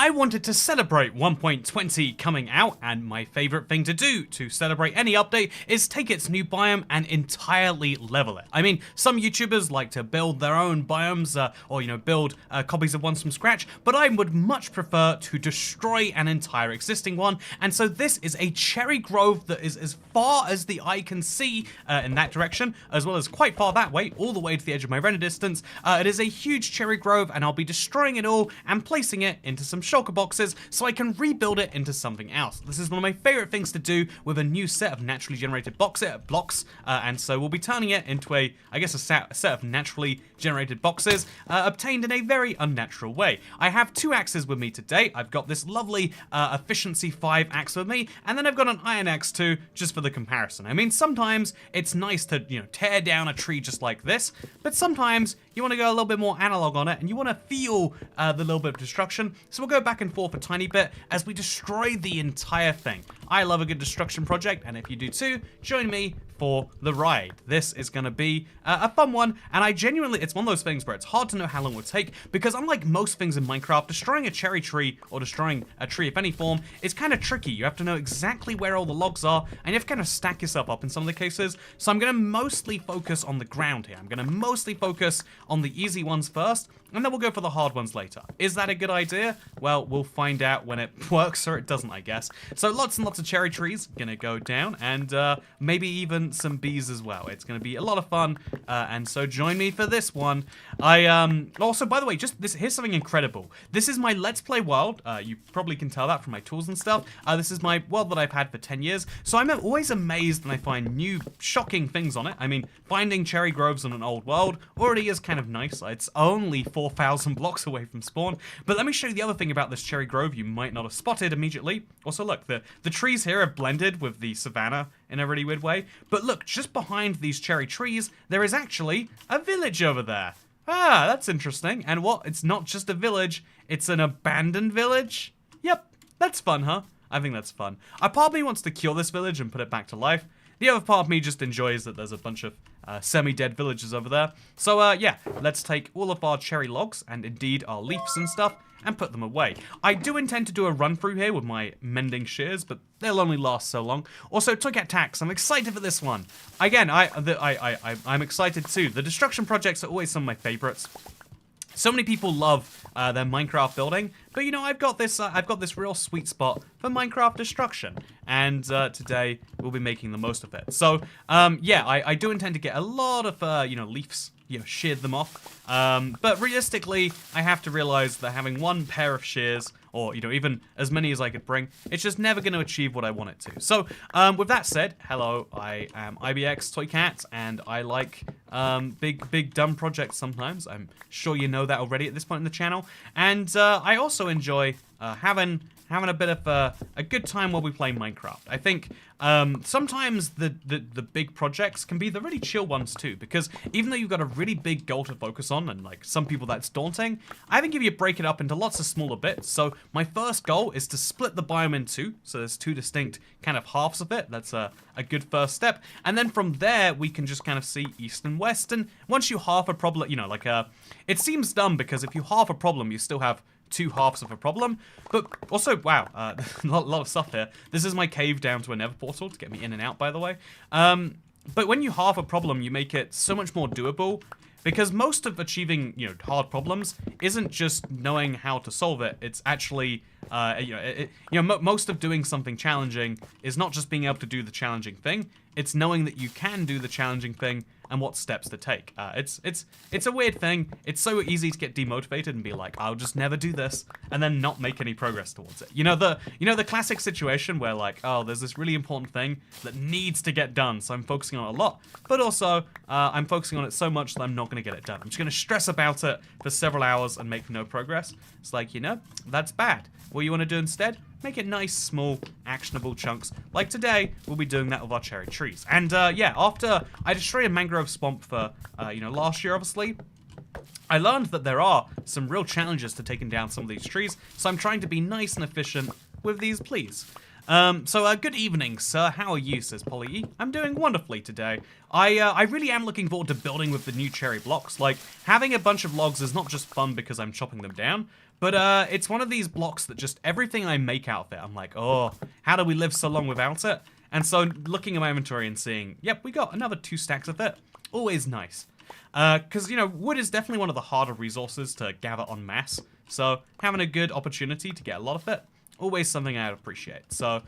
I wanted to celebrate 1.20 coming out, and my favorite thing to do to celebrate any update is take its new biome and entirely level it. I mean, some YouTubers like to build their own biomes, or build copies of ones from scratch, but I would much prefer to destroy an entire existing one, and so this is a cherry grove that is as far as the eye can see in that direction, as well as quite far that way, all the way to the edge of my render distance. It is a huge cherry grove, and I'll be destroying it all and placing it into some shulker boxes so I can rebuild it into something else. This is one of my favorite things to do with a new set of naturally generated blocks, and so we'll be turning it into a set of naturally generated boxes obtained in a very unnatural way. I have two axes with me today. I've got this lovely efficiency 5 axe with me, and then I've got an iron axe too, just for the comparison. I mean, sometimes it's nice to tear down a tree just like this, but sometimes you want to go a little bit more analog on it, and you want to feel the little bit of destruction. So we'll go back and forth a tiny bit as we destroy the entire thing. I love a good destruction project, and if you do too, join me for the ride. This is going to be a fun one, and I genuinely, it's one of those things where it's hard to know how long it will take, because unlike most things in Minecraft, destroying a cherry tree, or destroying a tree of any form, is kind of tricky. You have to know exactly where all the logs are, and you have to kind of stack yourself up in some of the cases, so I'm going to mostly focus on the ground here. I'm going to mostly focus on the easy ones first, and then we'll go for the hard ones later. Is that a good idea? Well, we'll find out when it works, or it doesn't, I guess. So lots and lots of cherry trees gonna go down, and maybe even some bees as well. It's gonna be a lot of fun, and so join me for this one. Also, by the way, here's something incredible. This is my Let's Play world. You probably can tell that from my tools and stuff. This is my world that I've had for 10 years, so I'm always amazed when I find new, shocking things on it. I mean, finding cherry groves on an old world already is kind of nice. It's only 4,000 blocks away from spawn. But let me show you the other thing about this cherry grove you might not have spotted immediately. Also, look, the trees here are blended with the savanna in a really weird way. But look, just behind these cherry trees, there is actually a village over there. Ah, that's interesting. And what? It's not just a village, it's an abandoned village? Yep, that's fun, huh? I think that's fun. A part of me wants to kill this village and put it back to life. The other part of me just enjoys that there's a bunch of semi-dead villages over there. So yeah, let's take all of our cherry logs, and indeed our leaves and stuff, and put them away. I do intend to do a run through here with my mending shears, but they'll only last so long. Also, Toycat tax, I'm excited for this one. Again, I'm excited too. The destruction projects are always some of my favorites. So many people love their Minecraft building, but I've got this real sweet spot for Minecraft destruction, and today we'll be making the most of it. So yeah, I do intend to get a lot of leaves, sheared them off. But realistically, I have to realize that having one pair of shears, or even as many as I could bring, it's just never going to achieve what I want it to. So with that said, hello, I am ibxtoycat, and I like big dumb projects sometimes. I'm sure you know that already at this point in the channel, and I also enjoy having a bit of a good time while we play Minecraft. I think sometimes the big projects can be the really chill ones too, because even though you've got a really big goal to focus on, and like some people that's daunting, I think if you break it up into lots of smaller bits. So my first goal is to split the biome in two, so there's two distinct kind of halves of it. That's a good first step, and then from there we can just kind of see east and west. And once you halve a problem, it seems dumb because if you halve a problem, you still have two halves of a problem. But also, wow, a lot of stuff here. This is my cave down to a nether portal to get me in and out, by the way. But when you halve a problem, you make it so much more doable, because most of achieving hard problems isn't just knowing how to solve it. It's actually most of doing something challenging is not just being able to do the challenging thing. It's knowing that you can do the challenging thing and what steps to take. It's a weird thing. It's so easy to get demotivated and be like, I'll just never do this, and then not make any progress towards it. The classic situation where like, oh, there's this really important thing that needs to get done, so I'm focusing on it a lot, but also I'm focusing on it so much that I'm not going to get it done. I'm just going to stress about it for several hours and make no progress. It's like, that's bad. What you want to do instead? Make it nice, small, actionable chunks. Like today, we'll be doing that with our cherry trees. And yeah, after I destroyed a mangrove swamp for, last year, obviously, I learned that there are some real challenges to taking down some of these trees, so I'm trying to be nice and efficient with these pleas. Good evening, sir. How are you, says Polly E. I'm doing wonderfully today. I really am looking forward to building with the new cherry blocks. Like, having a bunch of logs is not just fun because I'm chopping them down, But it's one of these blocks that just everything I make out of it, I'm like, oh, how do we live so long without it? And so looking at my inventory and seeing, yep, we got another 2 stacks of it. Always nice. Because, you know, wood is definitely one of the harder resources to gather en masse. So having a good opportunity to get a lot of it, always something I'd appreciate. So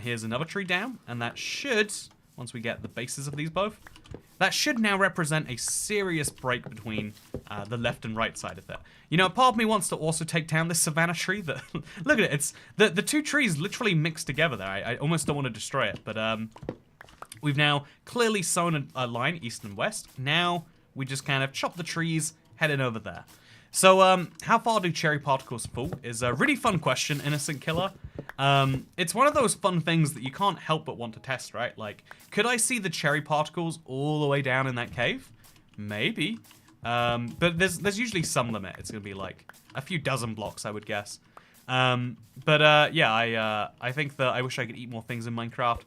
here's another tree down, and that should, once we get the bases of these both, that should now represent a serious break between the left and right side of it. You know, part of me wants to also take down this savannah tree. That look at it, it's the 2 trees literally mixed together there. I almost don't want to destroy it, but we've now clearly sown a line east and west. Now we just kind of chop the trees, heading over there. So how far do cherry particles fall is a really fun question, Innocent Killer. It's one of those fun things that you can't help but want to test, right? Like, could I see the cherry particles all the way down in that cave? Maybe. But there's usually some limit. It's gonna be like a few dozen blocks, I would guess. Yeah, I think that I wish I could eat more things in Minecraft.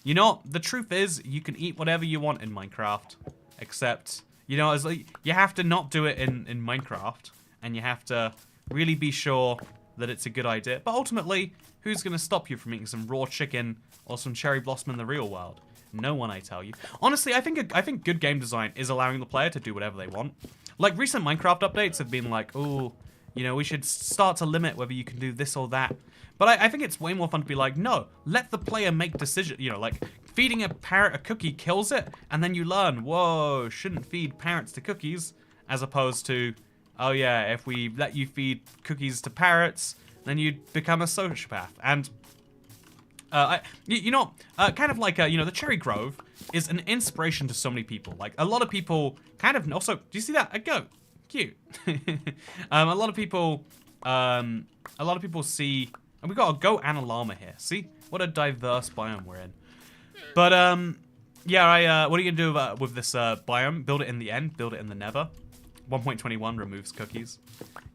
You know, the truth is, you can eat whatever you want in Minecraft, except, you know, as like, you have to not do it in Minecraft, and you have to really be sure that it's a good idea. But ultimately, who's going to stop you from eating some raw chicken or some cherry blossom in the real world? No one, I tell you. Honestly, I think good game design is allowing the player to do whatever they want. Like, recent Minecraft updates have been like, oh, you know, we should start to limit whether you can do this or that. But I think it's way more fun to be like, no, let the player make decisions. You know, like, feeding a parrot a cookie kills it, and then you learn, whoa, shouldn't feed parrots to cookies, as opposed to, oh yeah, if we let you feed cookies to parrots, then you'd become a sociopath. And, you know, kind of like, you know, the Cherry Grove is an inspiration to so many people. Like, a lot of people kind of, also, do you see that? A goat. Cute. A lot of people see, and we got a goat and a llama here. See? What a diverse biome we're in. But, yeah, what are you gonna do with this biome? Build it in the end, build it in the nether. 1.21 removes cookies.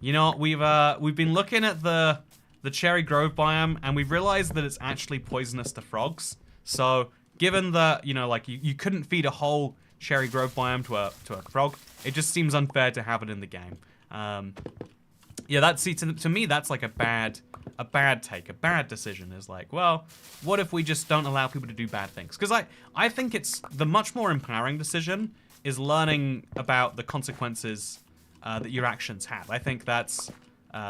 You know, we've been looking at the Cherry Grove biome, and we've realized that it's actually poisonous to frogs. So, given that, you know, like, you couldn't feed a whole Cherry Grove biome to a frog, it just seems unfair to have it in the game. Yeah, to me, that's like a bad take, a bad decision. Is like, well, what if we just don't allow people to do bad things? Because I think it's the much more empowering decision is learning about the consequences that your actions have. I think that's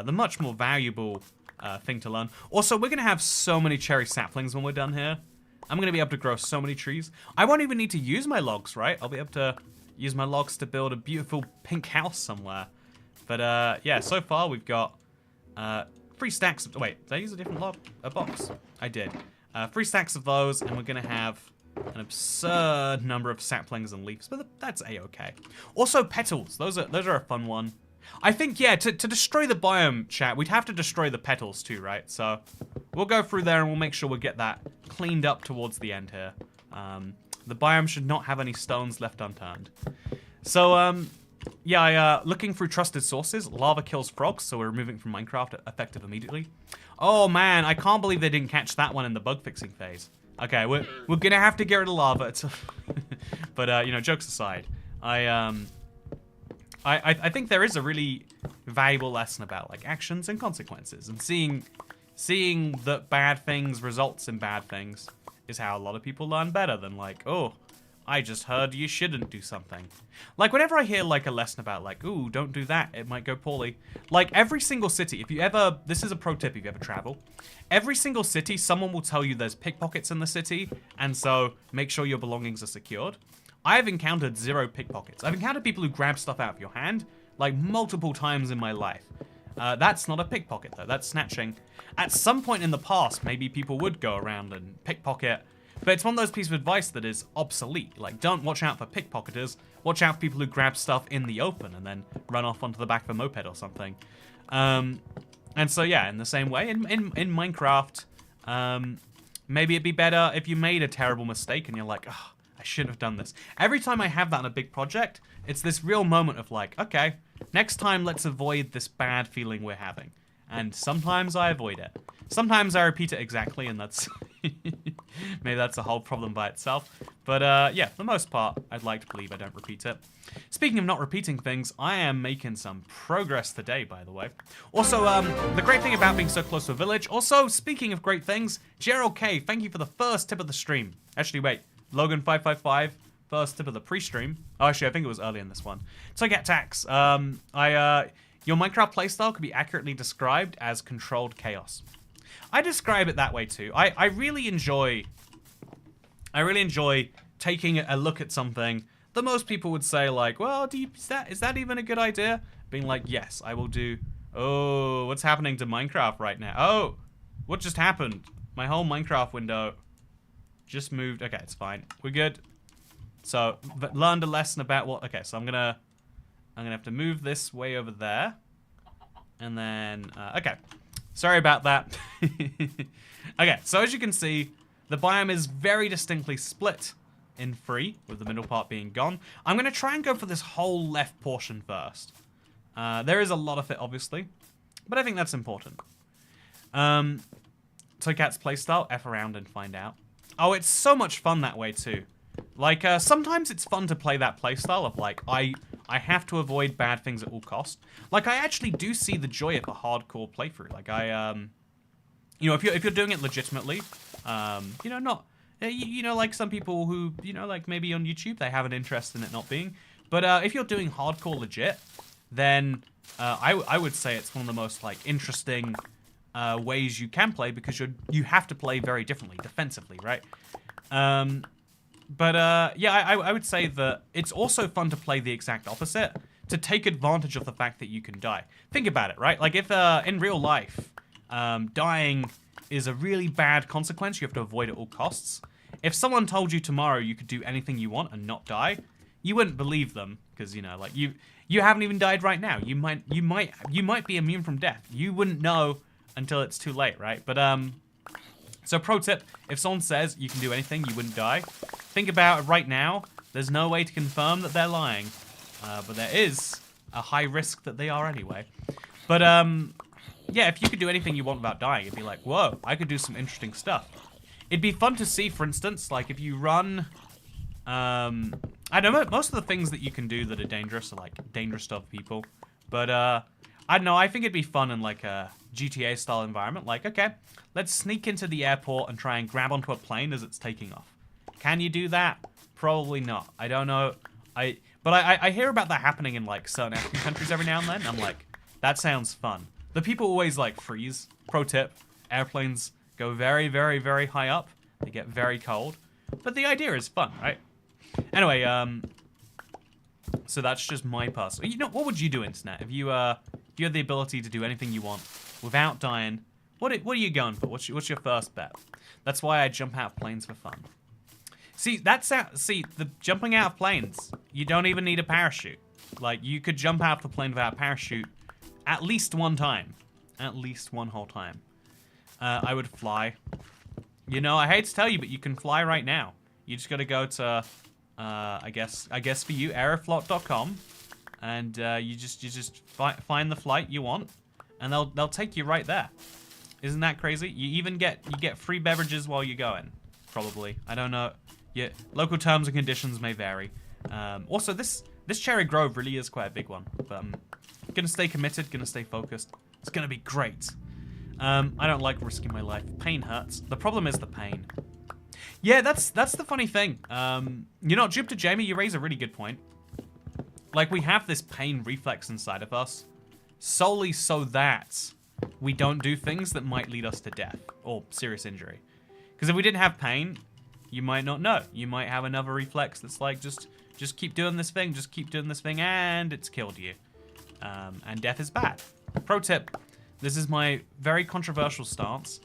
the much more valuable thing to learn. Also, we're gonna have so many cherry saplings when we're done here. I'm gonna be able to grow so many trees. I won't even need to use my logs, right? I'll be able to use my logs to build a beautiful pink house somewhere. But yeah, so far we've got 3 stacks of, wait, did I use a different box? I did. 3 stacks of those, and we're gonna have an absurd number of saplings and leaves, but that's a-okay. Also, petals, those are a fun one. I think, yeah, to destroy the biome, chat, we'd have to destroy the petals too, right? So we'll go through there and we'll make sure we get that cleaned up towards the end here. The biome should not have any stones left unturned. So, yeah, looking through trusted sources, lava kills frogs, so we're removing from Minecraft effective immediately. Oh man, I can't believe they didn't catch that one in the bug fixing phase. Okay, we're gonna have to get rid of lava. But you know, jokes aside, I think there is a really valuable lesson about like actions and consequences, and seeing that bad things results in bad things is how a lot of people learn better than like, oh, I just heard you shouldn't do something. Like, whenever I hear, like, a lesson about, like, ooh, don't do that, it might go poorly. Like, every single city, if you ever, this is a pro tip if you ever travel, every single city, someone will tell you there's pickpockets in the city, and so make sure your belongings are secured. I have encountered 0 pickpockets. I've encountered people who grab stuff out of your hand, like, multiple times in my life. That's not a pickpocket, though. That's snatching. At some point in the past, maybe people would go around and pickpocket. But it's one of those pieces of advice that is obsolete. Like, don't watch out for pickpocketers. Watch out for people who grab stuff in the open and then run off onto the back of a moped or something. And so, yeah, in the same way, in Minecraft, maybe it'd be better if you made a terrible mistake and you're like, oh, I shouldn't have done this. Every time I have that on a big project, it's this real moment of like, okay, next time let's avoid this bad feeling we're having. And sometimes I avoid it. Sometimes I repeat it exactly, and that's Maybe that's a whole problem by itself. But yeah, for the most part, I'd like to believe I don't repeat it. Speaking of not repeating things, I am making some progress today, by the way. Also, the great thing about being so close to a village, also, speaking of great things, Gerald K, thank you for the first tip of the stream. Actually, wait, Logan555, first tip of the pre-stream. Oh, actually, I think it was early in this one. Toycat Tax, your Minecraft playstyle could be accurately described as controlled chaos. I describe it that way too. I really enjoy taking a look at something that most people would say like, well, is that even a good idea? Being like, yes, I will do. Oh, what's happening to Minecraft right now? Oh, what just happened? My whole Minecraft window just moved. Okay, it's fine. We're good. So, but learned a lesson about what. Okay, so I'm gonna have to move this way over there, and then okay. Sorry about that. Okay, so as you can see, the biome is very distinctly split in three, with the middle part being gone. I'm going to try and go for this whole left portion first. There is a lot of it, obviously, but I think that's important. Toycat's playstyle, F around and find out. Oh, it's so much fun that way too. Like, sometimes it's fun to play that playstyle of like, I have to avoid bad things at all costs. Like, I actually do see the joy of a hardcore playthrough. Like, you know, if you're doing it legitimately, you know, not, you know, like some people who, you know, like maybe on YouTube, they have an interest in it not being. But if you're doing hardcore legit, then I would say it's one of the most, like, interesting ways you can play because you have to play very differently, defensively, right? Yeah, I would say that it's also fun to play the exact opposite, to take advantage of the fact that you can die. Think about it, right? Like if in real life, dying is a really bad consequence you have to avoid at all costs. If someone told you tomorrow you could do anything you want and not die, you wouldn't believe them because, you know, like you haven't even died right now. You might be immune from death. You wouldn't know until it's too late, right? But so pro tip, if someone says you can do anything, you wouldn't die, think about it right now. There's no way to confirm that they're lying, but there is a high risk that they are anyway. But yeah, if you could do anything you want without dying, it'd be like, whoa, I could do some interesting stuff. It'd be fun to see, for instance, like if you run, I don't know, most of the things that you can do that are dangerous are like dangerous to other people. But I don't know, I think it'd be fun in like a GTA style environment. Like, okay, let's sneak into the airport and try and grab onto a plane as it's taking off. Can you do that? Probably not. I don't know. But I hear about that happening in like certain African countries every now and then. I'm like, that sounds fun. The people always like freeze. Pro tip, airplanes go very, very, very high up. They get very cold. But the idea is fun, right? Anyway, so that's just my personal. You know, what would you do, Internet, if you had the ability to do anything you want without dying? What are you going for? What's your first bet? That's why I jump out of planes for fun. See, the jumping out of planes, you don't even need a parachute. Like, you could jump out of the plane without a parachute at least one time. At least one whole time. I would fly. You know, I hate to tell you, but you can fly right now. You just gotta go to, I guess for you, aeroflot.com, and you just find the flight you want, and they'll take you right there. Isn't that crazy? You get free beverages while you're going, probably. I don't know. Yeah, local terms and conditions may vary. Also, this Cherry Grove really is quite a big one, but I'm gonna stay committed, gonna stay focused. It's gonna be great. I don't like risking my life. Pain hurts. The problem is the pain. Yeah, that's the funny thing. You know, Jupiter Jamie, you raise a really good point. Like, we have this pain reflex inside of us solely so that we don't do things that might lead us to death or serious injury. Because if we didn't have pain, you might not know. You might have another reflex that's like, just keep doing this thing, just keep doing this thing, and it's killed you. And death is bad. Pro tip, this is my very controversial stance,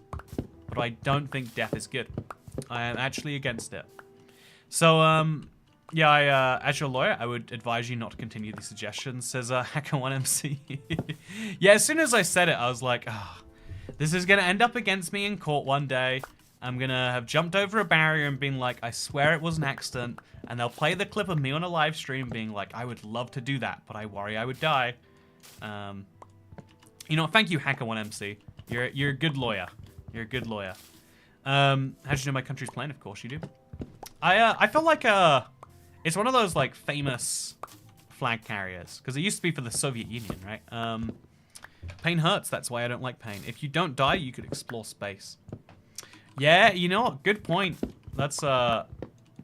but I don't think death is good. I am actually against it. So, yeah, as your lawyer, I would advise you not to continue these suggestions, says Hacker1MC. Yeah, as soon as I said it, I was like, oh, this is going to end up against me in court one day. I'm going to have jumped over a barrier and been like, I swear it was an accident. And they'll play the clip of me on a live stream being like, I would love to do that, but I worry I would die. You know, thank you, Hacker1MC. You're a good lawyer. You're a good lawyer. How do you know my country's plane? Of course you do. I feel like it's one of those like famous flag carriers because it used to be for the Soviet Union, right? Pain hurts. That's why I don't like pain. If you don't die, you could explore space. Yeah, you know what? Good point. That's a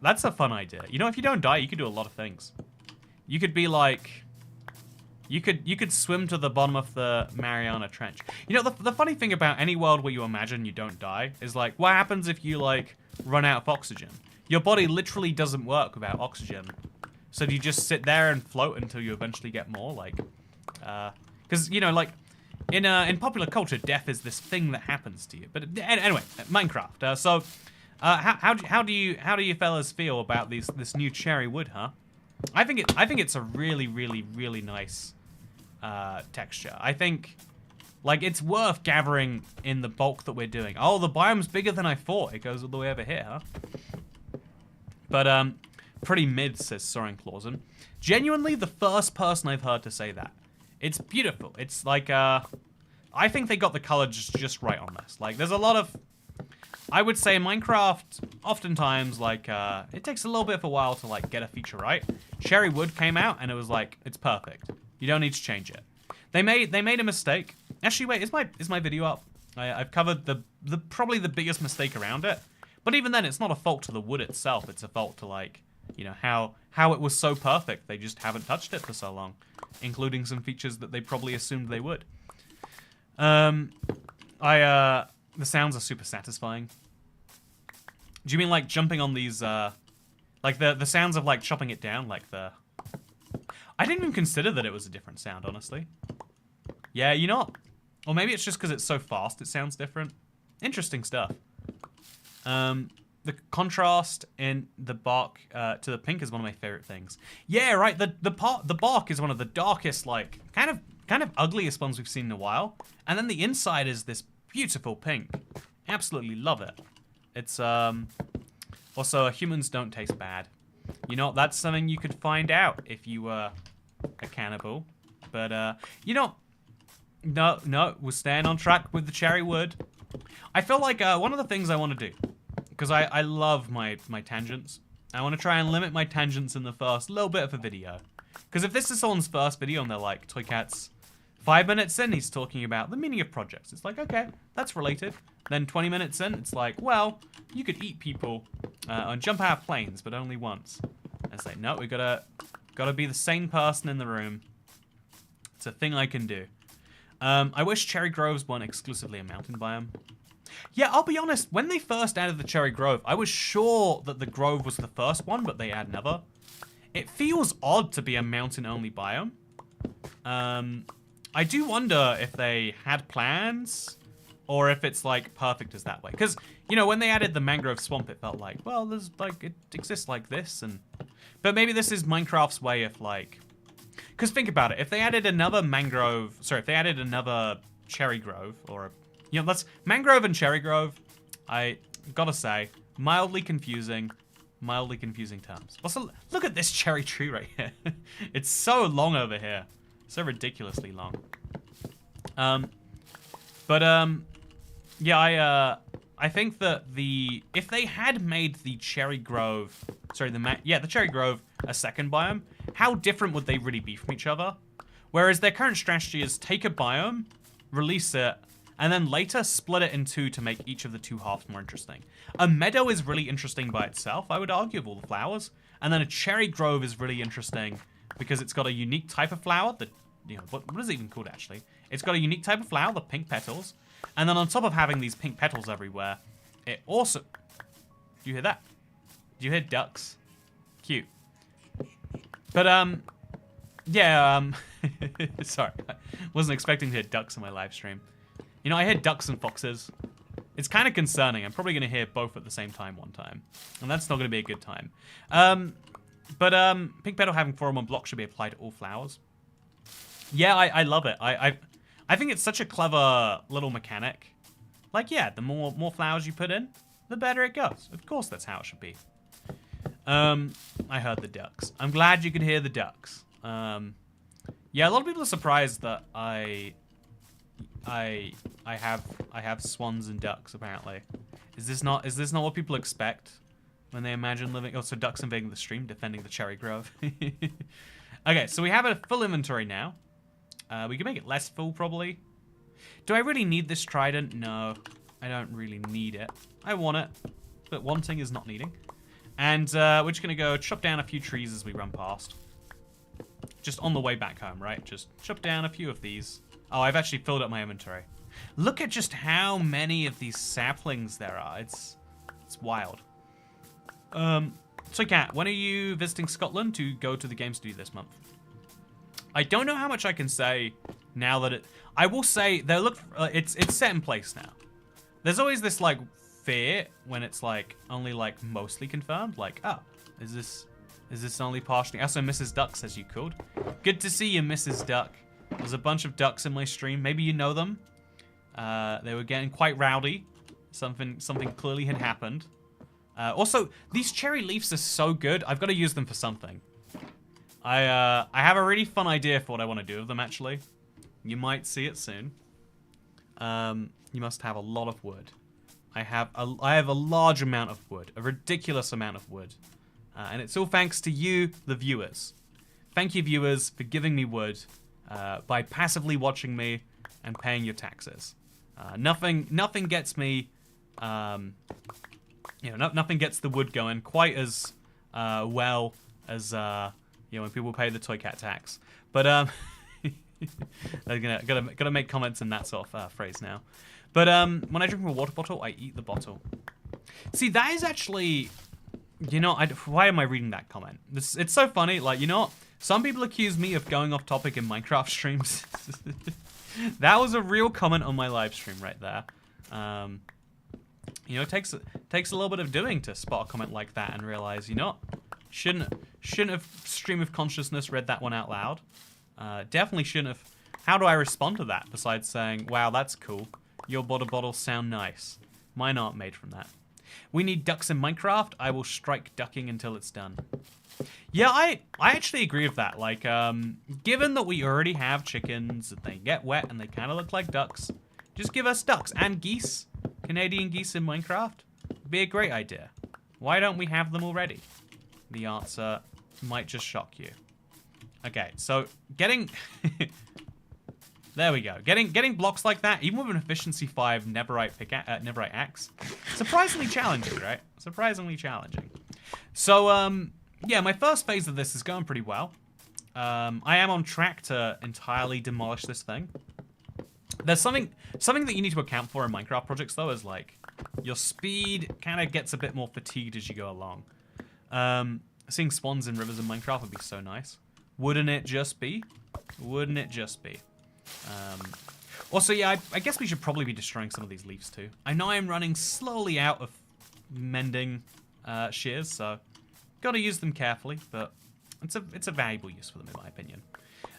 fun idea. You know, if you don't die, you could do a lot of things. You could be like, you could swim to the bottom of the Mariana Trench. You know, the funny thing about any world where you imagine you don't die is like, what happens if you like run out of oxygen? Your body literally doesn't work without oxygen. So do you just sit there and float until you eventually get more? Like, because you know, like in popular culture, death is this thing that happens to you. But anyway, Minecraft. How do you fellas feel about this new cherry wood, huh? I think it's a really nice texture. I think like it's worth gathering in the bulk that we're doing. Oh, the biome's bigger than I thought. It goes all the way over here, huh? But pretty mid, says Soaring Clausen. Genuinely the first person I've heard to say that. It's beautiful. It's like I think they got the color just right on this. Like there's a lot of, I would say Minecraft oftentimes like it takes a little bit of a while to like get a feature right. Cherry wood came out and it was like it's perfect. You don't need to change it. They made a mistake. Actually, wait, is my video up? I've covered the probably the biggest mistake around it. But even then, it's not a fault to the wood itself. It's a fault to like, you know, how it was so perfect. They just haven't touched it for so long, including some features that they probably assumed they would. The sounds are super satisfying. Do you mean like jumping on these, like the sounds of like chopping it down, like the... I didn't even consider that it was a different sound, honestly. Yeah, you know, or maybe it's just because it's so fast it sounds different. Interesting stuff. The contrast in the bark to the pink is one of my favorite things. Yeah, right. The bark is one of the darkest, like kind of ugliest ones we've seen in a while. And then the inside is this beautiful pink. Absolutely love it. It's also humans don't taste bad. You know, that's something you could find out if you were a cannibal. But you know, no, we're staying on track with the cherry wood. I feel like one of the things I want to do, because I love my tangents. I want to try and limit my tangents in the first little bit of a video. Because if this is someone's first video and they're like, Toycat's 5 minutes in, he's talking about the meaning of projects. It's like, okay, that's related. Then 20 minutes in, it's like, well, you could eat people and jump out of planes, but only once. And it's like, no, we gotta be the sane person in the room. It's a thing I can do. I wish cherry groves weren't exclusively a mountain biome. Yeah, I'll be honest, when they first added the cherry grove, I was sure that the grove was the first one, but they add another. It feels odd to be a mountain-only biome. I do wonder if they had plans, or if it's like perfect as that way. Because, you know, when they added the mangrove swamp, it felt like, well, there's like, it exists like this, and... But maybe this is Minecraft's way of like... Because think about it, if they added another if they added another cherry grove, or... You know, that's mangrove and cherry grove. I gotta say, mildly confusing terms. Also, look at this cherry tree right here. It's so long over here, so ridiculously long. Yeah, I think that if they had made the cherry grove, the cherry grove a second biome, how different would they really be from each other? Whereas their current strategy is take a biome, release it, and then later split it in two to make each of the two halves more interesting. A meadow is really interesting by itself, I would argue, of all the flowers. And then a cherry grove is really interesting because it's got a unique type of flower that, you know, what is it even called actually? It's got a unique type of flower, the pink petals. And then on top of having these pink petals everywhere, it also... Do you hear that? Do you hear ducks? Cute. But, yeah, sorry. I wasn't expecting to hear ducks in my live stream. You know, I hear ducks and foxes. It's kind of concerning. I'm probably going to hear both at the same time one time. And that's not going to be a good time. Pink petal having 4 on 1 block should be applied to all flowers. Yeah, I love it. I think it's such a clever little mechanic. Like, yeah, the more flowers you put in, the better it goes. Of course, that's how it should be. I heard the ducks. I'm glad you could hear the ducks. Yeah, a lot of people are surprised that I have swans and ducks, apparently. Is this not what people expect when they imagine living? Oh, so ducks invading the stream, defending the cherry grove. Okay, so we have a full inventory now. We can make it less full, probably. Do I really need this trident? No, I don't really need it. I want it, but wanting is not needing. And we're just gonna go chop down a few trees as we run past. Just on the way back home, right? Just chop down a few of these. Oh, I've actually filled up my inventory. Look at just how many of these saplings there are. It's wild. So Kat, when are you visiting Scotland to go to the game studio this month? I don't know how much I can say now that I will say it's set in place now. There's always this like fear when it's like only like mostly confirmed. Like, oh, is this only partially? Also, Mrs. Duck says you could. Good to see you, Mrs. Duck. There's a bunch of ducks in my stream. Maybe you know them. They were getting quite rowdy. Something clearly had happened. Also, these cherry leaves are so good. I've got to use them for something. I have a really fun idea for what I want to do with them, actually. You might see it soon. You must have a lot of wood. I have a large amount of wood. A ridiculous amount of wood. And it's all thanks to you, the viewers. Thank you, viewers, for giving me wood by passively watching me and paying your taxes. Nothing gets me... nothing gets the wood going quite as well as when people pay the Toycat tax. But they're gotta make comments in that sort of phrase now. But when I drink from a water bottle, I eat the bottle. See, that is actually, why am I reading that comment? It's so funny. Like, some people accuse me of going off topic in Minecraft streams. That was a real comment on my live stream right there. It takes a little bit of doing to spot a comment like that and realize, shouldn't have stream of consciousness read that one out loud. Definitely shouldn't have. How do I respond to that besides saying, wow, that's cool. Your bottles sound nice. Mine aren't made from that. We need ducks in Minecraft. I will strike ducking until it's done. Yeah, I actually agree with that. Like, given that we already have chickens, that they get wet and they kind of look like ducks, just give us ducks and geese. Canadian geese in Minecraft would be a great idea. Why don't we have them already? The answer might just shock you. Okay, so getting... There we go. Getting blocks like that, even with an efficiency 5 Neverite axe, surprisingly challenging, right? Surprisingly challenging. So, yeah, my first phase of this is going pretty well. I am on track to entirely demolish this thing. There's something that you need to account for in Minecraft projects, though, is like your speed kind of gets a bit more fatigued as you go along. Seeing spawns in rivers in Minecraft would be so nice. Wouldn't it just be? Wouldn't it just be? Also, yeah, I guess we should probably be destroying some of these leaves too. I know I'm running slowly out of mending shears, so gotta use them carefully, but it's a valuable use for them in my opinion.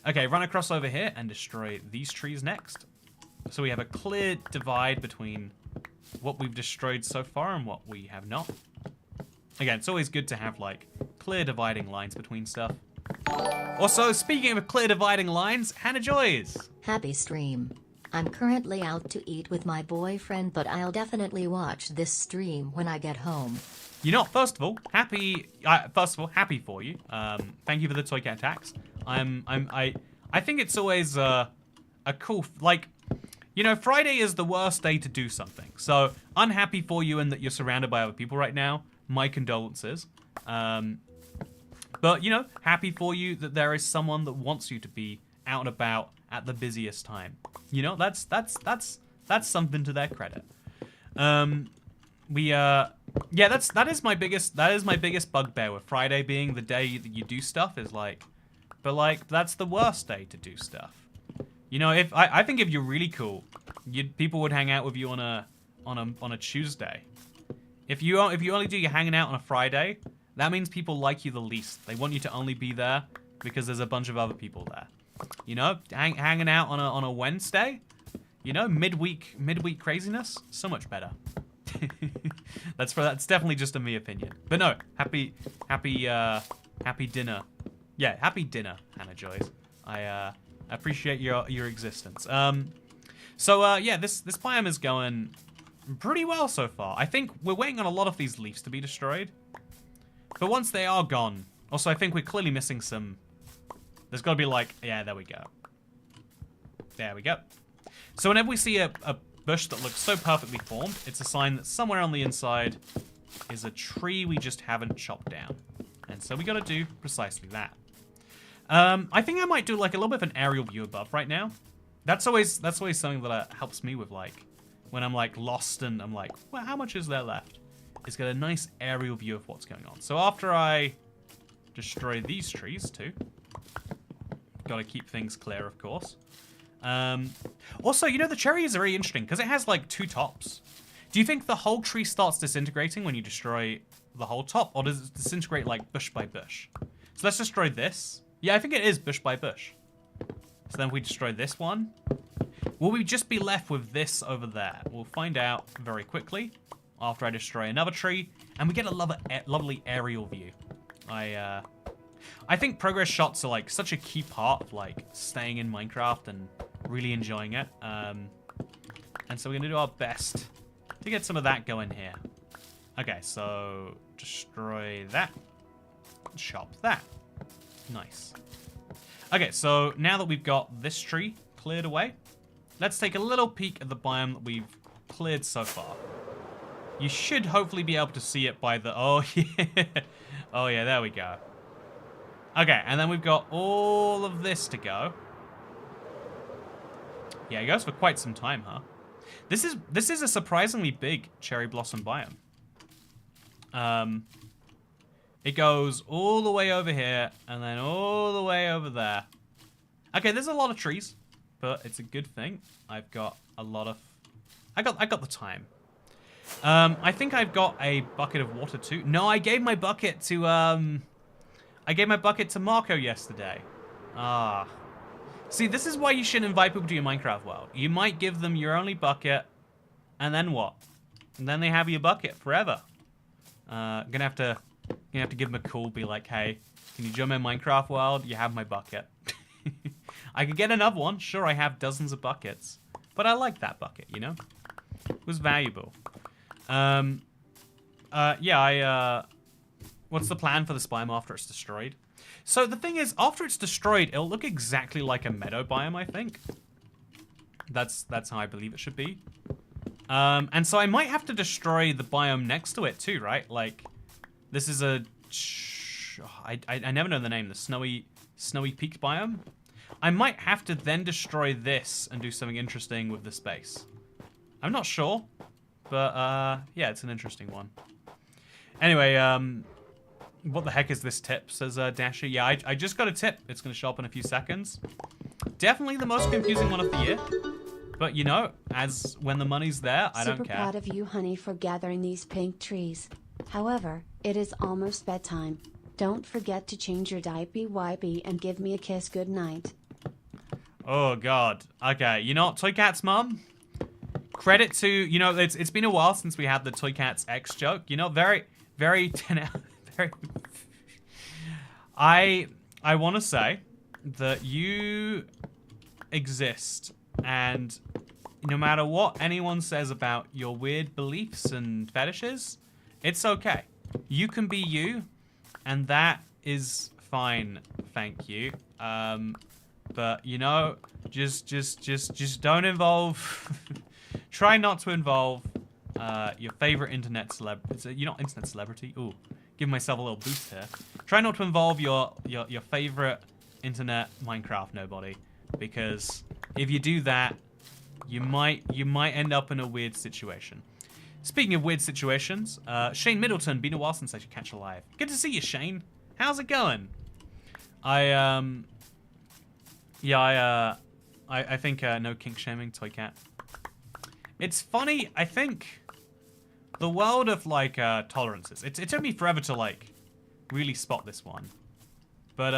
Okay, run across over here and destroy these trees next. So we have a clear divide between what we've destroyed so far and what we have not. Again, it's always good to have like clear dividing lines between stuff. Also, speaking of clear dividing lines, Hannah Joys. Happy stream. I'm currently out to eat with my boyfriend, but I'll definitely watch this stream when I get home. First of all, happy for you. Thank you for the Toycat tax. I think it's always a cool, like, Friday is the worst day to do something. So, unhappy for you in that you're surrounded by other people right now. My condolences. But, happy for you that there is someone that wants you to be out and about at the busiest time. That's something to their credit. Yeah, that is my biggest bugbear with Friday being the day that you do stuff is like, but like that's the worst day to do stuff. If I think if you're really cool, people would hang out with you on a Tuesday. If you only do your hanging out on a Friday, that means people like you the least. They want you to only be there because there's a bunch of other people there. Hanging out on a Wednesday, midweek craziness, so much better. That's definitely just a me opinion. But no, happy dinner. Yeah, happy dinner, Hannah Joyce. I appreciate your existence. Yeah, this biome is going pretty well so far. I think we're waiting on a lot of these leaves to be destroyed. But once they are gone... Also, I think we're clearly missing some... There's got to be like... Yeah, there we go. There we go. So whenever we see a bush that looks so perfectly formed, it's a sign that somewhere on the inside is a tree we just haven't chopped down. And so we got to do precisely that. I think I might do like a little bit of an aerial view above right now. That's always something that helps me with like when I'm like lost and I'm like, well, how much is there left? Is get a nice aerial view of what's going on. So after I destroy these trees too, got to keep things clear, of course. Also, you know, the cherry is very interesting because it has like two tops. Do you think the whole tree starts disintegrating when you destroy the whole top, or does it disintegrate like bush by bush? So let's destroy this. Yeah, I think it is bush by bush. So then if we destroy this one, will we just be left with this over there? We'll find out very quickly after I destroy another tree, and we get a lovely aerial view. I think progress shots are like such a key part of like staying in Minecraft and really enjoying it. And so we're gonna do our best to get some of that going here. Okay, so destroy that, chop that. Nice. Okay, so now that we've got this tree cleared away, let's take a little peek at the biome that we've cleared so far. You should hopefully be able to see it by the... Oh, yeah. Oh, yeah, there we go. Okay, and then we've got all of this to go. Yeah, it goes for quite some time, huh? This is a surprisingly big cherry blossom biome. It goes all the way over here, and then all the way over there. Okay, there's a lot of trees, but it's a good thing. I've got a lot of... I got the time. I think I've got a bucket of water too. No, I gave my bucket to Marco yesterday. Ah. See, this is why you shouldn't invite people to your Minecraft world. You might give them your only bucket, and then what? And then they have your bucket forever. Gonna have to give them a call, be like, hey, can you join my Minecraft world? You have my bucket. I could get another one. Sure, I have dozens of buckets. But I like that bucket, you know? It was valuable. What's the plan for the biome after it's destroyed? So the thing is, after it's destroyed, it'll look exactly like a meadow biome, I think. That's how I believe it should be. And so I might have to destroy the biome next to it too, right? Like, this is a... I never know the name. The snowy peak biome. I might have to then destroy this and do something interesting with the space. I'm not sure. But, yeah, it's an interesting one. Anyway, what the heck is this tip, says Dasher. Yeah, I just got a tip. It's going to show up in a few seconds. Definitely the most confusing one of the year. But, you know, as when the money's there, I don't care. Super proud of you, honey, for gathering these pink trees. However, it is almost bedtime. Don't forget to change your diaper wipey and give me a kiss goodnight. Oh, God. Okay, you know what, Toycat's mom? Credit to, you know, it's been a while since we had the Toycat's X joke. You know, very, very, very... I want to say that you exist, and no matter what anyone says about your weird beliefs and fetishes, it's okay. You can be you, and that is fine, thank you. But, you know, just don't involve... Try not to involve your favorite internet celebrity. You're not internet celebrity. Ooh, give myself a little boost here. Try not to involve your favorite internet Minecraft nobody, because if you do that, you might end up in a weird situation. Speaking of weird situations, Shane Middleton, been a while since I should catch a live. Good to see you, Shane. How's it going? I think no kink shaming, Toycat. It's funny, I think the world of like tolerances. It took me forever to like really spot this one. But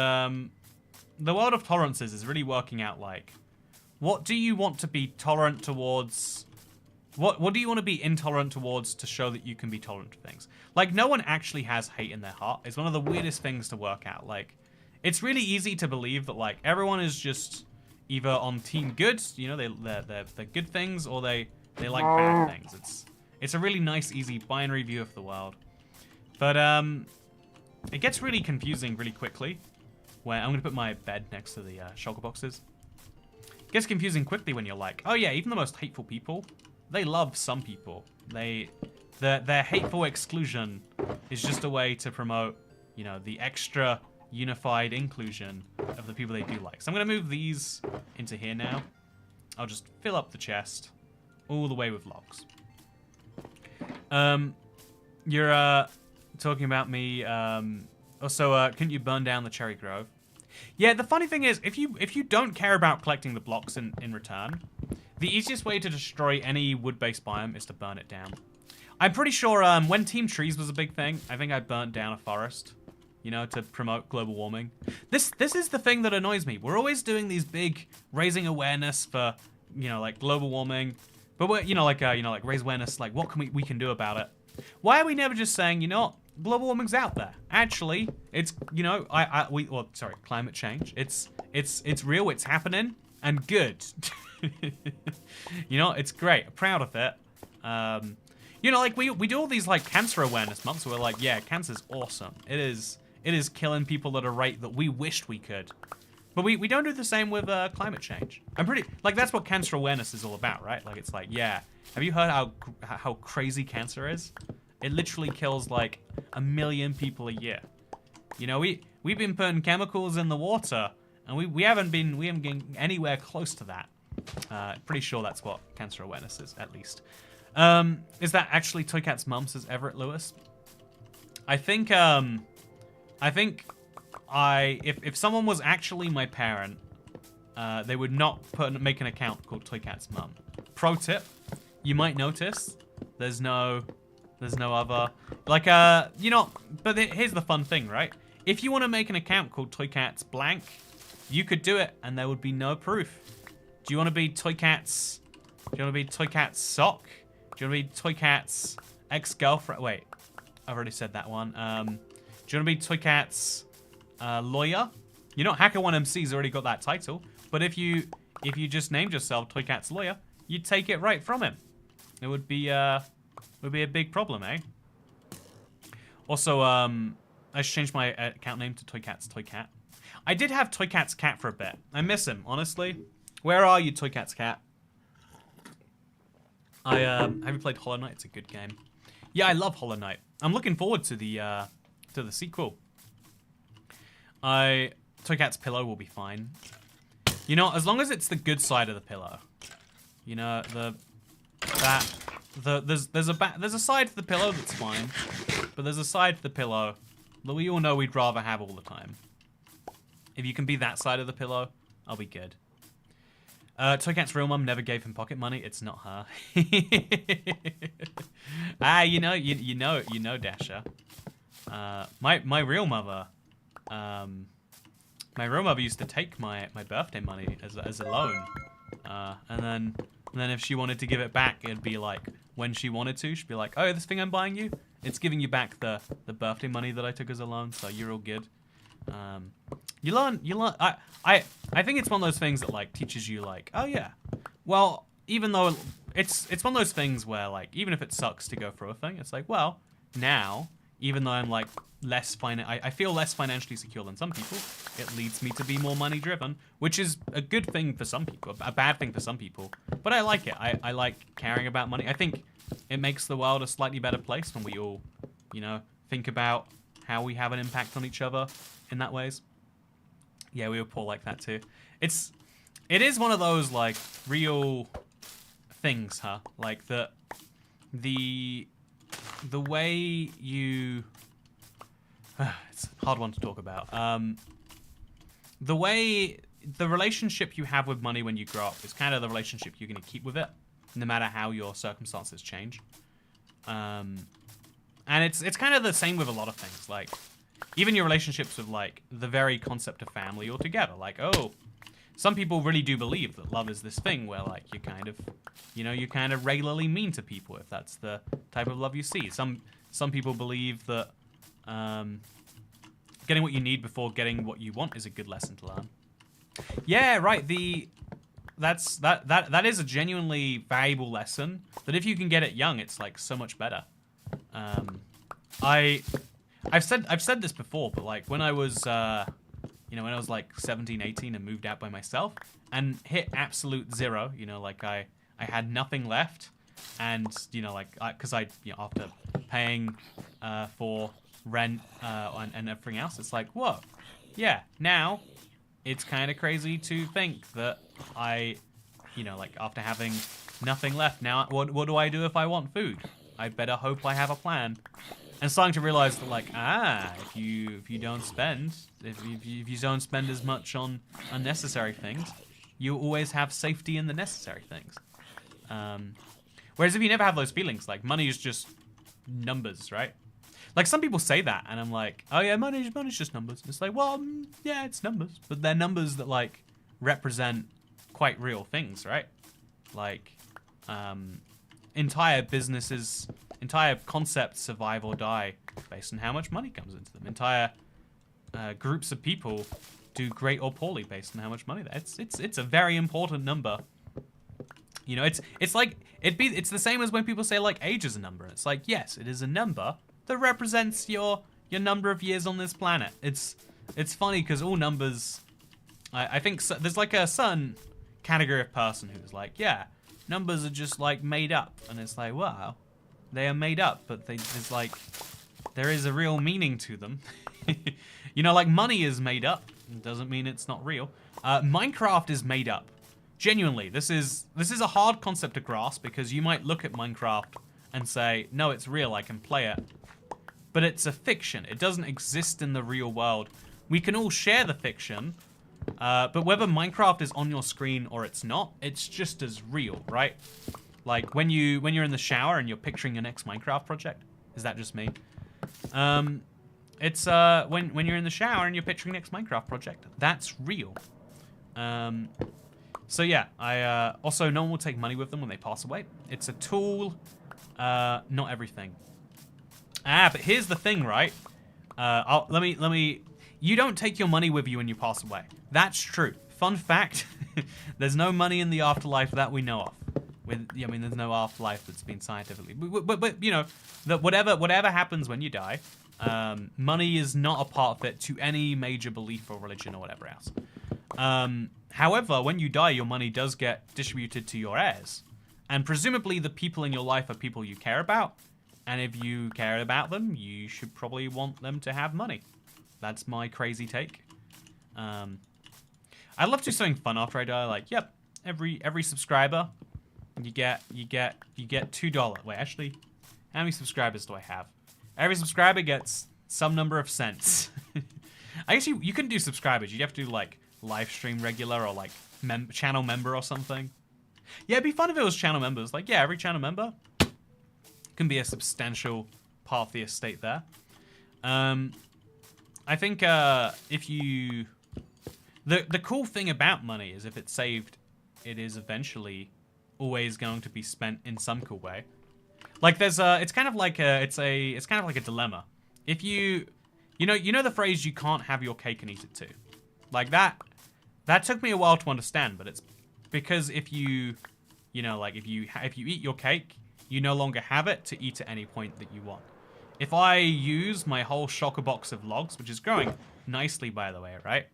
the world of tolerances is really working out like, what do you want to be tolerant towards? What do you want to be intolerant towards to show that you can be tolerant to things? Like, no one actually has hate in their heart. It's one of the weirdest things to work out. Like, it's really easy to believe that like everyone is just either on team good, you know, they're good things, or they like bad things. It's a really nice, easy binary view of the world. But it gets really confusing really quickly. Where I'm gonna put my bed next to the shulker boxes. It gets confusing quickly when you're like, oh yeah, even the most hateful people, they love some people. Their hateful exclusion is just a way to promote, you know, the extra unified inclusion of the people they do like. So I'm gonna move these into here now. I'll just fill up the chest all the way with logs. You're talking about me. Also, couldn't you burn down the cherry grove? Yeah, the funny thing is, if you don't care about collecting the blocks in return, the easiest way to destroy any wood-based biome is to burn it down. I'm pretty sure when Team Trees was a big thing, I think I burnt down a forest, you know, to promote global warming. This is the thing that annoys me. We're always doing these big raising awareness for, you know, like global warming, but we're, you know, like raise awareness, like what can we can do about it? Why are we never just saying, you know what, global warming's out there? Actually, it's, you know, climate change. It's real. It's happening and good. You know, it's great. I'm proud of it. You know, like we do all these like cancer awareness months. Where we're like, yeah, cancer's awesome. It is killing people at a rate that we wished we could. But we don't do the same with climate change. I'm pretty, like, that's what cancer awareness is all about, right? Like, it's like, yeah, have you heard how crazy cancer is? It literally kills like 1 million people a year. You know, we've been putting chemicals in the water, and we haven't been getting anywhere close to that. Pretty sure that's what cancer awareness is, at least. Is that actually Toycat's mum, says Everett Lewis? I think if someone was actually my parent, they would not make an account called Toycat's mum. Pro tip, you might notice there's no other, like, you know, but here's the fun thing, right? If you want to make an account called Toycat's blank, you could do it and there would be no proof. Do you want to be Toycat's sock? Do you want to be Toycat's ex-girlfriend? Wait, I've already said that one. Do you want to be Toycat's lawyer? You know, Hacker1MC's already got that title, but if you just named yourself Toycat's lawyer, you'd take it right from him. It would be a big problem, eh? Also, I just changed my account name to Toycat's Toycat. I did have Toycat's cat for a bit. I miss him, honestly. Where are you, Toycat's cat? Have you played Hollow Knight? It's a good game. Yeah, I love Hollow Knight. I'm looking forward to the sequel. Toycat's pillow will be fine. You know, as long as it's the good side of the pillow. You know, there's a side to the pillow that's fine, but there's a side to the pillow that we all know we'd rather have all the time. If you can be that side of the pillow, I'll be good. Toycat's real mum never gave him pocket money. It's not her. You know, Dasher. My real mother. My real mother used to take my birthday money as a loan, and then if she wanted to give it back, it'd be like when she wanted to. She'd be like, "Oh, this thing I'm buying you, it's giving you back the birthday money that I took as a loan, so you're all good." You learn. I think it's one of those things that like teaches you like, oh yeah, well, even though it's one of those things where like even if it sucks to go through a thing, it's like, well, now even though I'm like I feel less financially secure than some people, it leads me to be more money driven, which is a good thing for some people, a bad thing for some people. But I like it. I like caring about money. I think it makes the world a slightly better place when we all, you know, think about how we have an impact on each other in that ways. Yeah, we were poor like that too. It is one of those like real things, huh? Like the way you it's a hard one to talk about. The relationship you have with money when you grow up is kind of the relationship you're going to keep with it, no matter how your circumstances change. And it's kind of the same with a lot of things. Like, even your relationships with, like, the very concept of family altogether. Like, oh, some people really do believe that love is this thing where, like, you kind of, you know, you're kind of regularly mean to people if that's the type of love you see. Some people believe that getting what you need before getting what you want is a good lesson to learn. Yeah, right. The that is a genuinely valuable lesson. That if you can get it young, it's like so much better. I've said this before, but like when I was you know, when I was like 17, 18 and moved out by myself and hit absolute zero, you know, like I had nothing left, and you know, like because you know, after paying for rent and everything else, it's like, whoa, yeah, now it's kind of crazy to think that you know, like after having nothing left, now what do I do if I want food? I better hope I have a plan. And starting to realize that, like, if you don't spend, if you don't spend as much on unnecessary things, you always have safety in the necessary things. Whereas if you never have those feelings, like money is just numbers, right? Like some people say that, and I'm like, oh yeah, money's just numbers. And it's like, well, yeah, it's numbers, but they're numbers that like represent quite real things, right? Like, entire businesses, entire concepts survive or die based on how much money comes into them. Entire groups of people do great or poorly based on how much money. It's a very important number. You know, it's like it's the same as when people say like age is a number. It's like, yes, it is a number that represents your number of years on this planet. It's funny because all numbers, I think so, there's like a certain category of person who's like, yeah, numbers are just like made up, and it's like, wow, they are made up, but there's like, there is a real meaning to them. You know, like money is made up. It doesn't mean it's not real. Minecraft is made up. Genuinely, this is a hard concept to grasp because you might look at Minecraft and say, no, it's real, I can play it. But it's a fiction. It doesn't exist in the real world. We can all share the fiction, but whether Minecraft is on your screen or it's not, it's just as real, right? Like when you're in the shower and you're picturing your next Minecraft project. Is that just me? It's when you're in the shower and you're picturing next Minecraft project. That's real. So yeah, also no one will take money with them when they pass away. It's a tool, not everything. But here's the thing, right? Let me. You don't take your money with you when you pass away. That's true. Fun fact: there's no money in the afterlife that we know of. I mean, there's no afterlife that's been scientifically. But you know, that whatever happens when you die, money is not a part of it to any major belief or religion or whatever else. However, when you die, your money does get distributed to your heirs, and presumably the people in your life are people you care about. And if you care about them, you should probably want them to have money. That's my crazy take. I'd love to do something fun after I die. Like, yep, every subscriber, you get $2. Wait, actually, how many subscribers do I have? Every subscriber gets some number of cents. I guess you couldn't do subscribers. You'd have to do like live stream regular or like channel member or something. Yeah, it'd be fun if it was channel members. Like, yeah, every channel member can be a substantial part of the estate there. I think if you... The cool thing about money is if it's saved, it is eventually always going to be spent in some cool way. Like there's it's kind of like a dilemma. If you know the phrase "you can't have your cake and eat it too," like that took me a while to understand, but it's because if you eat your cake, you no longer have it to eat at any point that you want. If I use my whole shulker box of logs, which is growing nicely by the way, right?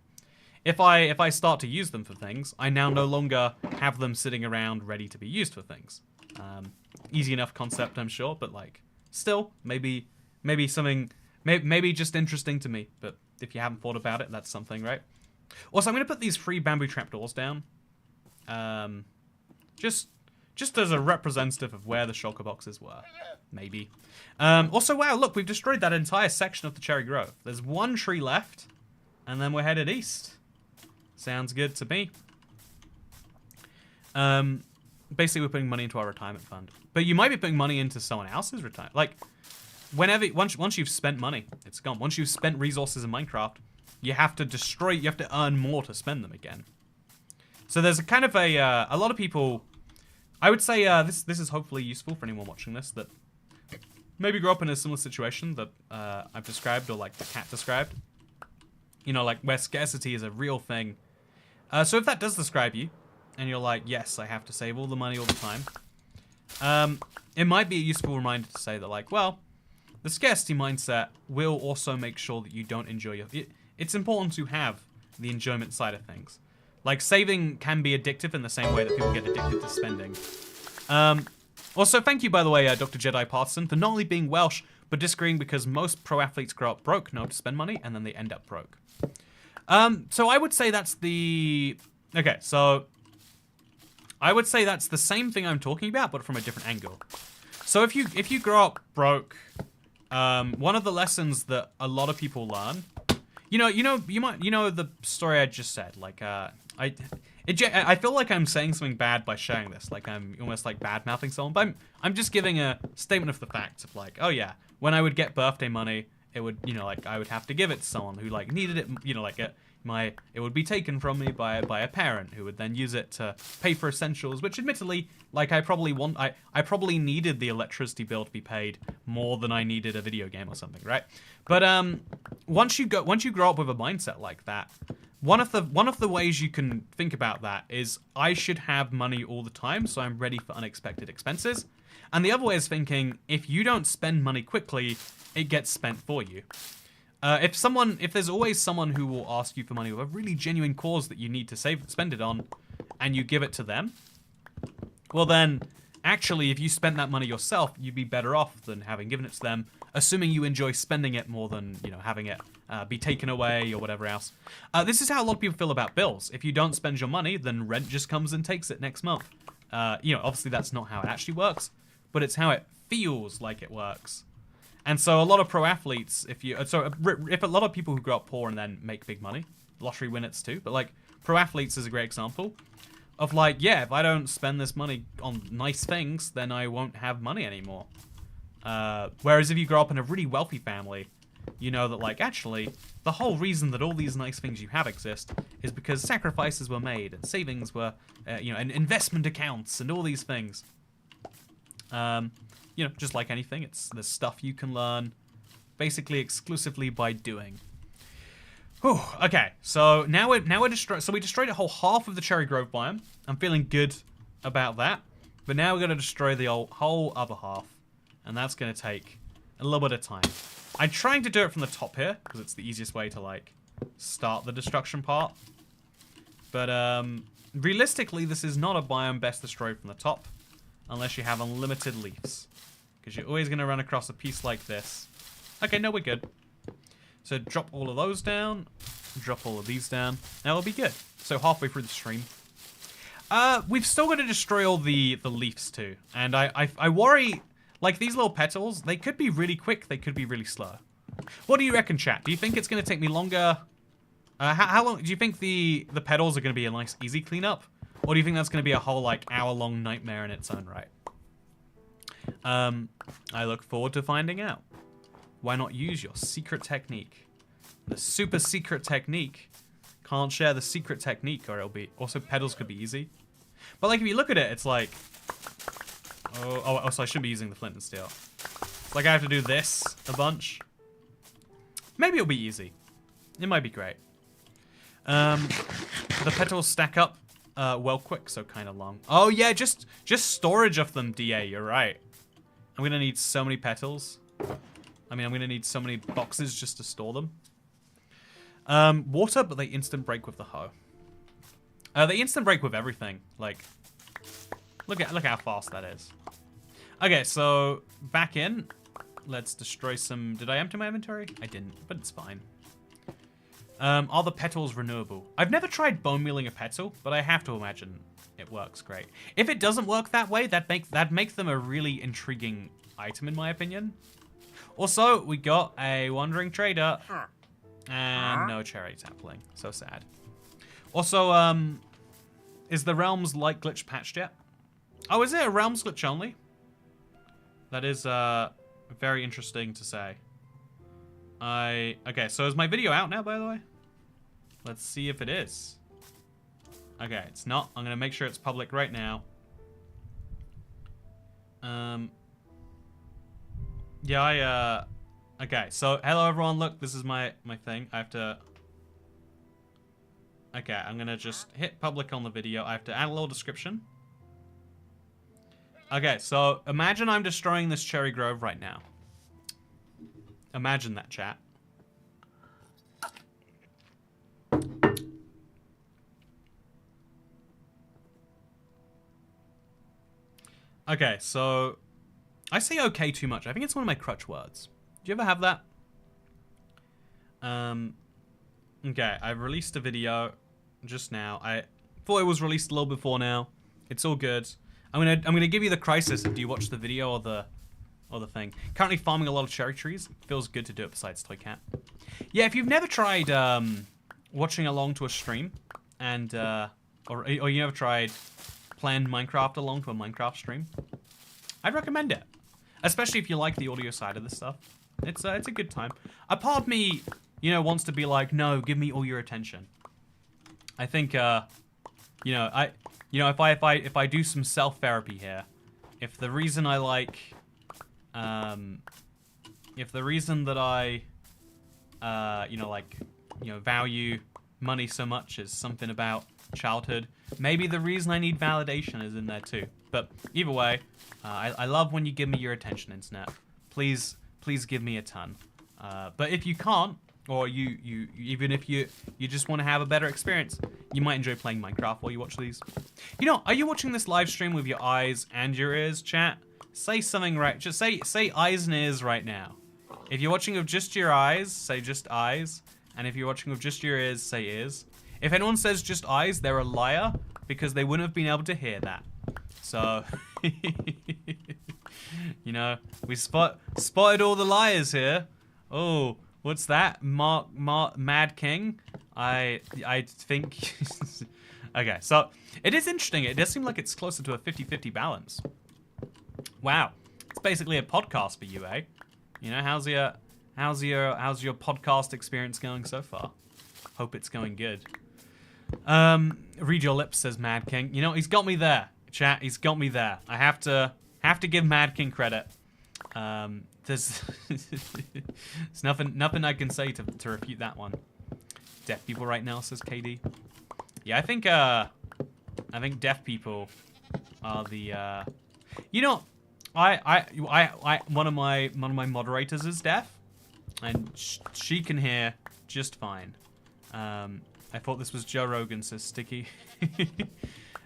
If I start to use them for things, I now no longer have them sitting around ready to be used for things. Easy enough concept, I'm sure, but like still maybe something maybe just interesting to me. But if you haven't thought about it, that's something, right? Also, I'm gonna put these 3 bamboo trapdoors down. Just as a representative of where the shulker boxes were, maybe. Also, wow, look, we've destroyed that entire section of the Cherry Grove. There's 1 tree left, and then we're headed east. Sounds good to me. Basically, we're putting money into our retirement fund. But you might be putting money into someone else's retirement. Like, once you've spent money, it's gone. Once you've spent resources in Minecraft, you have to earn more to spend them again. So there's a kind of a lot of people... I would say this is hopefully useful for anyone watching this that maybe grew up in a similar situation that I've described or like the cat described. You know, like where scarcity is a real thing. So if that does describe you, and you're like, yes, I have to save all the money all the time, it might be a useful reminder to say that, like, well, the scarcity mindset will also make sure that you don't enjoy your... It's important to have the enjoyment side of things. Like, saving can be addictive in the same way that people get addicted to spending. Also, thank you, by the way, Dr. Jedi Partisan, for not only being Welsh, but disagreeing because most pro athletes grow up broke, know how to spend money, and then they end up broke. So I would say that's the... Okay, so... I would say that's the same thing I'm talking about, but from a different angle. So if you grow up broke, one of the lessons that a lot of people learn, you know the story I just said. Like, I feel like I'm saying something bad by sharing this. Like I'm almost like bad mouthing someone, but I'm just giving a statement of the facts of like, oh yeah, when I would get birthday money, it would, like I would have to give it to someone who like needed it, like it would be taken from me by a parent who would then use it to pay for essentials, which admittedly, like I probably needed the electricity bill to be paid more than I needed a video game or something, right? But once you grow up with a mindset like that, one of the ways you can think about that is I should have money all the time so I'm ready for unexpected expenses. And the other way is thinking if you don't spend money quickly, it gets spent for you. If there's always someone who will ask you for money with a really genuine cause that you need to spend it on, and you give it to them, well then, actually, if you spent that money yourself, you'd be better off than having given it to them, assuming you enjoy spending it more than, having it be taken away or whatever else. This is how a lot of people feel about bills. If you don't spend your money, then rent just comes and takes it next month. Obviously that's not how it actually works, but it's how it feels like it works. And so a lot of pro athletes, if a lot of people who grow up poor and then make big money, lottery winners too, but like pro athletes is a great example of like, yeah, if I don't spend this money on nice things, then I won't have money anymore. Whereas if you grow up in a really wealthy family, you know that like actually the whole reason that all these nice things you have exist is because sacrifices were made and savings were, and investment accounts and all these things. Just like anything, it's the stuff you can learn basically exclusively by doing. Whew, okay, so now we're destroyed. So we destroyed a whole half of the Cherry Grove biome. I'm feeling good about that. But now we're going to destroy the whole other half. And that's going to take a little bit of time. I'm trying to do it from the top here, because it's the easiest way to, like, start the destruction part. But, realistically, this is not a biome best destroyed from the top, unless you have unlimited leaves. Because you're always going to run across a piece like this. Okay, no, we're good. So drop all of those down, drop all of these down, now it'll be good. So halfway through the stream. We've still got to destroy all the leaves too. And I worry, like these little petals, they could be really quick, they could be really slow. What do you reckon, chat? Do you think it's going to take me longer? How long, do you think the petals are going to be a nice easy cleanup? Or do you think that's going to be a whole like hour-long nightmare in its own right? I look forward to finding out. Why not use your secret technique? The super secret technique. Can't share the secret technique or it'll be... Also, petals could be easy. But like, if you look at it, it's like... Oh, so I shouldn't be using the flint and steel. It's like I have to do this a bunch. Maybe it'll be easy. It might be great. The petals stack up well quick, so kind of long. Oh yeah, just storage of them, DA, you're right. I'm gonna need so many petals. I mean, I'm gonna need so many boxes just to store them. Water, but they instant break with the hoe. They instant break with everything. Like, look how fast that is. Okay, so back in. Let's destroy some. Did I empty my inventory? I didn't, but it's fine. Are the petals renewable? I've never tried bone mealing a petal, but I have to imagine it works great. If it doesn't work that way, that makes them a really intriguing item, in my opinion. Also, we got a wandering trader. And no cherry sapling. So sad. Also, is the Realms light glitch patched yet? Oh, is it a Realms glitch only? That is very interesting to say. Okay, so is my video out now, by the way? Let's see if it is. Okay, it's not. I'm gonna make sure it's public right now. Yeah, okay, so hello everyone, look, this is my thing. I Okay, I'm gonna just hit public on the video. I have to add a little description. Okay, so imagine I'm destroying this cherry grove right now. Imagine that, chat. Okay, so I say okay too much. I think it's one of my crutch words. Do you ever have that? Okay, I've released a video just now. I thought it was released a little before now. It's all good. I'm gonna give you the crisis if you watch the video or the thing. Currently farming a lot of cherry trees. Feels good to do it besides Toycat. Yeah, if you've never tried watching along to a stream and or you never tried playing Minecraft along to a Minecraft stream, I'd recommend it. Especially if you like the audio side of this stuff. It's a good time. A part of me, you know, wants to be like, no, give me all your attention. I think if I do some self-therapy here, if the reason I like, if the reason that I, value money so much is something about childhood, maybe the reason I need validation is in there too. But either way, I love when you give me your attention, internet. Please give me a ton. But if you can't, or even if you just want to have a better experience, you might enjoy playing Minecraft while you watch these. You know, are you watching this live stream with your eyes and your ears, chat? Say something right. Just say eyes and ears right now. If you're watching with just your eyes, say just eyes. And if you're watching with just your ears, say ears. If anyone says just eyes, they're a liar because they wouldn't have been able to hear that. So, you know, we spotted all the liars here. Oh, what's that? Mad King? I think... Okay, so it is interesting. It does seem like it's closer to a 50-50 balance. Wow. It's basically a podcast for you, eh? You know, how's your podcast experience going so far? Hope it's going good. Read your lips, says Mad King. You know, he's got me there, chat. He's got me there. I have to give Mad King credit. There's nothing I can say to refute that one. Deaf people right now, says KD. Yeah, I think deaf people are the you know, one of my moderators is deaf, and she can hear just fine. I thought this was Joe Rogan, says Sticky.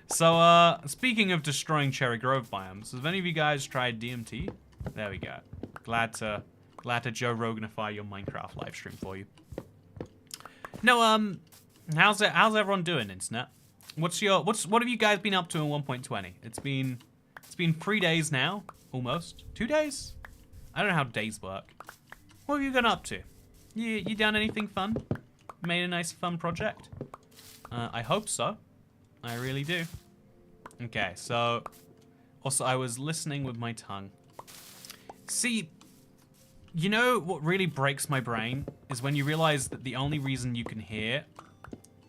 So speaking of destroying cherry grove biomes, have any of you guys tried DMT? There we go. Glad to Joe Roganify your Minecraft live stream for you. No, how's everyone doing, internet? What have you guys been up to in 1.20? It's been 3 days now, almost. 2 days? I don't know how days work. What have you been up to? You done anything fun? Made a nice fun project? I hope so. I really do. Okay, so also I was listening with my tongue. See, you know what really breaks my brain is when you realize that the only reason you can hear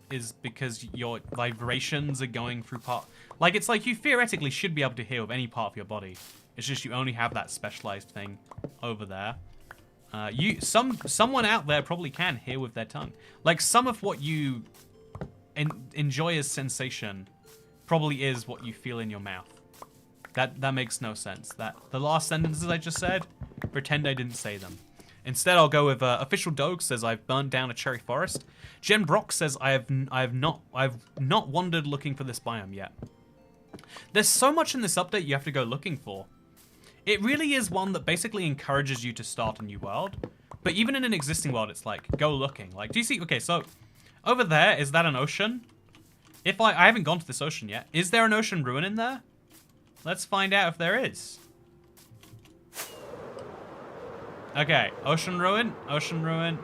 is because your vibrations are going through part. Like, it's like you theoretically should be able to hear with any part of your body. It's just you only have that specialized thing over there. Someone out there probably can hear with their tongue. Like, some of what you enjoy as sensation probably is what you feel in your mouth. That makes no sense. The last sentences I just said, pretend I didn't say them. Instead, I'll go with Official Doge says I've burned down a cherry forest. Jen Brock says I've not wandered looking for this biome yet. There's so much in this update you have to go looking for. It really is one that basically encourages you to start a new world. But even in an existing world, it's like, go looking. Like, do you see? Okay, so over there, is that an ocean? If I haven't gone to this ocean yet. Is there an ocean ruin in there? Let's find out if there is. Okay, ocean ruin, ocean ruin.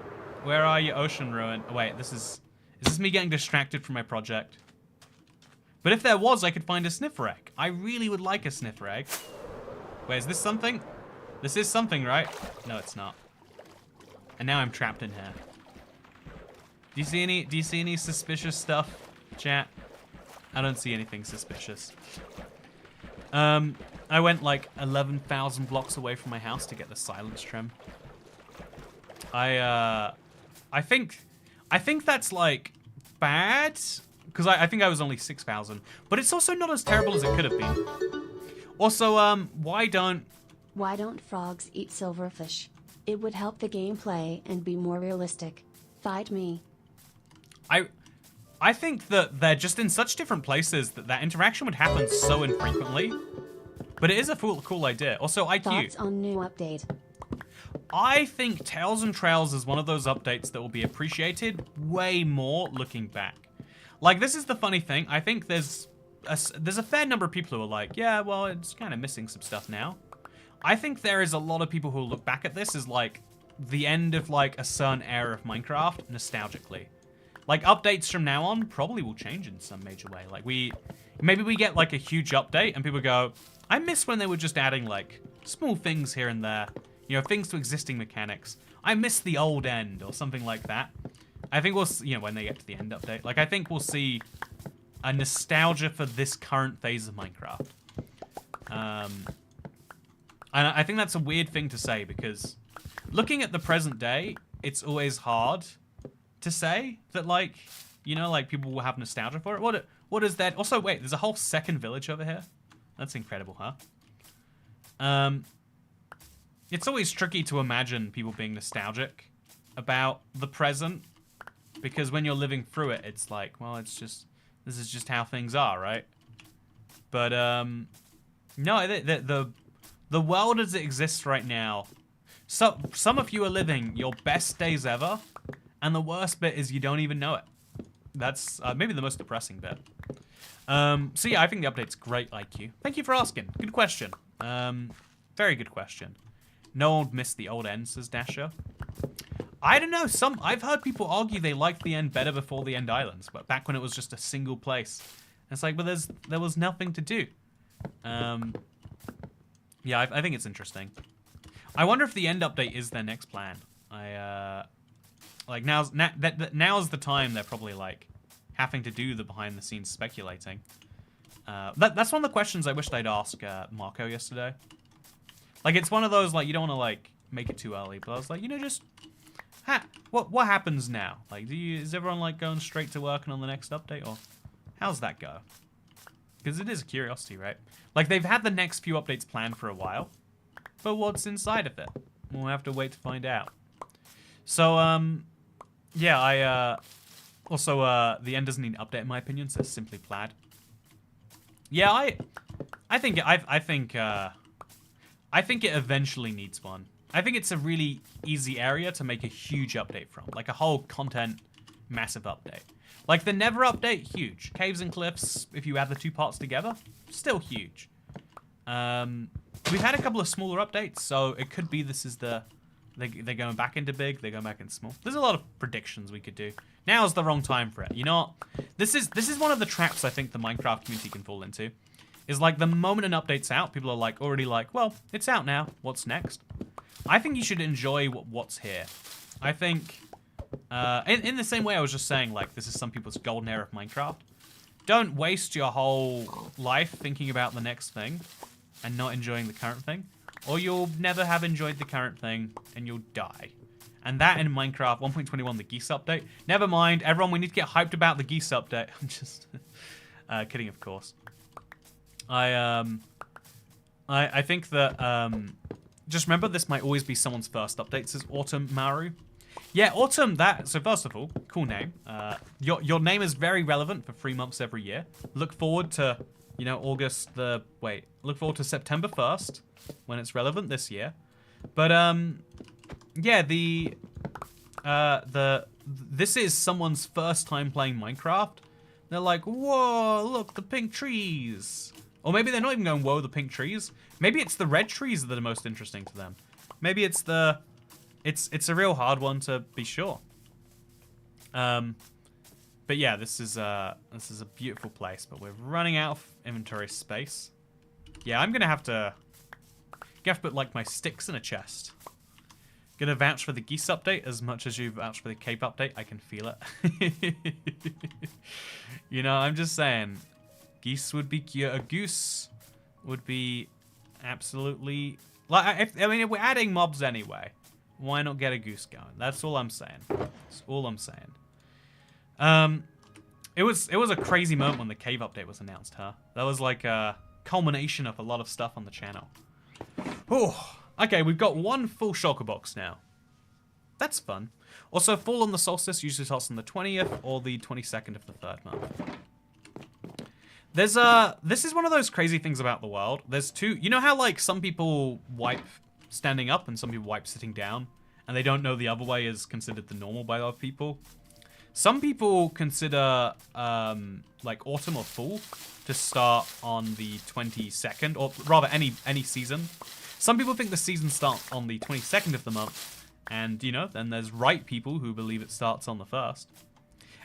Where are you, ocean ruin? Oh, wait, is this me getting distracted from my project? But if there was, I could find a sniffer egg. I really would like a sniffer egg. Wait, is this something? This is something, right? No, it's not. And now I'm trapped in here. Do you see any suspicious stuff, chat? I don't see anything suspicious. I went like 11,000 blocks away from my house to get the silence trim. I think that's like bad, because I think I was only 6,000. But it's also not as terrible as it could have been. Also, why don't frogs eat silverfish? It would help the gameplay and be more realistic. Fight me. I think that they're just in such different places that interaction would happen so infrequently. But it is a cool idea. Also, IQ. Thoughts on new update? I think Tales and Trails is one of those updates that will be appreciated way more looking back. Like, this is the funny thing. I think there's a fair number of people who are like, yeah, well, it's kind of missing some stuff now. I think there is a lot of people who will look back at this as, like, the end of, like, a certain era of Minecraft, nostalgically. Like, updates from now on probably will change in some major way. Like, maybe we get, like, a huge update and people go, I miss when they were just adding, like, small things here and there. You know, things to existing mechanics. I miss the old end or something like that. I think we'll, you know, when they get to the end update. Like, I think we'll see a nostalgia for this current phase of Minecraft. And I think that's a weird thing to say because looking at the present day, it's always hard to say that, like, you know, like, people will have nostalgia for it. What is that? Also, wait, there's a whole second village over here. That's incredible, huh? It's always tricky to imagine people being nostalgic about the present because when you're living through it, it's like, well, this is just how things are, right? But, no, the world as it exists right now, so some of you are living your best days ever, and the worst bit is you don't even know it. That's maybe the most depressing bit. So yeah, I think the update's great, IQ. Thank you for asking. Good question. Very good question. No one missed the old end, says Dasher. I don't know. I've heard people argue they liked the end better before the End Islands, but back when it was just a single place. And it's like, but there was nothing to do. Yeah, I think it's interesting. I wonder if the end update is their next plan. Like now's the time they're probably like having to do the behind the scenes speculating. That's one of the questions I wished I'd ask Marco yesterday. Like, it's one of those, like, you don't want to, like, make it too early, but I was like, you know, just, what happens now? Like, is everyone, like, going straight to working on the next update, or how's that go? Because it is a curiosity, right? Like, they've had the next few updates planned for a while, but what's inside of it? We'll have to wait to find out. So, yeah, also, the end doesn't need an update, in my opinion, so it's simply plaid. Yeah, I think it eventually needs one. I think it's a really easy area to make a huge update from. Like a whole content, massive update. Like the Nether update, huge. Caves and Cliffs, if you add the two parts together, still huge. We've had a couple of smaller updates, so it could be this is they're going back into big, they're going back into small. There's a lot of predictions we could do. Now is the wrong time for it. You know what? This is one of the traps I think the Minecraft community can fall into. Is like the moment an update's out, people are like already like, well, it's out now. What's next? I think you should enjoy what's here. I think, in the same way I was just saying, like, this is some people's golden era of Minecraft. Don't waste your whole life thinking about the next thing and not enjoying the current thing, or you'll never have enjoyed the current thing and you'll die. And that in Minecraft 1.21, the geese update. Never mind, everyone, we need to get hyped about the geese update. I'm just kidding, of course. I think that, just remember this might always be someone's first update, says Autumn Maru. Yeah, Autumn, so first of all, cool name. Your name is very relevant for 3 months every year. Look forward to, you know, look forward to September 1st, when it's relevant this year. But, yeah, this is someone's first time playing Minecraft. They're like, whoa, look, the pink trees. Or maybe they're not even going, whoa, the pink trees. Maybe it's the red trees that are most interesting to them. Maybe it's it's a real hard one to be sure. But yeah, this is a beautiful place, but we're running out of inventory space. Yeah, I'm gonna have to put like my sticks in a chest. Gonna vouch for the geese update as much as you vouch for the cave update. I can feel it. You know, I'm just saying. Geese would be cute. A goose would be absolutely... Like, I mean, if we're adding mobs anyway, why not get a goose going? That's all I'm saying. That's all I'm saying. It was a crazy moment when the cave update was announced, huh? That was like a culmination of a lot of stuff on the channel. Oh, okay, we've got one full shulker box now. That's fun. Also, fall on the solstice usually starts on the 20th or the 22nd of the 3rd month. This is one of those crazy things about the world. There's two, you know how like some people wipe standing up and some people wipe sitting down, and they don't know the other way is considered the normal by other people? Some people consider like autumn or fall to start on the 22nd, or rather any season. Some people think the season starts on the 22nd of the month, and you know, then there's right people who believe it starts on the 1st.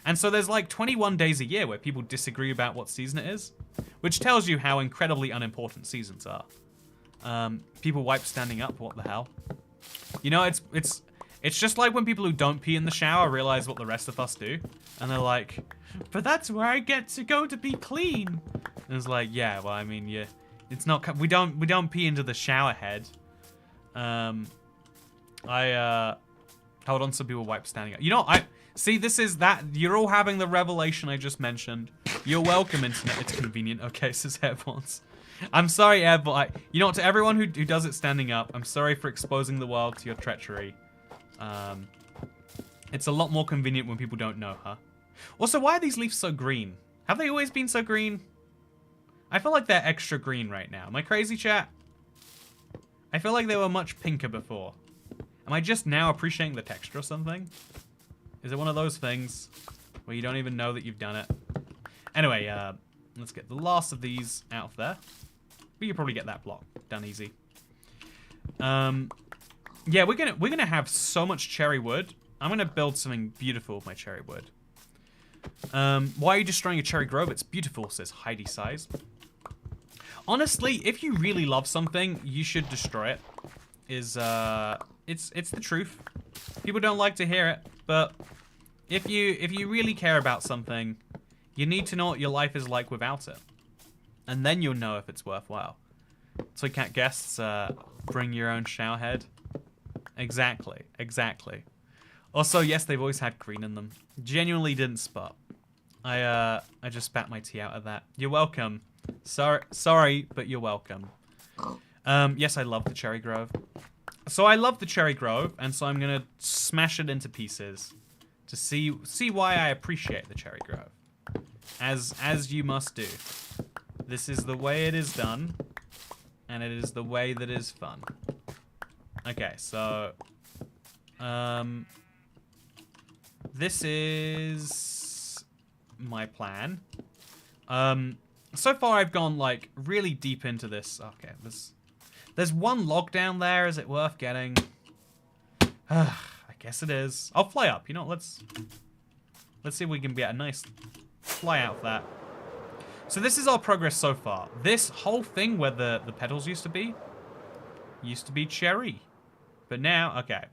And so there's like 21 days a year where people disagree about what season it is, which tells you how incredibly unimportant seasons are. People wipe standing up, what the hell? You know, it's just like when people who don't pee in the shower realize what the rest of us do, and they're like, but that's where I get to go to be clean. And it's like, yeah, well, I mean, yeah, it's not, we don't pee into the shower head. Hold on, some people wipe standing up. You know, see, this is that, you're all having the revelation I just mentioned. You're welcome, internet, it's convenient. Okay, says Airborns. I'm sorry, Air, but you know what, to everyone who does it standing up, I'm sorry for exposing the world to your treachery. It's a lot more convenient when people don't know, huh? Also, why are these leaves so green? Have they always been so green? I feel like they're extra green right now. Am I crazy, chat? I feel like they were much pinker before. Am I just now appreciating the texture or something? Is it one of those things where you don't even know that you've done it? Anyway, let's get the last of these out of there. We could probably get that block done easy. Yeah, we're gonna have so much cherry wood. I'm gonna build something beautiful with my cherry wood. Why are you destroying a cherry grove? It's beautiful, says Heidi Size. Honestly, if you really love something, you should destroy it. It's the truth. People don't like to hear it, but if you really care about something, you need to know what your life is like without it, and then you'll know if it's worthwhile. Toycat guests, bring your own shower head. Exactly. Also, yes, they've always had green in them. Genuinely didn't spot. I just spat my tea out of that. You're welcome. Sorry, but you're welcome. Yes, I love the cherry grove. So I love the cherry grove, and so I'm gonna smash it into pieces to see why I appreciate the cherry grove. As you must do. This is the way it is done, and it is the way that is fun. Okay, so this is my plan. So far I've gone like really deep into this. Okay, there's one log down there. Is it worth getting? I guess it is. I'll fly up. You know, let's see if we can get a nice fly out of that. So this is our progress so far. This whole thing where the petals used to be cherry. But now, okay.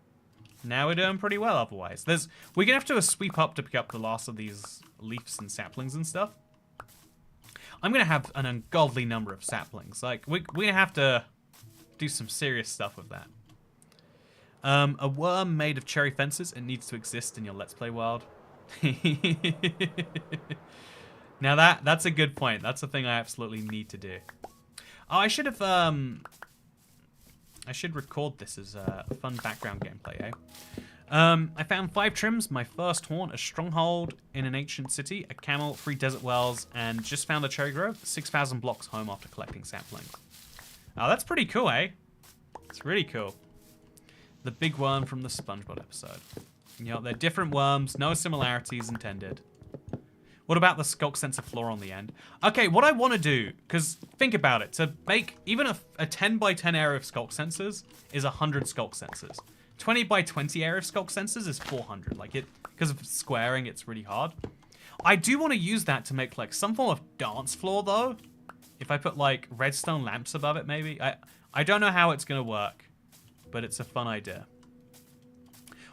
Now we're doing pretty well otherwise. We're gonna have to sweep up to pick up the last of these leaves and saplings and stuff. I'm gonna have an ungodly number of saplings. Like, we're gonna have to do some serious stuff with that. A worm made of cherry fences. It needs to exist in your Let's Play world. Now that's a good point. That's a thing I absolutely need to do. Oh, I should have, I should record this as a fun background gameplay, eh? I found 5 trims, my first horn, a stronghold in an ancient city, a camel, 3 desert wells, and just found a cherry grove, 6,000 blocks home after collecting saplings. Oh, that's pretty cool, eh? It's really cool. The big worm from the SpongeBob episode. You know, they're different worms, no similarities intended. What about the skulk sensor floor on the end? Okay, what I want to do, because think about it, to make even a 10 by 10 area of skulk sensors is 100 skulk sensors. 20 by 20 area of skulk sensors is 400. Like, because of squaring, it's really hard. I do want to use that to make like some form of dance floor though. If I put like redstone lamps above it, maybe. I don't know how it's gonna work, but it's a fun idea.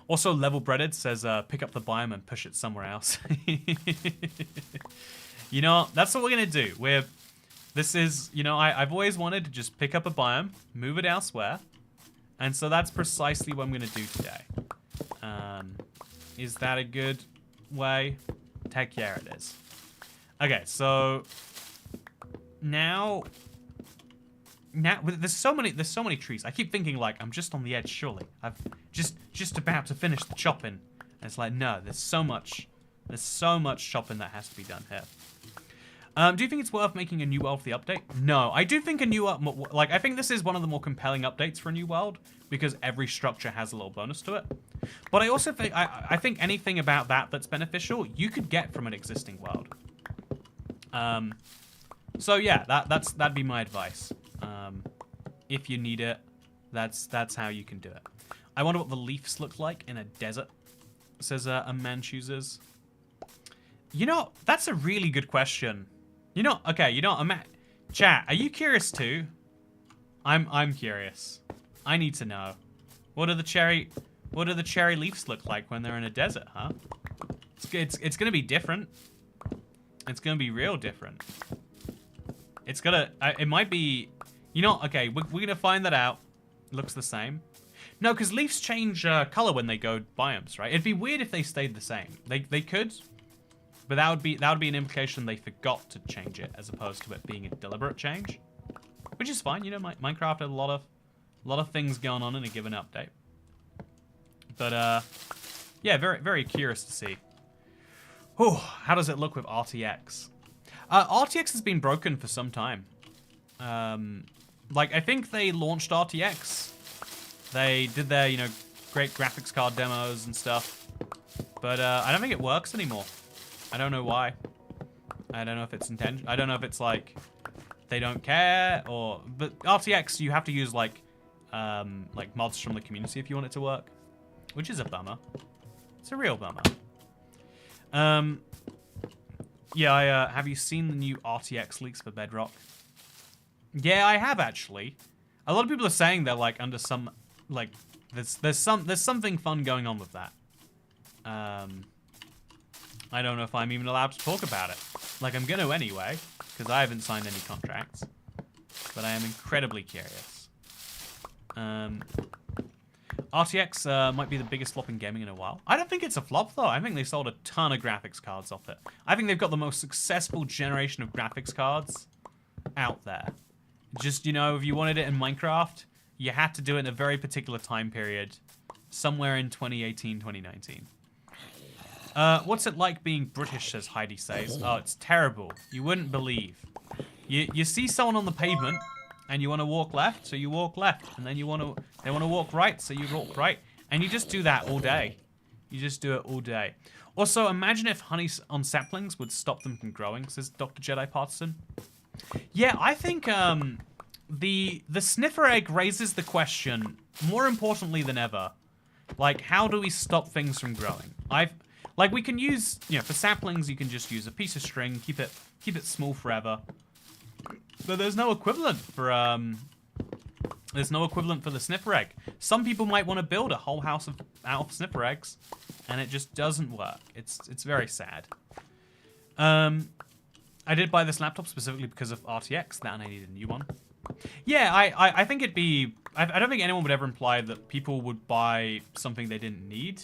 Also, Level Breaded says, pick up the biome and push it somewhere else. You know, that's what we're gonna do. This is, you know, I've always wanted to just pick up a biome, move it elsewhere, and so that's precisely what I'm gonna do today. Is that a good way? Heck yeah, it is. Okay, so now there's so many trees. I keep thinking like I'm just on the edge. Surely I've just about to finish the chopping. And it's like no, there's so much chopping that has to be done here. Do you think it's worth making a new world for the update? No, I do think a new like I think this is one of the more compelling updates for a new world because every structure has a little bonus to it. But I also think I think anything about that that's beneficial you could get from an existing world. So yeah, that'd be my advice. If you need it, that's how you can do it. I wonder what the leaves look like in a desert. Says a man chooses. You know, that's a really good question. You know, okay, you know, chat, are you curious too? I'm curious. I need to know. What do the cherry leaves look like when they're in a desert, huh? It's gonna be different. It's gonna be real different. It's gonna, it might be, you know, okay, we're gonna find that out. It looks the same. No, because leaves change color when they go biomes, right? It'd be weird if they stayed the same. They could. But that would be an implication they forgot to change it, as opposed to it being a deliberate change, which is fine. You know, Minecraft had a lot of things going on in a given update. But yeah, very very curious to see. Oh, how does it look with RTX? RTX has been broken for some time. Like I think they launched RTX. They did their great graphics card demos and stuff, but I don't think it works anymore. I don't know why. I don't know if it's intentional. I don't know if it's like they don't care or. But RTX, you have to use like mods from the community if you want it to work, which is a bummer. It's a real bummer. Yeah. Have you seen the new RTX leaks for Bedrock? Yeah, I have actually. A lot of people are saying they're like under some like there's something fun going on with that. I don't know if I'm even allowed to talk about it. Like, I'm going to anyway, because I haven't signed any contracts. But I am incredibly curious. RTX might be the biggest flop in gaming in a while. I don't think it's a flop, though. I think they sold a ton of graphics cards off it. I think they've got the most successful generation of graphics cards out there. Just, you know, if you wanted it in Minecraft, you had to do it in a very particular time period. Somewhere in 2018, 2019. What's it like being British, says Heidi says. Oh, it's terrible. You wouldn't believe. You see someone on the pavement and you want to walk left, so you walk left. And then they want to walk right, so you walk right. And you just do that all day. You just do it all day. Also, imagine if honey on saplings would stop them from growing, says Dr. Jedi Partisan. Yeah, I think the sniffer egg raises the question, more importantly than ever. Like, how do we stop things from growing? Like, we can use, for saplings, you can just use a piece of string, keep it small forever. But there's no equivalent for, the sniffer egg. Some people might want to build a whole house out of sniffer eggs, and it just doesn't work. It's very sad. I did buy this laptop specifically because of RTX, and I needed a new one. Yeah, I think it'd be, I don't think anyone would ever imply that people would buy something they didn't need.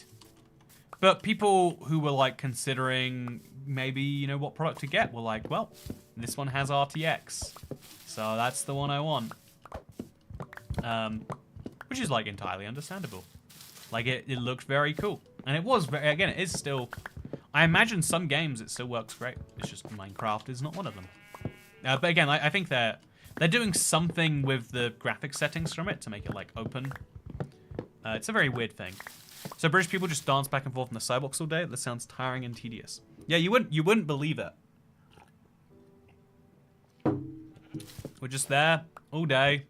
But people who were like considering maybe, what product to get were like, well, this one has RTX. So that's the one I want. Which is like entirely understandable. Like it looked very cool. And it was very, again, it is still, I imagine some games it still works great. It's just Minecraft is not one of them. But again, I think they're doing something with the graphics settings from it to make it like open. It's a very weird thing. So British people just dance back and forth in the sidewalks all day? That sounds tiring and tedious. Yeah, you wouldn't believe it. We're just there all day.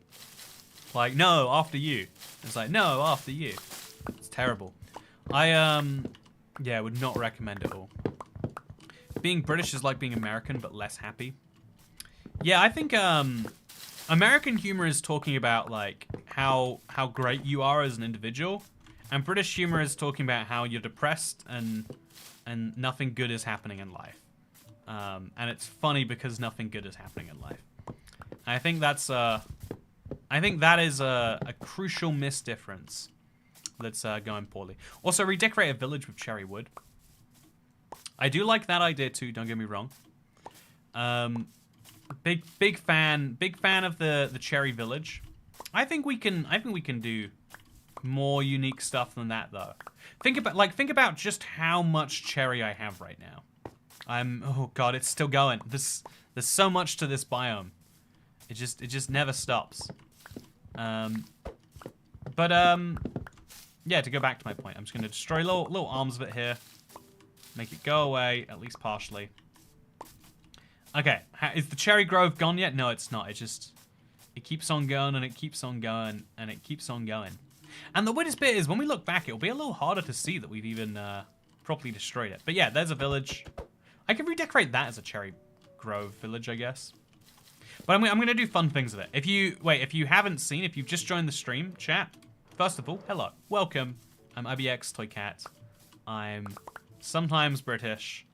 Like, no, after you. It's like, no, after you. It's terrible. I would not recommend it all. Being British is like being American, but less happy. Yeah, I think American humor is talking about like how great you are as an individual. And British humor is talking about how you're depressed and nothing good is happening in life. And it's funny because nothing good is happening in life. I think that is a crucial misdifference that's going poorly. Also, redecorate a village with cherry wood. I do like that idea too, don't get me wrong. Big fan of the cherry village. I think we can do more unique stuff than that though. Think about just how much cherry I have right now. Oh god, it's still going. There's so much to this biome. It just never stops. Yeah, to go back to my point, I'm just gonna destroy little arms of it here. Make it go away, at least partially. Okay, is the cherry grove gone yet? No, it's not. It keeps on going and it keeps on going and it keeps on going. And the weirdest bit is when we look back, it'll be a little harder to see that we've even properly destroyed it. But yeah, there's a village. I could redecorate that as a cherry grove village, I guess. But I'm going to do fun things with it. If you haven't seen, if you've just joined the stream, chat, first of all, hello, welcome. I'm ibxtoycat. I'm sometimes British,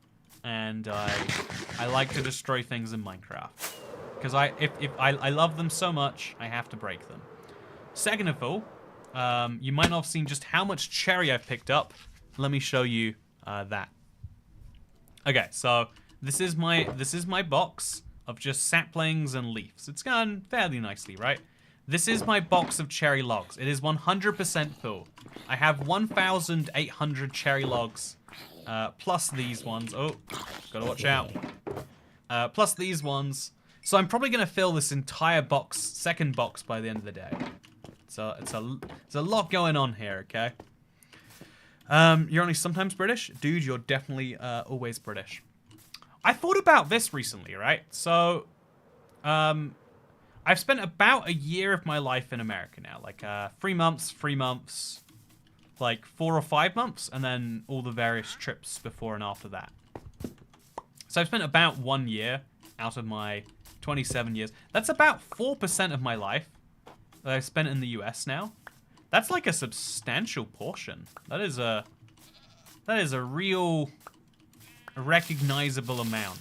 and I like to destroy things in Minecraft. Because I love them so much, I have to break them. Second of all, you might not have seen just how much cherry I've picked up. Let me show you that. Okay, so this is my box of just saplings and leaves. It's gone fairly nicely, right? This is my box of cherry logs. It is 100% full. I have 1,800 cherry logs, plus these ones. Oh, gotta watch out. Plus these ones. So I'm probably gonna fill this entire box, second box, by the end of the day. So it's a lot going on here, okay? You're only sometimes British? Dude, you're definitely always British. I thought about this recently, right? So, I've spent about a year of my life in America now. Like, 3 months, like 4 or 5 months, and then all the various trips before and after that. So I've spent about 1 year out of my 27 years. That's about 4% of my life that I've spent in the US now. That's like a substantial portion. That is a real recognizable amount.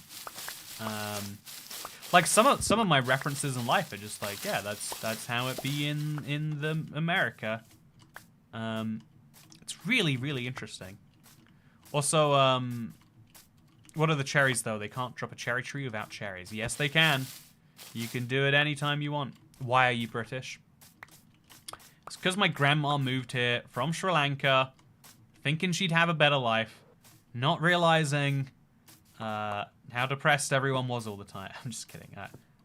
Like some of my references in life are just like, yeah, that's how it be in the America. It's really, really interesting. Also, what are the cherries though? They can't drop a cherry tree without cherries. Yes, they can. You can do it anytime you want. Why are you British? It's because my grandma moved here from Sri Lanka, thinking she'd have a better life, not realizing how depressed everyone was all the time. I'm just kidding.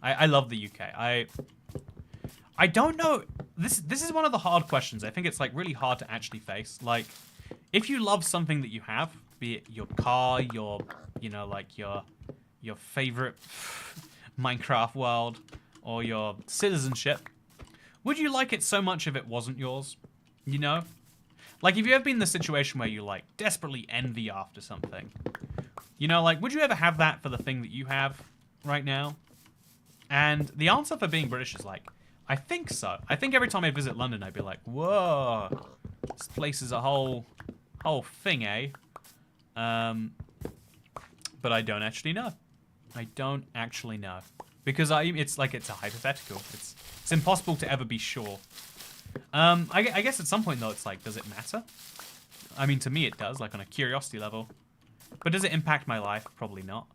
I love the UK. I don't know. This is one of the hard questions. I think it's like really hard to actually face. Like, if you love something that you have, be it your car, your favorite Minecraft world, or your citizenship, would you like it so much if it wasn't yours? You know? Like, have you ever been in the situation where you, like, desperately envy after something? You know, like, would you ever have that for the thing that you have right now? And the answer for being British is, like, I think so. I think every time I visit London, I'd be like, whoa, this place is a whole thing, eh? But I don't actually know. I don't actually know. Because it's a hypothetical. It's impossible to ever be sure. I guess at some point though, it's like, does it matter? I mean, to me it does, like on a curiosity level. But does it impact my life? Probably not.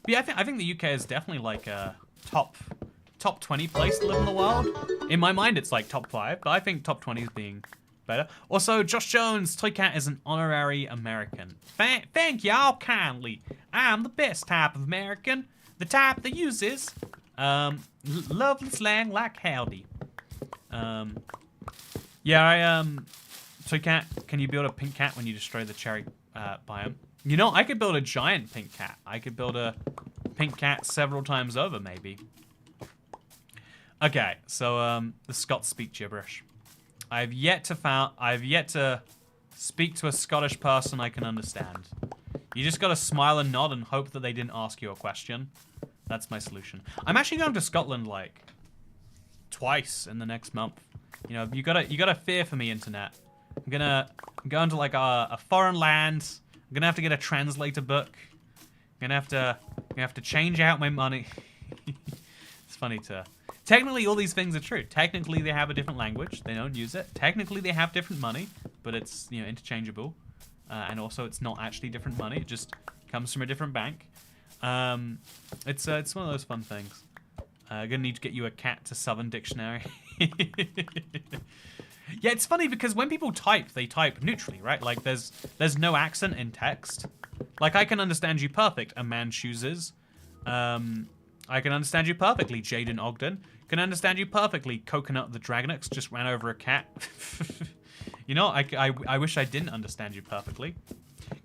But yeah, I think the UK is definitely like a top 20 place to live in the world. In my mind, it's like top 5, but I think top 20 is being better. Also, Josh Jones, Toycat is an honorary American. Thank y'all kindly. I'm the best type of American. The type that uses lovely slang like howdy. Yeah, Toycat, can you build a pink cat when you destroy the cherry biome? You know, I could build a giant pink cat. I could build a pink cat several times over, maybe. Okay, so the Scots speak gibberish. I've yet to speak to a Scottish person I can understand. You just gotta smile and nod and hope that they didn't ask you a question. That's my solution. I'm actually going to Scotland like twice in the next month. You know, you gotta fear for me, internet. I'm going to like a foreign land. I'm gonna have to get a translator book. I'm gonna have to change out my money. It's funny to. Technically, all these things are true. Technically, they have a different language. They don't use it. Technically, they have different money, but it's interchangeable. And also, it's not actually different money. It just comes from a different bank. It's one of those fun things. Gonna need to get you a cat to Southern dictionary. Yeah, it's funny because when people type, they type neutrally, right? Like there's no accent in text. Like I can understand you perfect. A man chooses. I can understand you perfectly. Jaden Ogden can understand you perfectly. Coconut the Dragonix just ran over a cat. You know, I wish I didn't understand you perfectly.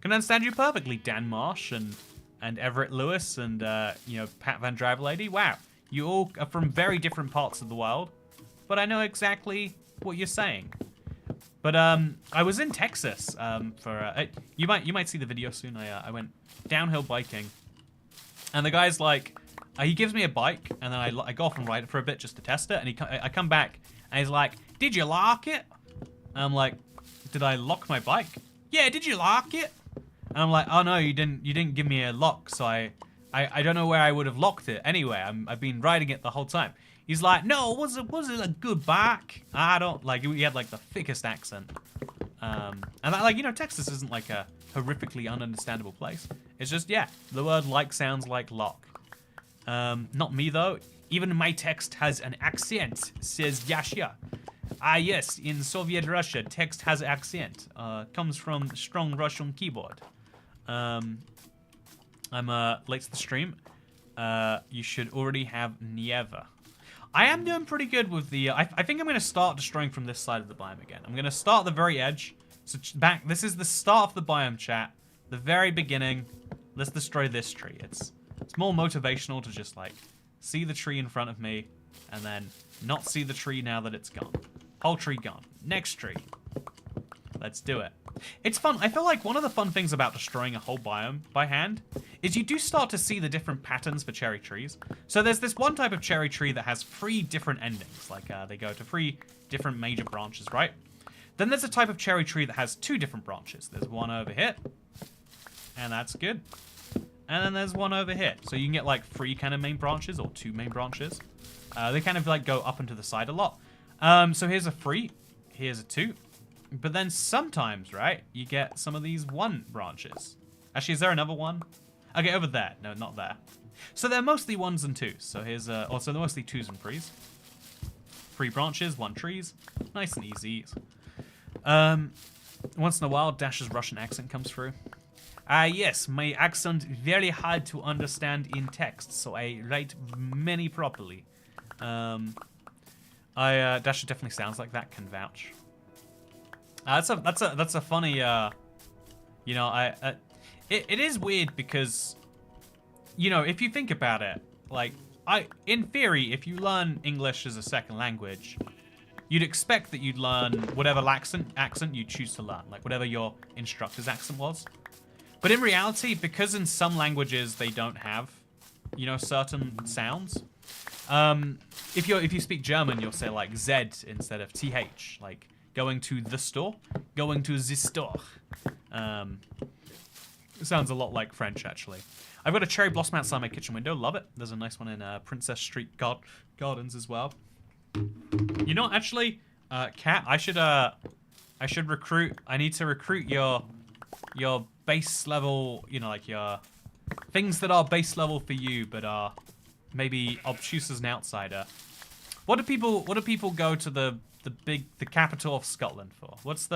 Can understand you perfectly. Dan Marsh and Everett Lewis and you know, Pat Van Drive Lady. Wow, you all are from very different parts of the world, but I know exactly what you're saying. But I was in Texas for you might see the video soon. I went downhill biking, and the guy's like, he gives me a bike, and then I go off and ride it for a bit just to test it, and I come back, and he's like, "Did you lock it?" And I'm like, "Did I lock my bike?" "Yeah, did you lock it?" And I'm like, "Oh no, you didn't give me a lock, so I don't know where I would have locked it. Anyway, I've been riding it the whole time." He's like, "No, was it a good bike?" I don't like. He had like the thickest accent, and that, like, you know, Texas isn't like a horrifically ununderstandable place. It's just, yeah, the word like sounds like lock. Not me though. Even my text has an accent, says Yasha. Ah yes, in Soviet Russia, text has accent. Comes from strong Russian keyboard. I'm late to the stream. You should already have Nieva. I am doing pretty good with the... I think I'm going to start destroying from this side of the biome again. I'm going to start at the very edge. So back. This is the start of the biome, chat. The very beginning. Let's destroy this tree. It's more motivational to just, like, see the tree in front of me and then not see the tree now that it's gone. Whole tree gone. Next tree. Let's do it. It's fun. I feel like one of the fun things about destroying a whole biome by hand is you do start to see the different patterns for cherry trees. So there's this one type of cherry tree that has 3 different endings. Like, they go to 3 different major branches, right? Then there's a type of cherry tree that has 2 different branches. There's one over here, and that's good. And then there's one over here. So you can get, like, 3 kind of main branches or 2 main branches. They kind of, like, go up and to the side a lot. So here's a 3. Here's a 2. But then sometimes, right, you get some of these 1 branches. Actually, is there another one? Okay, over there. No, not there. So they're mostly 1s and 2s. So here's also they're mostly 2s and 3s. 3 branches, 1 trees. Nice and easy. Once in a while, Dash's Russian accent comes through. Yes, my accent very hard to understand in text, so I write many properly. Dash definitely sounds like that. Can vouch. That's a funny, you know, it is weird because, you know, if you think about it, like, in theory, if you learn English as a second language, you'd expect that you'd learn whatever accent you choose to learn, like whatever your instructor's accent was. But in reality, because in some languages they don't have, you know, certain sounds, if you speak German, you'll say like Z instead of TH, like, going to the store, going to the store. It sounds a lot like French, actually. I've got a cherry blossom outside my kitchen window. Love it. There's a nice one in Princess Street Gardens as well. You know, actually, Kat, I should recruit. I need to recruit your base level. You know, like your things that are base level for you, but are maybe obtuse as an outsider. What do people go to the capital of Scotland for? What's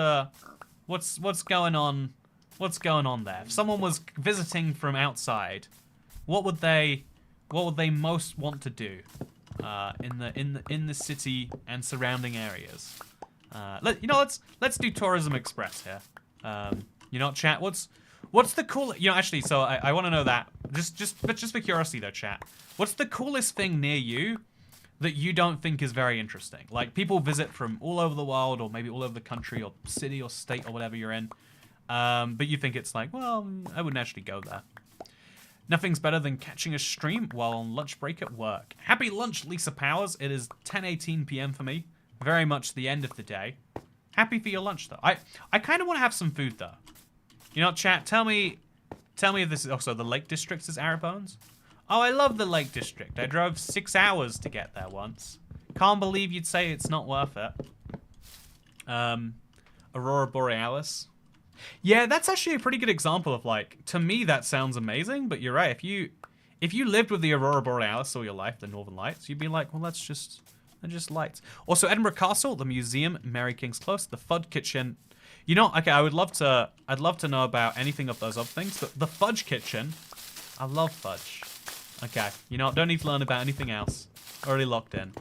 going on? What's going on there? If someone was visiting from outside, what would they most want to do in the city and surrounding areas? Let's do Tourism Express here. You know, chat. What's the cool? You know, actually, so I want to know that. Just for curiosity though, chat. What's the coolest thing near you that you don't think is very interesting? Like, people visit from all over the world, or maybe all over the country, or city, or state, or whatever you're in. But you think it's like, well, I wouldn't actually go there. Nothing's better than catching a stream while on lunch break at work. Happy lunch, Lisa Powers. It is 10:18 p.m. for me. Very much the end of the day. Happy for your lunch, though. I kind of want to have some food, though. You know, chat, tell me if this is... Also, the Lake District is Arrowbones. Oh, I love the Lake District. I drove 6 hours to get there once. Can't believe you'd say it's not worth it. Aurora Borealis. Yeah, that's actually a pretty good example of like, to me that sounds amazing, but you're right. If you lived with the Aurora Borealis all your life, the Northern Lights, you'd be like, well, they're just lights. Also, Edinburgh Castle, the museum, Mary King's Close, the Fudge Kitchen. You know, okay, I'd love to know about anything of those other things, but the Fudge Kitchen, I love fudge. Okay, you know, don't need to learn about anything else. Already locked in.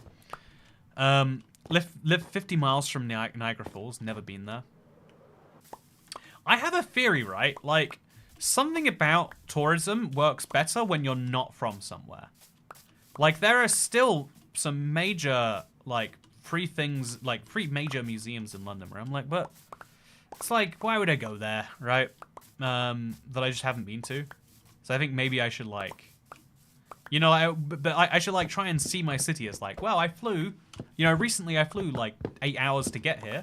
Live 50 miles from Niagara Falls, never been there. I have a theory, right? Like, something about tourism works better when you're not from somewhere. Like, there are still some major, like, free major museums in London where I'm like, but it's like, why would I go there, right? That I just haven't been to. So I think maybe I should, like, you know, I should, like, try and see my city as, like, well, I flew, you know, recently I flew, like, 8 hours to get here.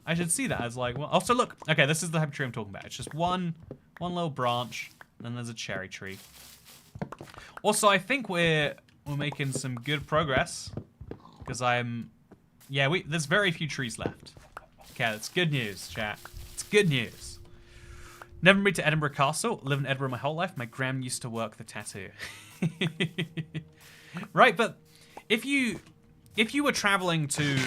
I should see that as, like, well, also, look, okay, this is the type of tree I'm talking about. It's just one little branch, and then there's a cherry tree. Also, I think we're making some good progress, because there's very few trees left. Okay, that's good news, chat. It's good news. Never been to Edinburgh Castle. Lived in Edinburgh my whole life. My gram used to work the tattoo. Right, but if you were traveling to,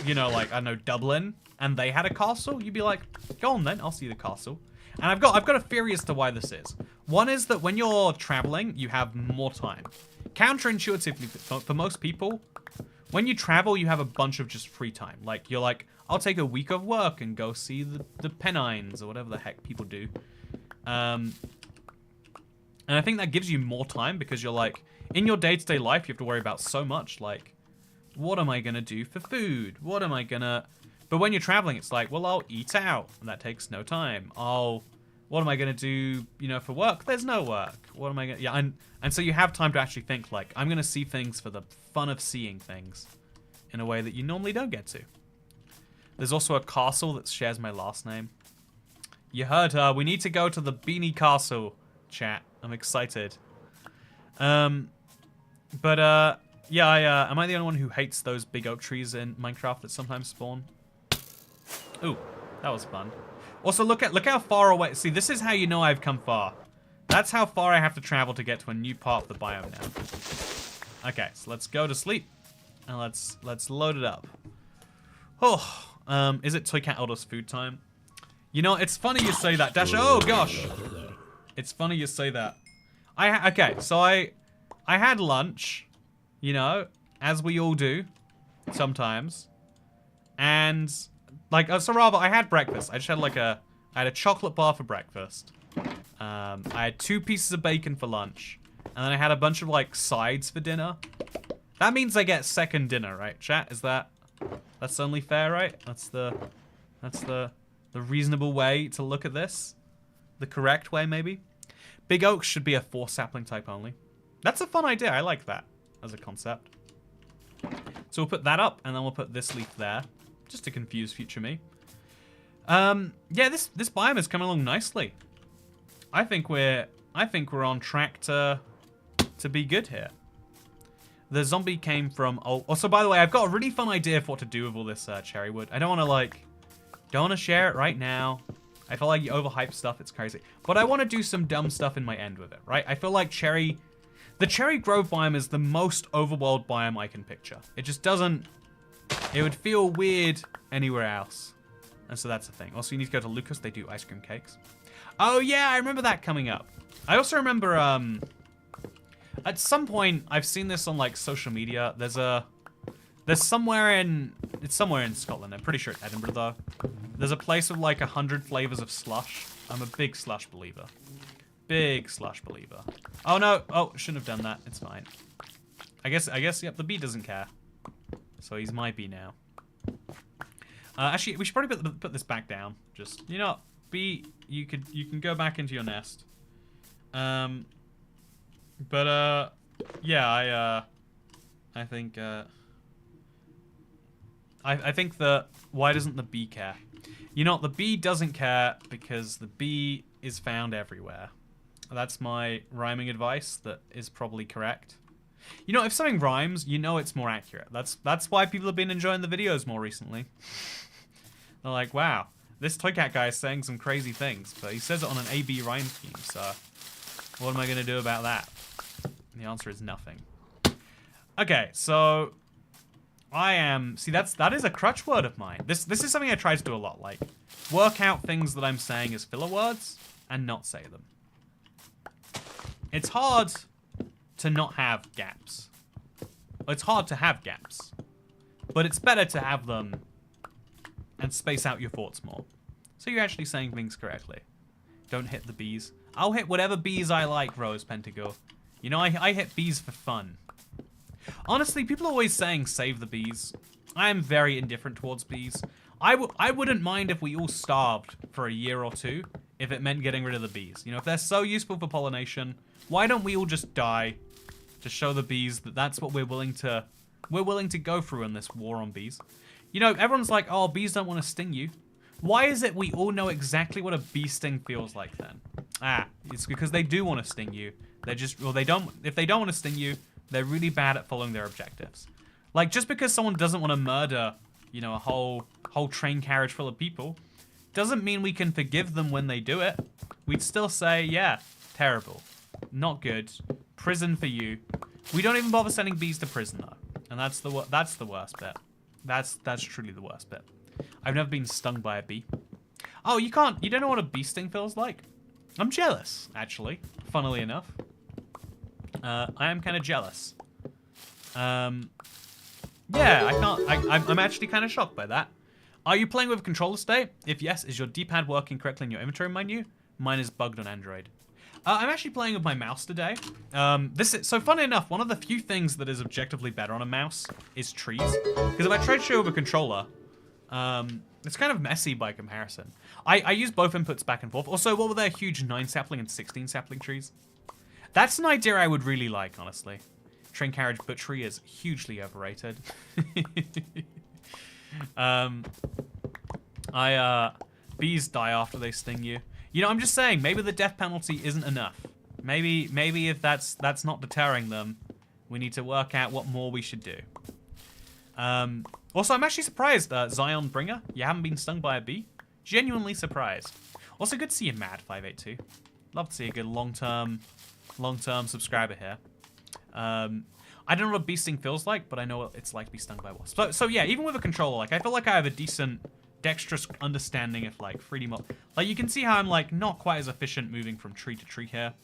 you know, like, I don't know, Dublin, and they had a castle, you'd be like, go on then, I'll see the castle. And I've got a theory as to why this is. One is that when you're traveling, you have more time. Counterintuitively, for most people, when you travel, you have a bunch of just free time. Like, you're like, I'll take a week of work and go see the Pennines, or whatever the heck people do. And I think that gives you more time, because you're like, in your day-to-day life, you have to worry about so much, like, what am I gonna do for food? What am I gonna... But when you're traveling, it's like, well, I'll eat out, and that takes no time. What am I gonna do, you know, for work? There's no work. What am I gonna... Yeah, and so you have time to actually think, like, I'm gonna see things for the fun of seeing things in a way that you normally don't get to. There's also a castle that shares my last name. You heard her. We need to go to the Beanie Castle, chat. I'm excited. Yeah, am I the only one who hates those big oak trees in Minecraft that sometimes spawn? Ooh, that was fun. Also, look how far away. See, this is how you know I've come far. That's how far I have to travel to get to a new part of the biome now. Okay, so let's go to sleep, and let's load it up. Oh, is it Toycat Elder's food time? You know, it's funny you say that, Dash. Oh gosh, it's funny you say that. Okay, so I had lunch, you know, as we all do, sometimes, and like, so rather, I had breakfast. I just had I had a chocolate bar for breakfast. I had 2 pieces of bacon for lunch, and then I had a bunch of like sides for dinner. That means I get second dinner, right, chat? That's only fair, right? That's the reasonable way to look at this. The correct way, maybe. Big oaks should be a 4 sapling type only. That's a fun idea. I like that as a concept. So we'll put that up, and then we'll put this leaf there, just to confuse future me. Yeah, this biome is coming along nicely. I think we're on track to be good here. The zombie came from... Oh, also, by the way, I've got a really fun idea for what to do with all this cherry wood. I don't want to share it right now. I feel like you overhype stuff. It's crazy. But I want to do some dumb stuff in my end with it, right? I feel like the cherry grove biome is the most overworld biome I can picture. It just doesn't... It would feel weird anywhere else. And so that's the thing. Also, you need to go to Lucas. They do ice cream cakes. Oh, yeah, I remember that coming up. I also remember, at some point, I've seen this on, like, social media. It's somewhere in Scotland. I'm pretty sure it's Edinburgh, though. There's a place with, like, 100 flavors of slush. I'm a big slush believer. Big slush believer. Oh, no. Oh, shouldn't have done that. It's fine. I guess, yep, the bee doesn't care. So he's my bee now. Actually, we should probably put this back down. Just, you know, bee, you can go back into your nest. Yeah, I think why doesn't the bee care? You know, the bee doesn't care because the bee is found everywhere. That's my rhyming advice that is probably correct. You know, if something rhymes, you know it's more accurate. That's why people have been enjoying the videos more recently. They're like, wow, This Toycat guy is saying some crazy things, but he says it on an AB rhyme scheme, so what am I going to do about that? The answer is nothing. Okay, so see, that is a crutch word of mine. This is something I try to do a lot, like work out things that I'm saying as filler words and not say them. It's hard to not have gaps. It's hard to have gaps, but it's better to have them and space out your thoughts more. So you're actually saying things correctly. Don't hit the bees. I'll hit whatever bees I like, Rose Pentago. You know, I hit bees for fun. Honestly, people are always saying save the bees. I am very indifferent towards bees. I wouldn't mind if we all starved for a year or two if it meant getting rid of the bees. You know, if they're so useful for pollination, why don't we all just die to show the bees that that's what we're willing to go through in this war on bees. You know, everyone's like, oh, bees don't want to sting you. Why is it we all know exactly what a bee sting feels like then? It's because they do want to sting you. They're just, well, if they don't want to sting you, they're really bad at following their objectives. Like, just because someone doesn't want to murder, you know, a whole train carriage full of people, doesn't mean we can forgive them when they do it. We'd still say, yeah, terrible, not good, prison for you. We don't even bother sending bees to prison though, and that's the worst bit. That's truly the worst bit. I've never been stung by a bee. Oh, you don't know what a bee sting feels like? I'm jealous, actually, funnily enough. I am kind of jealous. Yeah, I'm actually kind of shocked by that. Are you playing with a controller state? If yes, is your D-pad working correctly in your inventory menu? Mine is bugged on Android. I'm actually playing with my mouse today. So funny enough, one of the few things that is objectively better on a mouse is trees. Because if I try to show with a controller, it's kind of messy by comparison. I use both inputs back and forth. Also, what were there huge 9 sapling and 16 sapling trees? That's an idea I would really like, honestly. Train carriage butchery is hugely overrated. Bees die after they sting you. You know, I'm just saying, maybe the death penalty isn't enough. Maybe if that's not deterring them, we need to work out what more we should do. Also, I'm actually surprised, Zion Bringer, you haven't been stung by a bee. Genuinely surprised. Also, good to see you, Mad582. Love to see a good long-term subscriber here. I don't know what a bee sting feels like, but I know what it's like to be stung by wasps. So yeah, even with a controller, like I feel like I have a decent dexterous understanding of like 3D mod. Like you can see how I'm like not quite as efficient moving from tree to tree here.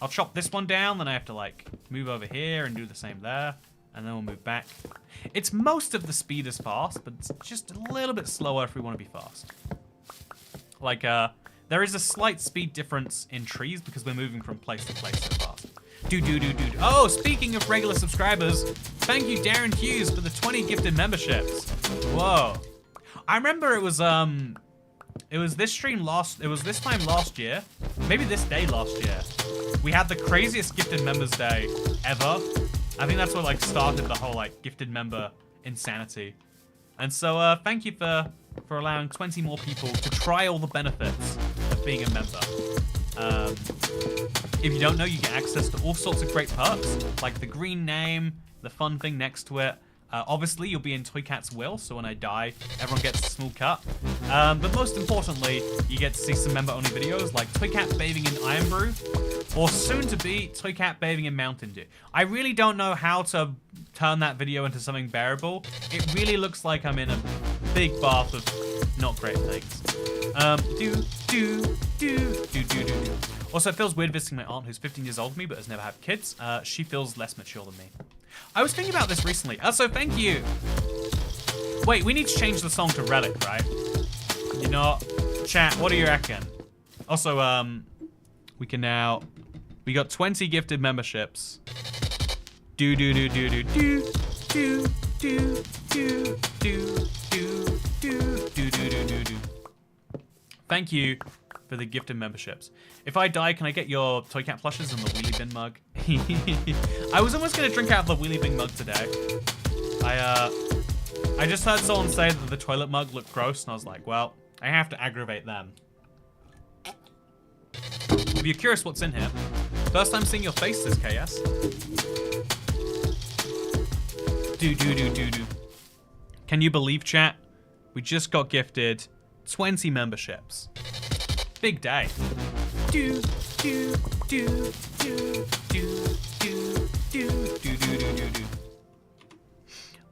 I'll chop this one down, then I have to like move over here and do the same there, and then we'll move back. It's most of the speed is fast, but it's just a little bit slower if we want to be fast. Like there is a slight speed difference in trees because we're moving from place to place so fast. Oh, speaking of regular subscribers, thank you Darren Hughes for the 20 gifted memberships. Whoa. I remember it was this time last year, maybe this day last year. We had the craziest gifted members day ever. I think that's what like started the whole like gifted member insanity. And so thank you for allowing 20 more people to try all the benefits of being a member. If you don't know, you get access to all sorts of great perks, like the green name, the fun thing next to it. Obviously, you'll be in Toycat's will, so when I die, everyone gets a small cut. But most importantly, you get to see some member-only videos like Toycat bathing in Iron Brew, or soon-to-be Toycat bathing in Mountain Dew. I really don't know how to turn that video into something bearable. It really looks like I'm in a big bath of not great things. Also, it feels weird visiting my aunt who's 15 years old than me but has never had kids. She feels less mature than me. I was thinking about this recently. So thank you. Wait, we need to change the song to Relic, right? You know, chat, what do you reckon? Also, we got 20 gifted memberships. Thank you for the gifted memberships. If I die, can I get your Toycat plushes and the wheelie bin mug? I was almost gonna drink out of the wheelie bin mug today. I just heard someone say that the toilet mug looked gross, and I was like, well, I have to aggravate them. If you're curious what's in here, first time seeing your face this KS. Can you believe, chat? We just got gifted 20 memberships. Big day. Do, do, do, do, do, do, do, do, do, do.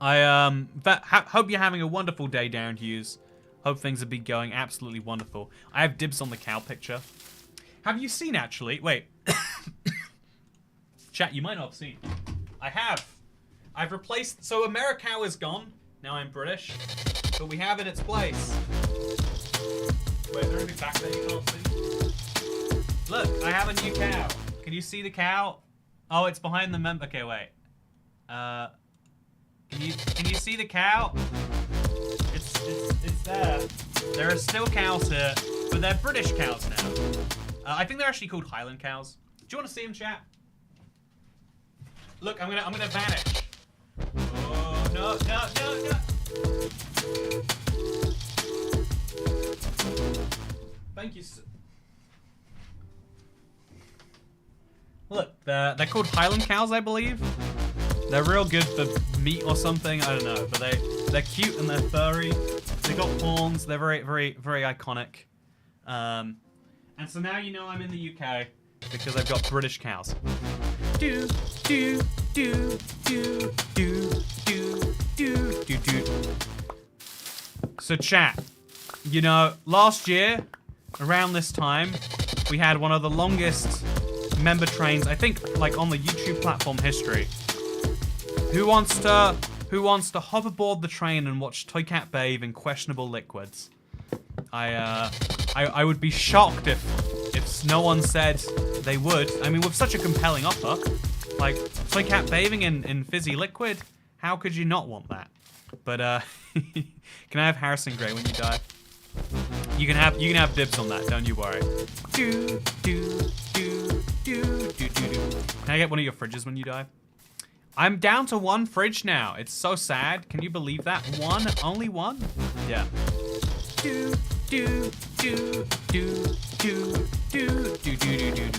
I hope you're having a wonderful day, Darren Hughes. Hope things have been going absolutely wonderful. I have dibs on the cow picture. Have you seen, actually? Wait. Chat, you might not have seen. I have. I've replaced... So Americow is gone. Now I'm British. But we have in its place. Wait, is there anything back there you can't see? Look, I have a new cow. Can you see the cow? Oh, it's behind the Okay, wait. Can you see the cow? It's there. There are still cows here, but they're British cows now. I think they're actually called Highland cows. Do you want to see them, chat? Look, I'm gonna vanish. Oh no! Thank you. Look, they're called Highland cows, I believe. They're real good for meat or something. I don't know, but they're cute and they're furry. They got horns. They're very, very, very iconic. And so now you know I'm in the UK because I've got British cows. Do do do do do do do do do. So chat, you know, last year around this time we had one of the longest member trains, I think, like on the YouTube platform history. Who wants to hop aboard the train and watch Toycat bathe in questionable liquids? I would be shocked if no one said they would. I mean, with such a compelling offer, like Toycat bathing in fizzy liquid, how could you not want that? But can I have Harrison Gray when you die? You can have dibs on that. Don't you worry. Do do do do do do do. Can I get one of your fridges when you die? I'm down to one fridge now. It's so sad. Can you believe that? One? Only one? Yeah. Do, do, do, do, do, do, do, do, do.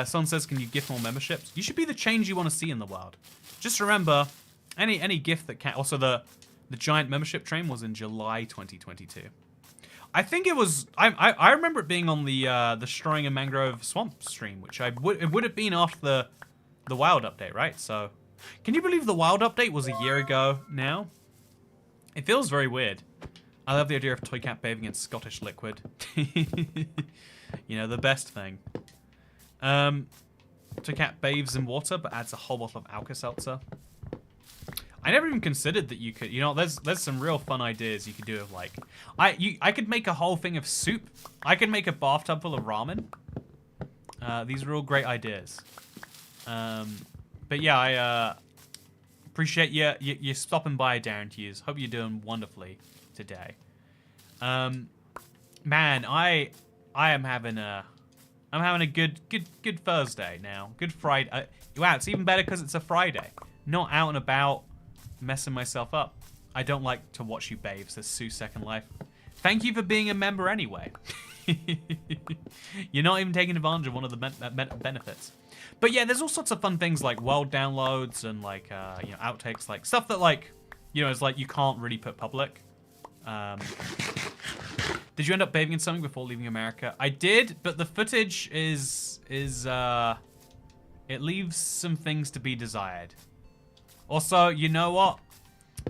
Someone says, can you gift more memberships? You should be the change you want to see in the world. Just remember, any gift that can... Also, the giant membership train was in July 2022. I think it was... I remember it being on the Destroying a Mangrove Swamp stream, which it would have been after the Wild update, right? So, can you believe the Wild update was a year ago now? It feels very weird. I love the idea of Toycat bathing in Scottish liquid. You know, the best thing. Toycat bathes in water, but adds a whole bottle of Alka-Seltzer. I never even considered that you could, you know, there's some real fun ideas you could do of like, I could make a whole thing of soup. I could make a bathtub full of ramen. These are all great ideas. But yeah, I appreciate you stopping by, Darren Hughes. Hope you're doing wonderfully today. Man, I am having a good Thursday now. Good Friday. Wow, it's even better because it's a Friday. Not out and about messing myself up. I don't like to watch you bathe, says Sue Second Life. Thank you for being a member anyway. You're not even taking advantage of one of the benefits. But yeah, there's all sorts of fun things like world downloads and like, you know, outtakes, like stuff that like, you know, is like you can't really put public. Did you end up bathing in something before leaving America? I did, but the footage is it leaves some things to be desired. Also, you know what?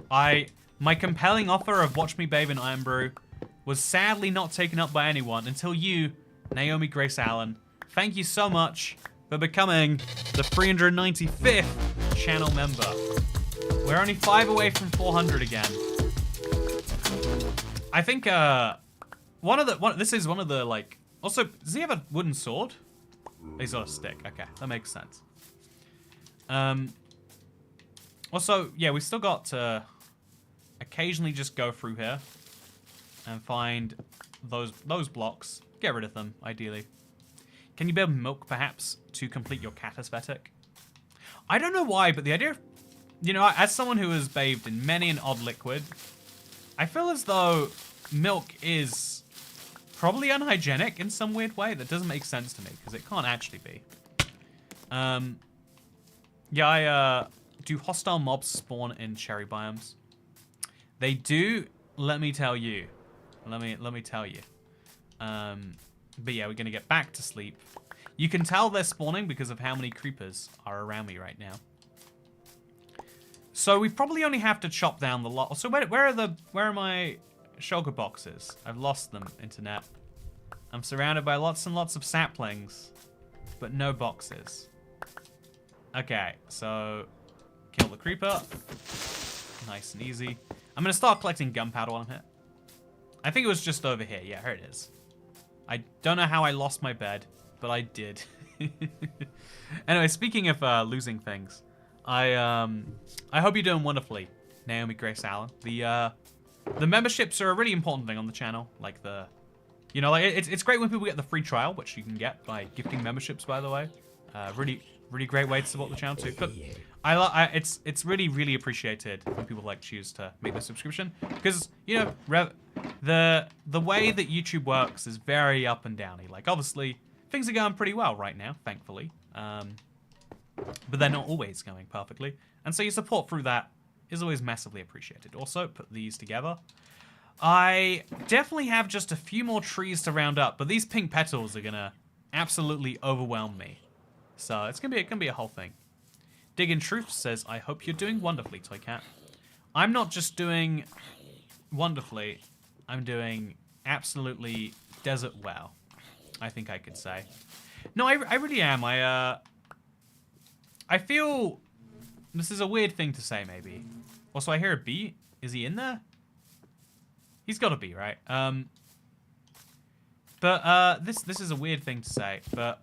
My compelling offer of watch me bathe in Iron Brew was sadly not taken up by anyone until you, Naomi Grace Allen. Thank you so much for becoming the 395th channel member. We're only 5 away from 400 again. I think this is one of the like. Also, does he have a wooden sword? He's got a stick. Okay, that makes sense. Also, yeah, we still got to occasionally just go through here and find those blocks. Get rid of them, ideally. Can you build milk, perhaps, to complete your cat aesthetic? I don't know why, but the idea of, you know, as someone who has bathed in many an odd liquid, I feel as though milk is probably unhygienic in some weird way. That doesn't make sense to me, because it can't actually be. Yeah, do hostile mobs spawn in cherry biomes? They do let me tell you. Let me tell you. But yeah, we're gonna get back to sleep. You can tell they're spawning because of how many creepers are around me right now. So we probably only have to chop down the lot. So where are my shulker boxes? I've lost them, internet. I'm surrounded by lots and lots of saplings, but no boxes. Okay, so kill the creeper. Nice and easy. I'm gonna start collecting gunpowder while I'm here. I think it was just over here. Yeah, here it is. I don't know how I lost my bed, but I did. Anyway, speaking of losing things, I hope you're doing wonderfully, Naomi Grace Allen. The memberships are a really important thing on the channel. Like you know, like it's great when people get the free trial, which you can get by gifting memberships, by the way. Really great way to support the channel too. But it's really appreciated when people like choose to make the subscription, because you know the way that YouTube works is very up and downy. Like obviously things are going pretty well right now, thankfully, but they're not always going perfectly, and so your support through that is always massively appreciated. Also, put these together. I definitely have just a few more trees to round up, but these pink petals are gonna absolutely overwhelm me. So it's gonna be a whole thing. Diggin' Truth says, I hope you're doing wonderfully, Toycat. I'm not just doing wonderfully, I'm doing absolutely desert well, I think I could say. No, I really am. I feel this is a weird thing to say, maybe. Also, I hear a bee. Is he in there? He's got to be, right? But this is a weird thing to say, but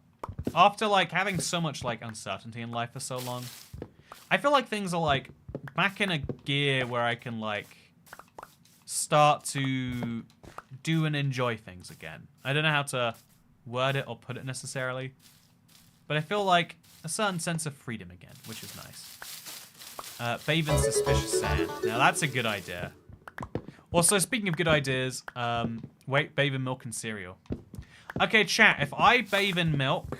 after like having so much like uncertainty in life for so long, I feel like things are like back in a gear where I can like start to do and enjoy things again. I don't know how to word it or put it necessarily, but I feel like a certain sense of freedom again, which is nice. Bathe in suspicious sand. Now that's a good idea. Also, speaking of good ideas, wait, bathe in milk and cereal. Okay, chat, if I bathe in milk,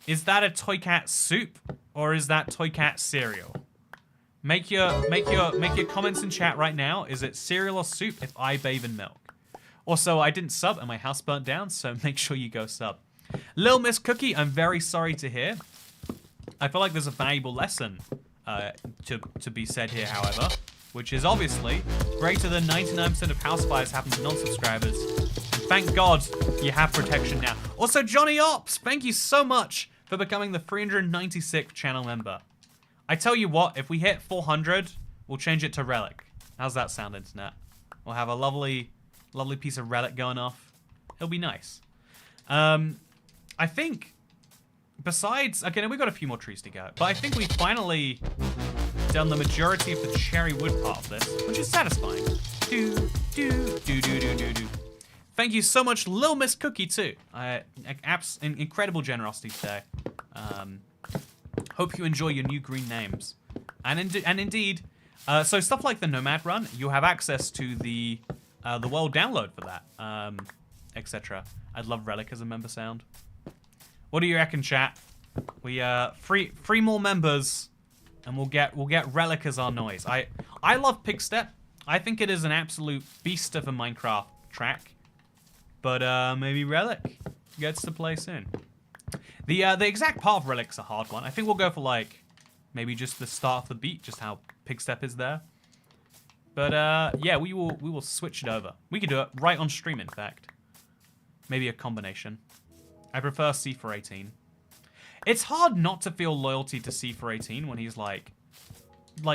is that a Toycat soup or is that Toycat cereal? Make your comments in chat right now. Is it cereal or soup if I bathe in milk? Also, I didn't sub and my house burnt down, so make sure you go sub. Lil Miss Cookie, I'm very sorry to hear. I feel like there's a valuable lesson to be said here, however, which is obviously greater than 99% of house fires happen to non-subscribers. Thank God you have protection now. Also, Johnny Ops, thank you so much for becoming the 396th channel member. I tell you what, if we hit 400, we'll change it to Relic. How's that sound, internet? We'll have a lovely piece of Relic going off. It'll be nice. I think, besides, okay, now we've got a few more trees to go, but I think we've finally done the majority of the cherry wood part of this, which is satisfying. Thank you so much, Lil Miss Cookie, too. Incredible generosity today. Hope you enjoy your new green names. And indeed, so stuff like the Nomad Run, you have access to the world download for that, etc. I'd love Relic as a member sound. What do you reckon, chat? We three more members, and we'll get Relic as our noise. I love Pigstep. I think it is an absolute beast of a Minecraft track. But maybe Relic gets to play soon. The exact part of Relic's a hard one. I think we'll go for like maybe just the start of the beat, just how Pigstep is there. But yeah, we will switch it over. We could do it right on stream, in fact. Maybe a combination. I prefer C418. It's hard not to feel loyalty to C418 when he's like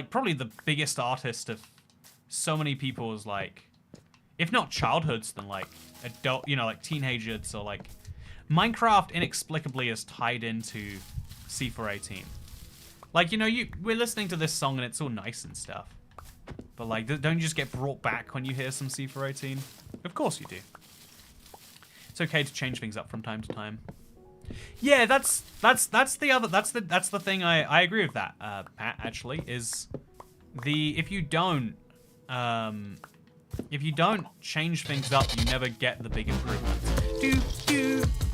probably the biggest artist of so many people's like, if not childhoods, then like adult, you know, like teenagers, or like Minecraft inexplicably is tied into C418. Like, you know, we're listening to this song and it's all nice and stuff, but like, don't you just get brought back when you hear some C418? Of course you do. It's okay to change things up from time to time. Yeah, that's the thing. I agree with that, Pat. Actually, is if you don't change things up, you never get the big improvements.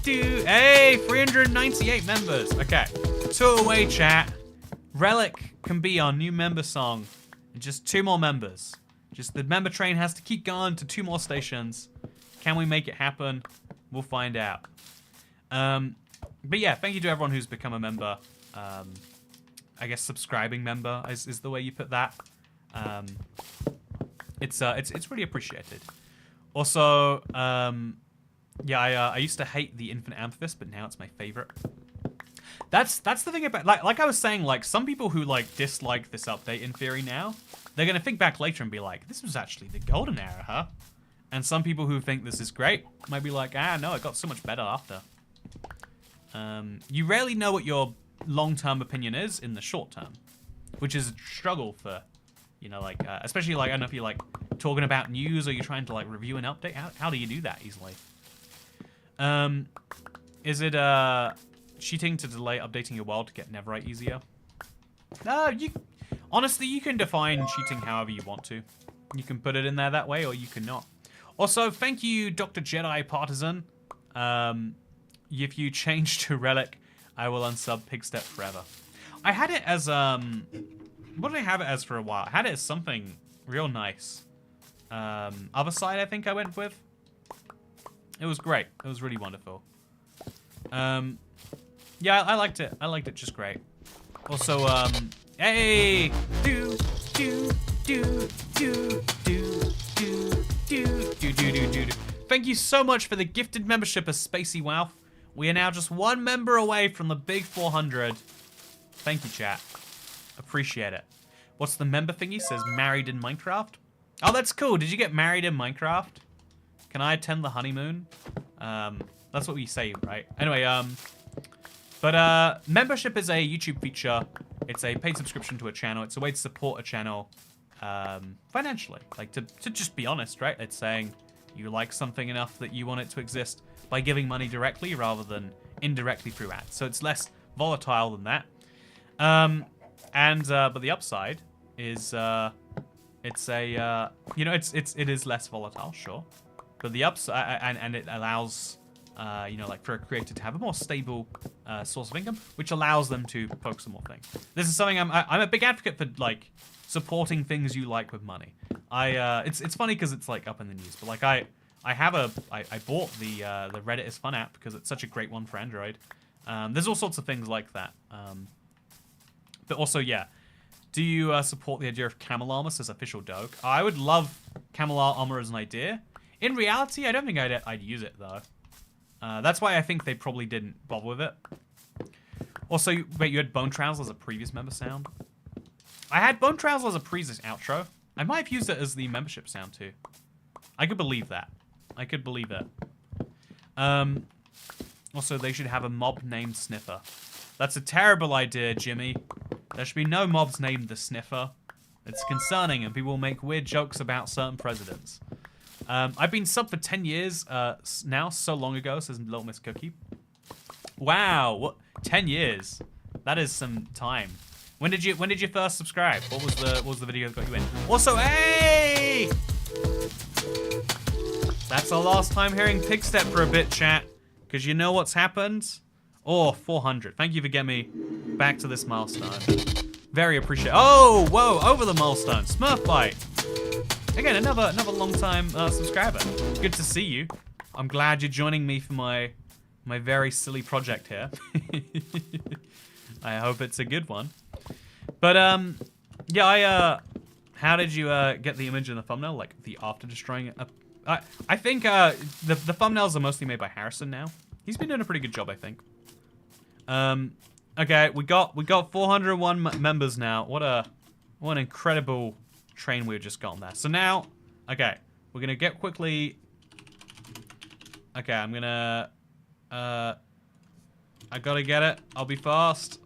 Hey, 398 members. Okay, 2 away, chat. Relic can be our new member song. And just 2 more members. Just the member train has to keep going to 2 more stations. Can we make it happen? We'll find out. But yeah, thank you to everyone who's become a member. I guess subscribing member is the way you put that. It's really appreciated. Also, yeah, I used to hate the Infinite Amethyst, but now it's my favorite. That's the thing about, like I was saying, like some people who like dislike this update in theory now, they're gonna think back later and be like, this was actually the golden era, huh? And some people who think this is great might be like, ah, no, it got so much better after. You rarely know what your long-term opinion is in the short term, which is a struggle for, you know, like, especially like, I don't know if you're like talking about news or you're trying to like review an update. How do you do that easily? Is it cheating to delay updating your world to get Netherite easier? Honestly, you can define cheating however you want to. You can put it in there that way, or you can not. Also, thank you, Dr. Jedi Partisan. If you change to Relic, I will unsub Pigstep forever. I had it as, what did I have it as for a while? I had it as something real nice. Other side, I think I went with. It was great. It was really wonderful. Yeah, I liked it. I liked it just great. Also, hey! Do. Thank you so much for the gifted membership of Spacey Wow. We are now just 1 member away from the big 400. Thank you, chat. Appreciate it. What's the member thingy? Says married in Minecraft. Oh, that's cool. Did you get married in Minecraft? Can I attend the honeymoon? That's what we say, right? Anyway, membership is a YouTube feature. It's a paid subscription to a channel. It's a way to support a channel financially. Like, to just be honest, right? It's saying you like something enough that you want it to exist by giving money directly rather than indirectly through ads. So it's less volatile than that. But the upside is it's a it is less volatile, sure. But the upside and it allows like for a creator to have a more stable source of income, which allows them to focus on more things. This is something I'm a big advocate for, like supporting things you like with money. It's funny because it's like up in the news, but like I bought the Reddit is Fun app because it's such a great one for Android. There's all sorts of things like that. But also, yeah, do you support the idea of camel armor? Says official dog. I would love camel armor as an idea. In reality, I don't think I'd use it though. That's why I think they probably didn't bother with it. Also, wait, you had Bone Trouser as a previous member sound? I had Bone Trouser as a previous outro. I might have used it as the membership sound too. I could believe that. I could believe it. Also, they should have a mob named Sniffer. That's a terrible idea, Jimmy. There should be no mobs named the Sniffer. It's concerning and people make weird jokes about certain presidents. I've been sub for 10 years now, so long ago, says Little Miss Cookie. Wow, what 10 years? That is some time. When did you first subscribe? What was the video that got you in? Also, hey! That's our last time hearing Pigstep for a bit, chat. Because you know what's happened? Oh, 400. Thank you for getting me back to this milestone. Very appreciated. Oh, whoa, over the milestone. Smurf Bite. Again, another long-time subscriber. Good to see you. I'm glad you're joining me for my very silly project here. I hope it's a good one. But yeah, how did you get the image in the thumbnail? Like the after destroying it? I think the thumbnails are mostly made by Harrison now. He's been doing a pretty good job, I think. Okay, we got 401 members now. What an incredible train we've just gotten there. So now, okay, we're gonna get quickly. Okay, I'm gonna. I gotta get it. I'll be fast.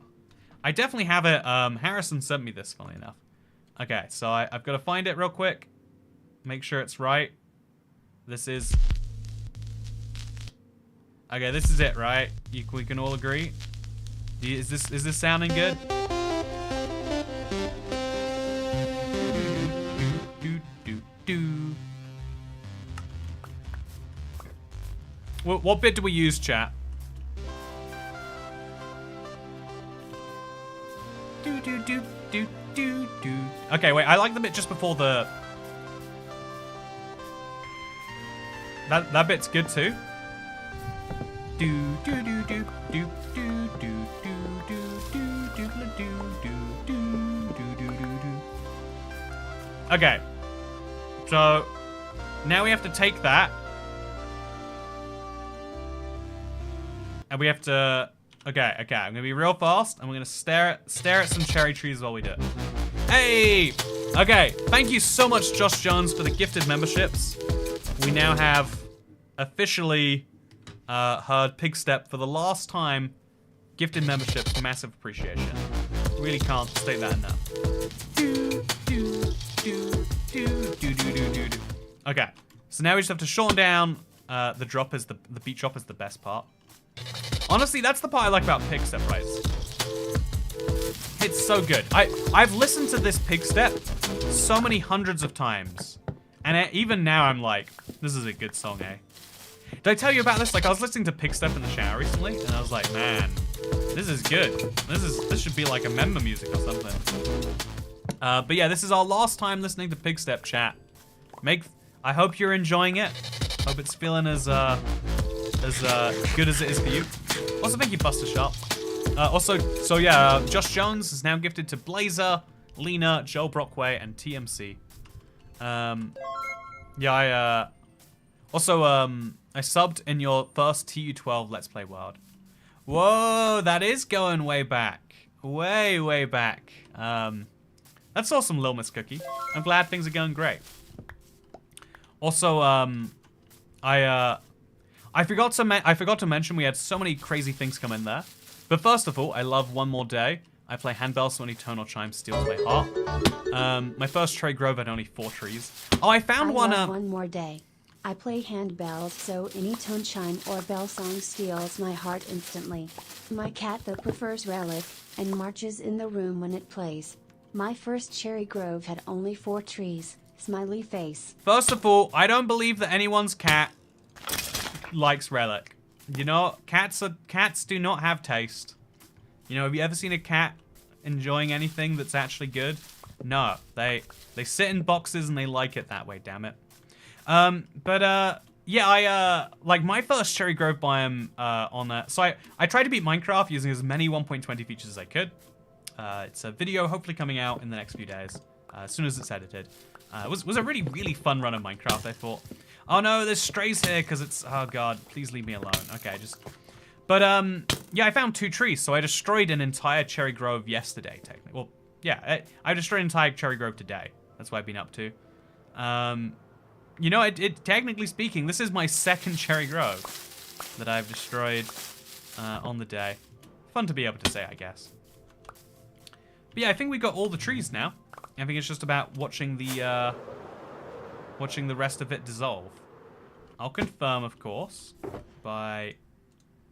I definitely have it. Harrison sent me this, funny enough. Okay, so I've got to find it real quick. Make sure it's right. This is. Okay, this is it, right? We can all agree. Is this sounding good? What bit do we use, chat? Okay, wait. I like the bit just before the That bit's good too. Do do do do do do do do do do do do do do do. Okay. So now we have to take that. And we have to okay, I'm gonna be real fast and we're gonna stare at some cherry trees while we do it. Hey! Okay, thank you so much, Josh Jones, for the gifted memberships. We now have officially heard Pigstep for the last time. Gifted memberships, massive appreciation. Really can't state that enough. Okay, so now we just have to shorten down. The drop is the beat drop is the best part. Honestly, that's the part I like about Pigstep, right? It's so good. I've listened to this Pigstep so many hundreds of times, and even now I'm like, this is a good song, eh? Did I tell you about this? Like, I was listening to Pigstep in the shower recently, and I was like, man, this is good. This should be like a member music or something. But yeah, this is our last time listening to Pigstep, chat. I hope you're enjoying it. Hope it's feeling as good as it is for you. Also, thank you, Buster Sharp. So yeah, Josh Jones is now gifted to Blazer, Lena, Joel Brockway, and TMC. Yeah, I subbed in your first TU12 Let's Play World. Whoa, that is going way back. Way back. That's awesome, Lil Miss Cookie. I'm glad things are going great. Also, I forgot to mention we had so many crazy things come in there. But first of all, I love One More Day. I play handbell, so any tone or chime steals my heart. My first Trey Grove had only 4 trees. Oh, I found one. One More Day. I play handbells, so any tone chime or bell song steals my heart instantly. My cat though prefers Relic, and marches in the room when it plays. My first Cherry Grove had only 4 trees. Smiley face. First of all, I don't believe that anyone's cat likes Relic. You know, cats do not have taste. You know, have you ever seen a cat enjoying anything that's actually good? No, they sit in boxes and they like it that way, damn it. Yeah, I like my first Cherry Grove biome on that. So I tried to beat Minecraft using as many 1.20 features as I could. It's a video hopefully coming out in the next few days, as soon as it's edited. It was a really fun run of Minecraft, I thought. Oh no, there's strays here because it's, oh god, please leave me alone. Okay, but yeah, I found 2 trees, so I destroyed an entire Cherry Grove yesterday, technically. Well, yeah, I destroyed an entire Cherry Grove today. That's what I've been up to. You know, technically speaking, this is my 2nd Cherry Grove that I've destroyed on the day. Fun to be able to say, I guess. But yeah, I think we got all the trees now. I think it's just about watching the rest of it dissolve. I'll confirm, of course, by...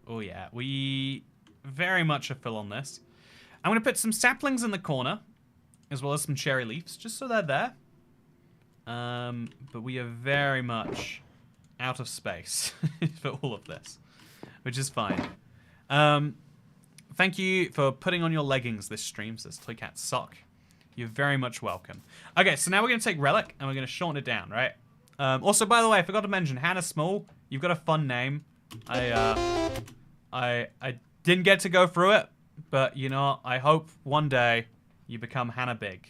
Oh yeah, we very much are full on this. I'm going to put some saplings in the corner, as well as some cherry leaves, just so they're there. But we are very much out of space for all of this, which is fine. Thank you for putting on your leggings this stream, says Toycat Sock. You're very much welcome. Okay, so now we're going to take Relic, and we're going to shorten it down, right? Also, by the way, I forgot to mention, Hannah Small, you've got a fun name. I didn't get to go through it, but, you know, I hope one day you become Hannah Big.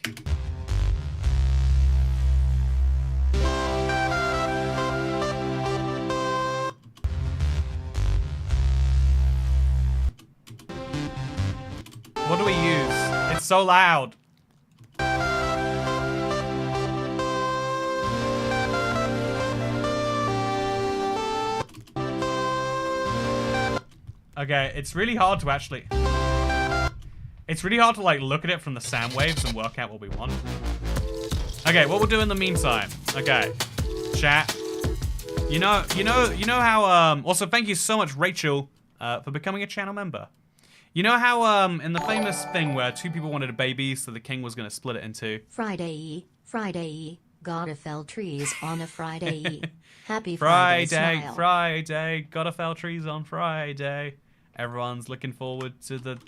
What do we use? It's so loud. Okay, it's really hard to actually... It's really hard to, like, look at it from the sound waves and work out what we want. Okay, what we'll do in the meantime. Okay, chat. You know how, also, thank you so much, Rachel, for becoming a channel member. You know how, in the famous thing where 2 people wanted a baby, so the king was going to split it into... Friday, gotta fell trees on a Friday. Happy Friday, smile. Friday, gotta fell trees on Friday. Everyone's looking forward to the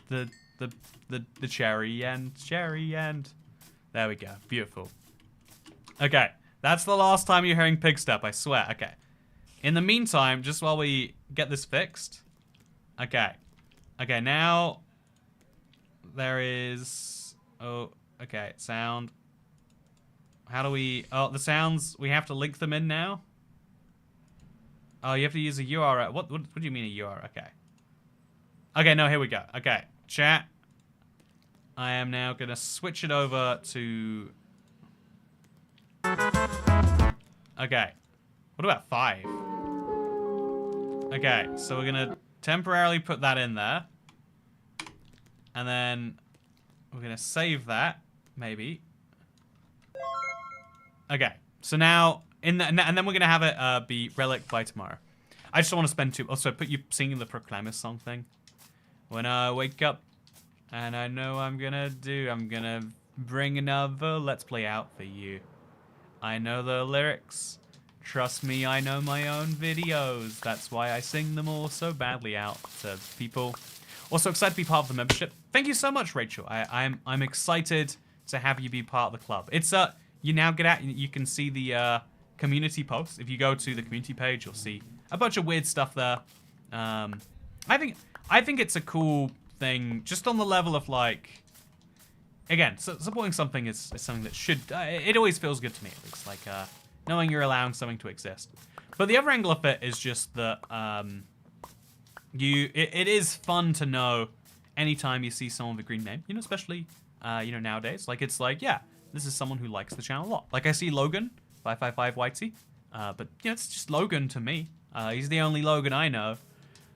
cherry end. There we go, beautiful. Okay, that's the last time you're hearing Pigstep, I swear. Okay, In the meantime, just while we get this fixed. Okay. Okay, now there is... Oh, okay, sound. How do we... Oh, the sounds, we have to link them in now? Oh, you have to use a URL. What do you mean a URL? Okay. Okay, no, here we go. Okay, chat. I am now going to switch it over to... Okay. What about 5? Okay, so we're going to temporarily put that in there. And then we're going to save that, maybe. Okay, so now, and then we're going to have it be Relic by tomorrow. I just don't want to spend too... Also, put you singing the Proclaimer song thing. When I wake up, and I know I'm going to bring another Let's Play out for you. I know the lyrics. Trust me, I know my own videos. That's why I sing them all so badly out to people. Also excited to be part of the membership. Thank you so much, Rachel. I'm excited to have you be part of the club. It's you now get out. You can see the community posts. If you go to the community page, you'll see a bunch of weird stuff there. I think it's a cool thing, just on the level of like. Again, supporting something is something that should. It always feels good to me. At least like knowing you're allowing something to exist. But the other angle of it is just that it is fun to know anytime you see someone with a green name, you know, especially nowadays. Like it's like, yeah, this is someone who likes the channel a lot. Like I see Logan 555 Whitey, but it's just Logan to me. He's the only Logan I know.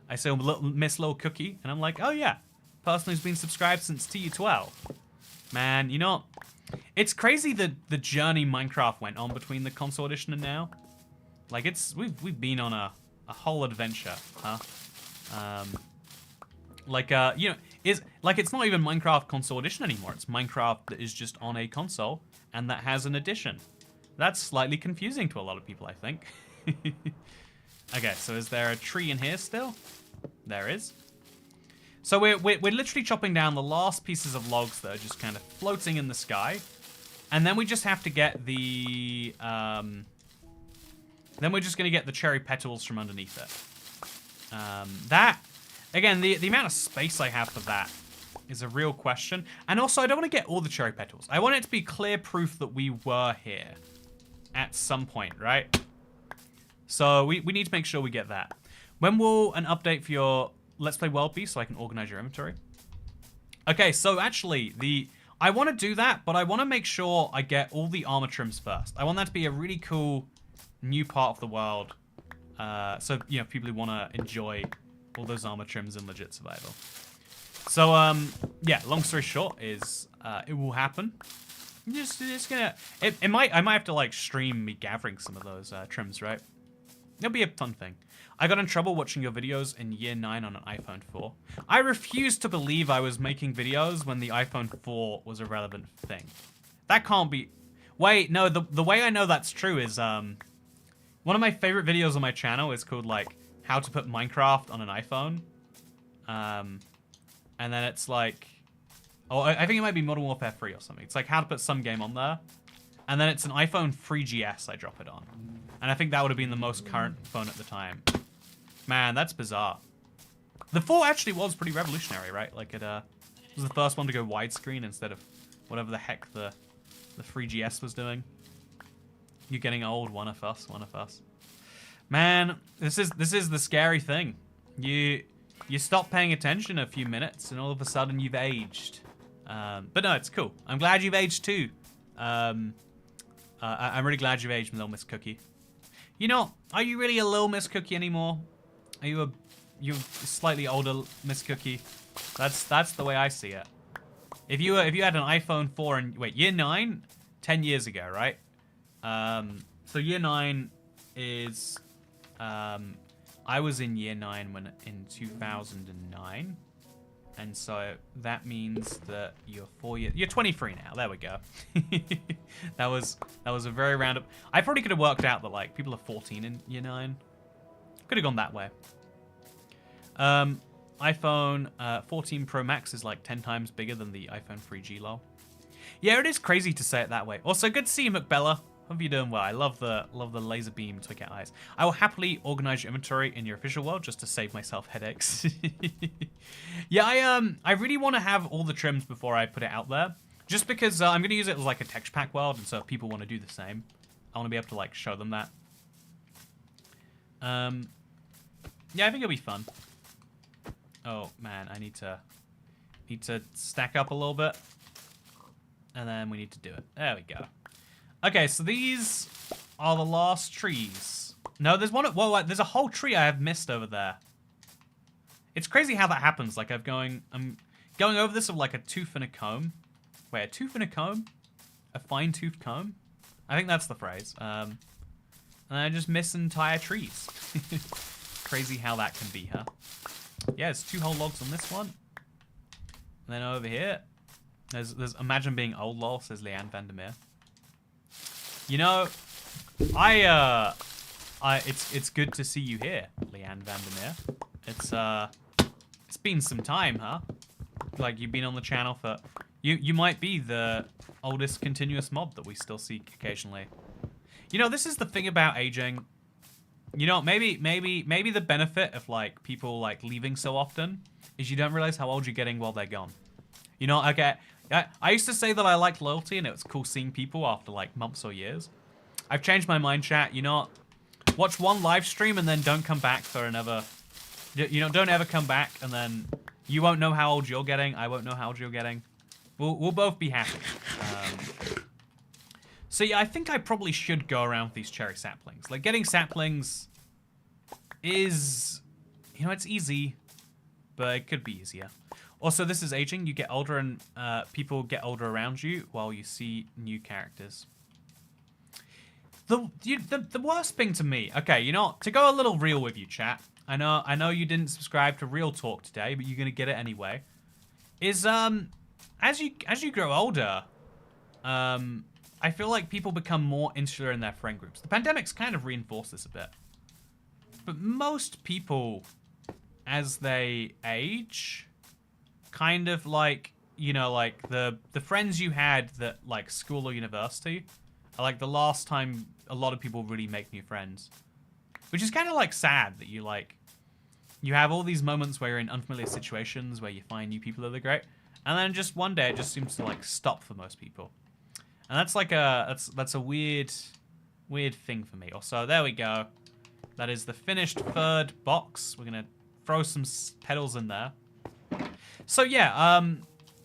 I see Miss Little Cookie, and I'm like, oh yeah, person who's been subscribed since TU12. Man, it's crazy the journey Minecraft went on between the console edition and now. Like we've been on a whole adventure, huh? It's not even Minecraft console edition anymore. It's Minecraft that is just on a console and that has an edition. That's slightly confusing to a lot of people, I think. Okay, so is there a tree in here still? There is. So we're literally chopping down the last pieces of logs that are just kind of floating in the sky. And then we just have to get the... then we're just going to get the cherry petals from underneath it. That... Again, the amount of space I have for that is a real question. And also, I don't want to get all the cherry petals. I want it to be clear proof that we were here at some point, right? So we need to make sure we get that. When will an update for your Let's Play World be so I can organize your inventory? Okay, so actually, I want to do that, but I want to make sure I get all the armor trims first. I want that to be a really cool new part of the world. So, people who want to enjoy all those armor trims in legit survival. So, yeah, long story short is, it will happen. Just gonna... I might have to, like, stream me gathering some of those trims, right? It'll be a fun thing. I got in trouble watching your videos in year 9 on an iPhone 4. I refuse to believe I was making videos when the iPhone 4 was a relevant thing. That can't be... Wait, no, the way I know that's true is, one of my favorite videos on my channel is called, like, how to put Minecraft on an iPhone. And then it's like... Oh, I think it might be Modern Warfare 3 or something. It's like how to put some game on there. And then it's an iPhone 3GS I drop it on. And I think that would have been the most current phone at the time. Man, that's bizarre. The 4 actually was pretty revolutionary, right? Like it was the first one to go widescreen instead of whatever the heck the 3GS was doing. You're getting old, one of us. Man, this is the scary thing. You stop paying attention a few minutes and all of a sudden you've aged. But no, it's cool. I'm glad you've aged too. I'm really glad you've aged, Little Miss Cookie. Are you really a Little Miss Cookie anymore? Are you a slightly older Miss Cookie? That's the way I see it. If you had an iPhone 4 and wait, year 9, 10 years ago, right? So year 9 is I was in year 9 in 2009. And so that means that you're 23 now. There we go. that was a very roundup. I probably could have worked out that like people are 14 in year 9. Could have gone that way. iPhone 14 Pro Max is like 10 times bigger than the iPhone 3G lol. Yeah, it is crazy to say it that way. Also, good to see you, McBella. Hope you're doing well. I love the laser beam toycat eyes. I will happily organize your inventory in your official world just to save myself headaches. Yeah, I really want to have all the trims before I put it out there, just because I'm gonna use it as like a texture pack world, and so if people want to do the same, I want to be able to like show them that. Yeah, I think it'll be fun. Oh man, I need to stack up a little bit, and then we need to do it. There we go. Okay, so these are the last trees. No, there's one. Whoa, there's a whole tree I have missed over there. It's crazy how that happens. Like I'm going over this with like a tooth and a comb. Wait, a tooth and a comb? A fine-toothed comb? I think that's the phrase. And I just miss entire trees. Crazy how that can be, huh? Yeah, there's 2 whole logs on this one. And then over here, there's imagine being old lol, says Leanne Vandermeer. You know, it's good to see you here, Leanne Vandermeer. It's been some time, huh? Like you've been on the channel for you might be the oldest continuous mod that we still see occasionally. You know, this is the thing about aging. You know, maybe the benefit of like people like leaving so often is you don't realize how old you're getting while they're gone. You know, okay, I used to say that I liked loyalty and it was cool seeing people after like months or years. I've changed my mind, chat. You know, watch one live stream and then don't come back for another. You know, don't ever come back, and then you won't know how old you're getting. I won't know how old you're getting. We'll both be happy. So yeah, I think I probably should go around with these cherry saplings. Like getting saplings is, you know, it's easy, but it could be easier. Also, this is aging. You get older and people get older around you while you see new characters. The worst thing to me, okay, you know, to go a little real with you, chat. I know you didn't subscribe to Real Talk today, but you're gonna get it anyway. Is as you grow older, I feel like people become more insular in their friend groups. The pandemic's kind of reinforced this a bit. But most people, as they age, kind of like, you know, like the friends you had that like school or university are like the last time a lot of people really make new friends. Which is kind of like sad that you have all these moments where you're in unfamiliar situations where you find new people that are great, and then just one day it just seems to like stop for most people. And that's like that's a weird thing for me. Also, there we go. That is the finished 3rd box. We're gonna throw some petals in there. So yeah,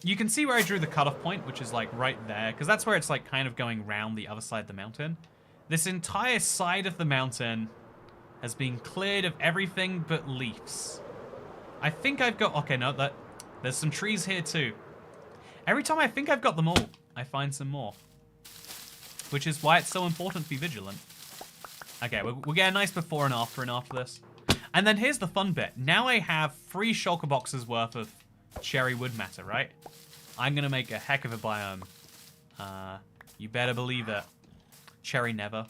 you can see where I drew the cutoff point, which is like right there, because that's where it's like kind of going round the other side of the mountain. This entire side of the mountain has been cleared of everything but leaves. I think I've got, okay, no, there's some trees here too. Every time I think I've got them all, I find some more. Which is why it's so important to be vigilant. Okay, we'll get a nice before and after this. And then here's the fun bit. Now I have 3 shulker boxes worth of cherry wood matter, right? I'm gonna make a heck of a biome. You better believe it. Cherry never.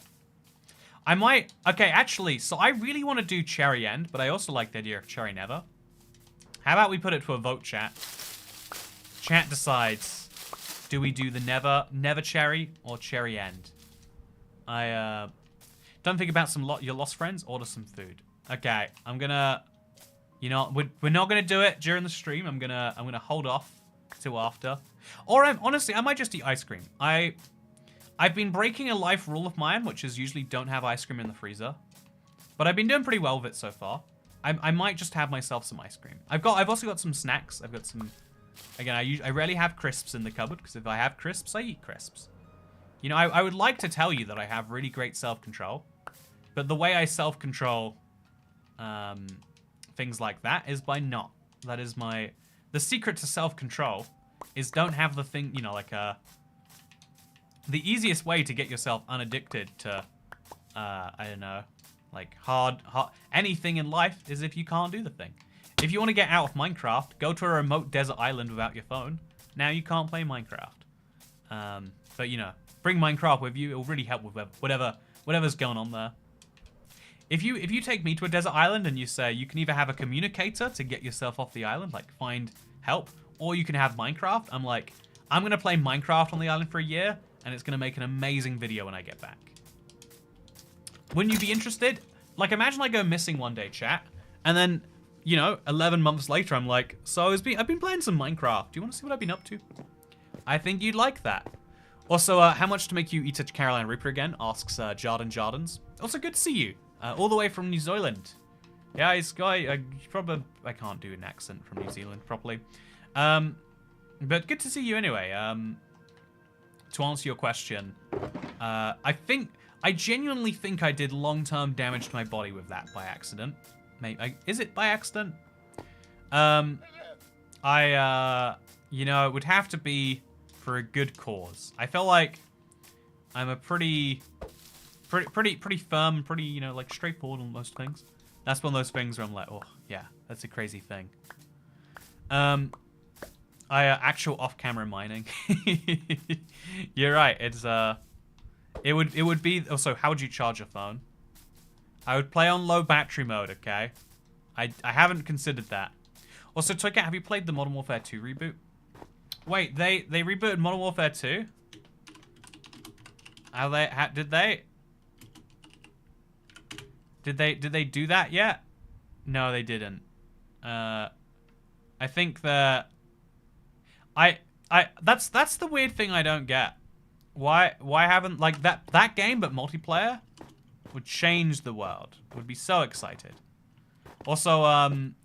I might, okay, actually, so I really want to do cherry end, but I also like the idea of cherry never. How about we put it to a vote, chat? Chat decides, do we do the never cherry or cherry end? Don't think about your lost friends, order some food. Okay, I'm gonna, you know, we're not gonna do it during the stream. I'm gonna hold off till after. Or honestly, I might just eat ice cream. I've been breaking a life rule of mine, which is usually don't have ice cream in the freezer. But I've been doing pretty well with it so far. I might just have myself some ice cream. I've also got some snacks. I've got some, again, I rarely have crisps in the cupboard, because if I have crisps, I eat crisps. You know, I would like to tell you that I have really great self-control, but the way I self-control things like that is by not. That is the secret to self-control is don't have the thing, you know, like the easiest way to get yourself unaddicted to, I don't know, like hard, anything in life is if you can't do the thing. If you want to get out of Minecraft, go to a remote desert island without your phone. Now you can't play Minecraft. But you know, bring Minecraft with you. It'll really help with whatever's going on there. If you take me to a desert island and you say you can either have a communicator to get yourself off the island, like find help, or you can have Minecraft, I'm like, I'm gonna play Minecraft on the island for a year, and it's going to make an amazing video when I get back. Wouldn't you be interested? Like, imagine I go missing one day, chat, and then, you know, 11 months later, I'm like, so I've been playing some Minecraft. Do you want to see what I've been up to? I think you'd like that. Also, how much to make you eat a Carolina Reaper again? Asks Jardins. Also, good to see you. All the way from New Zealand. Yeah, he's guy. I can't do an accent from New Zealand properly. But good to see you anyway. To answer your question, I genuinely think I did long-term damage to my body with that by accident. Maybe is it by accident? You know, it would have to be for a good cause. I feel like I'm a pretty firm, pretty, you know, like straightforward on most things. That's one of those things where I'm like, oh yeah, that's a crazy thing. Actual off-camera mining. You're right. It's it would be also. How would you charge your phone? I would play on low battery mode. Okay, I haven't considered that. Also, Toycat, have you played the Modern Warfare 2 reboot? Wait, they rebooted Modern Warfare 2? Did they do that yet? No, they didn't. I think that that's the weird thing I don't get. Why haven't, like, that game but multiplayer would change the world. Would be so excited. Also,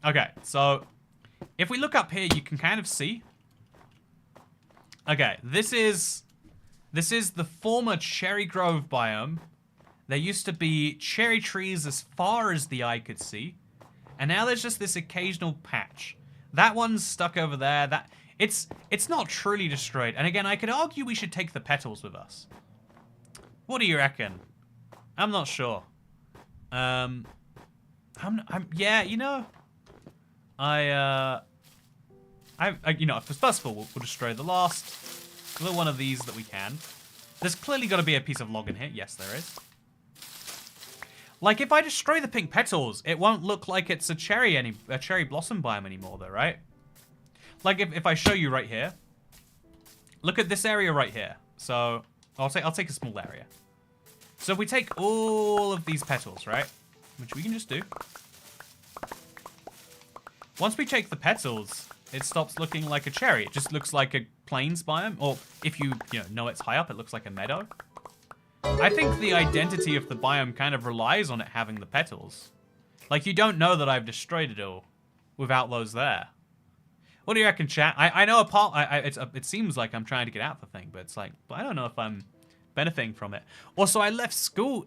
okay, so if we look up here, you can kind of see. Okay, this is the former Cherry Grove biome. There used to be cherry trees as far as the eye could see, and now there's just this occasional patch. That one's stuck over there. It's not truly destroyed. And again, I could argue we should take the petals with us. What do you reckon? I'm not sure. Yeah, you know, you know, first of all, we'll destroy the last little one of these that we can. There's clearly got to be a piece of log in here. Yes, there is. Like, if I destroy the pink petals, it won't look like it's a cherry blossom biome anymore, though, right? Like, if I show you right here, look at this area right here. So I'll take a small area. So if we take all of these petals, right, which we can just do. Once we take the petals, it stops looking like a cherry. It just looks like a plains biome, or if you know it's high up, it looks like a meadow. I think the identity of the biome kind of relies on it having the petals. Like, you don't know that I've destroyed it all without those there. What do you reckon, chat? I know it seems like I'm trying to get out the thing, but it's like, but I don't know if I'm benefiting from it. Also, I left school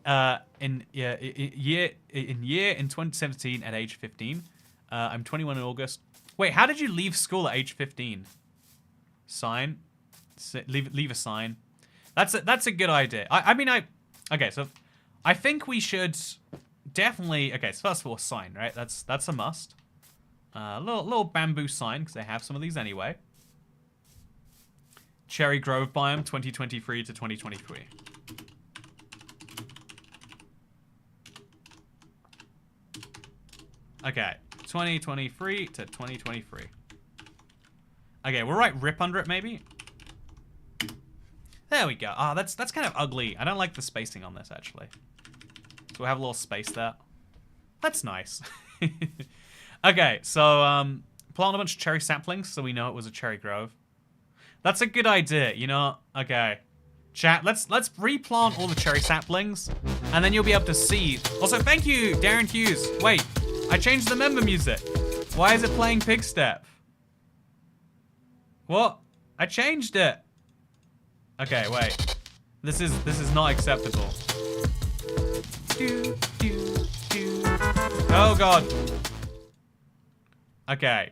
in 2017 at age 15. I'm 21 in August. Wait, how did you leave school at age 15? Sign? Leave a sign. That's a good idea. Okay, so I think we should definitely, okay, so first of all, sign, right? That's a must. Little bamboo sign, because they have some of these anyway. Cherry Grove biome 2023 to 2023. Okay, 2023 to 2023. Okay, we'll write rip under it maybe. There we go. Ah, that's kind of ugly. I don't like the spacing on this, actually. So we'll have a little space there. That's nice. Okay, so plant a bunch of cherry saplings so we know it was a cherry grove. That's a good idea, you know? Okay. Chat, let's replant all the cherry saplings, and then you'll be able to see. Also, thank you, Darren Hughes. Wait, I changed the member music. Why is it playing Pig Step? What? I changed it. Okay, wait. This is not acceptable. Oh god. Okay.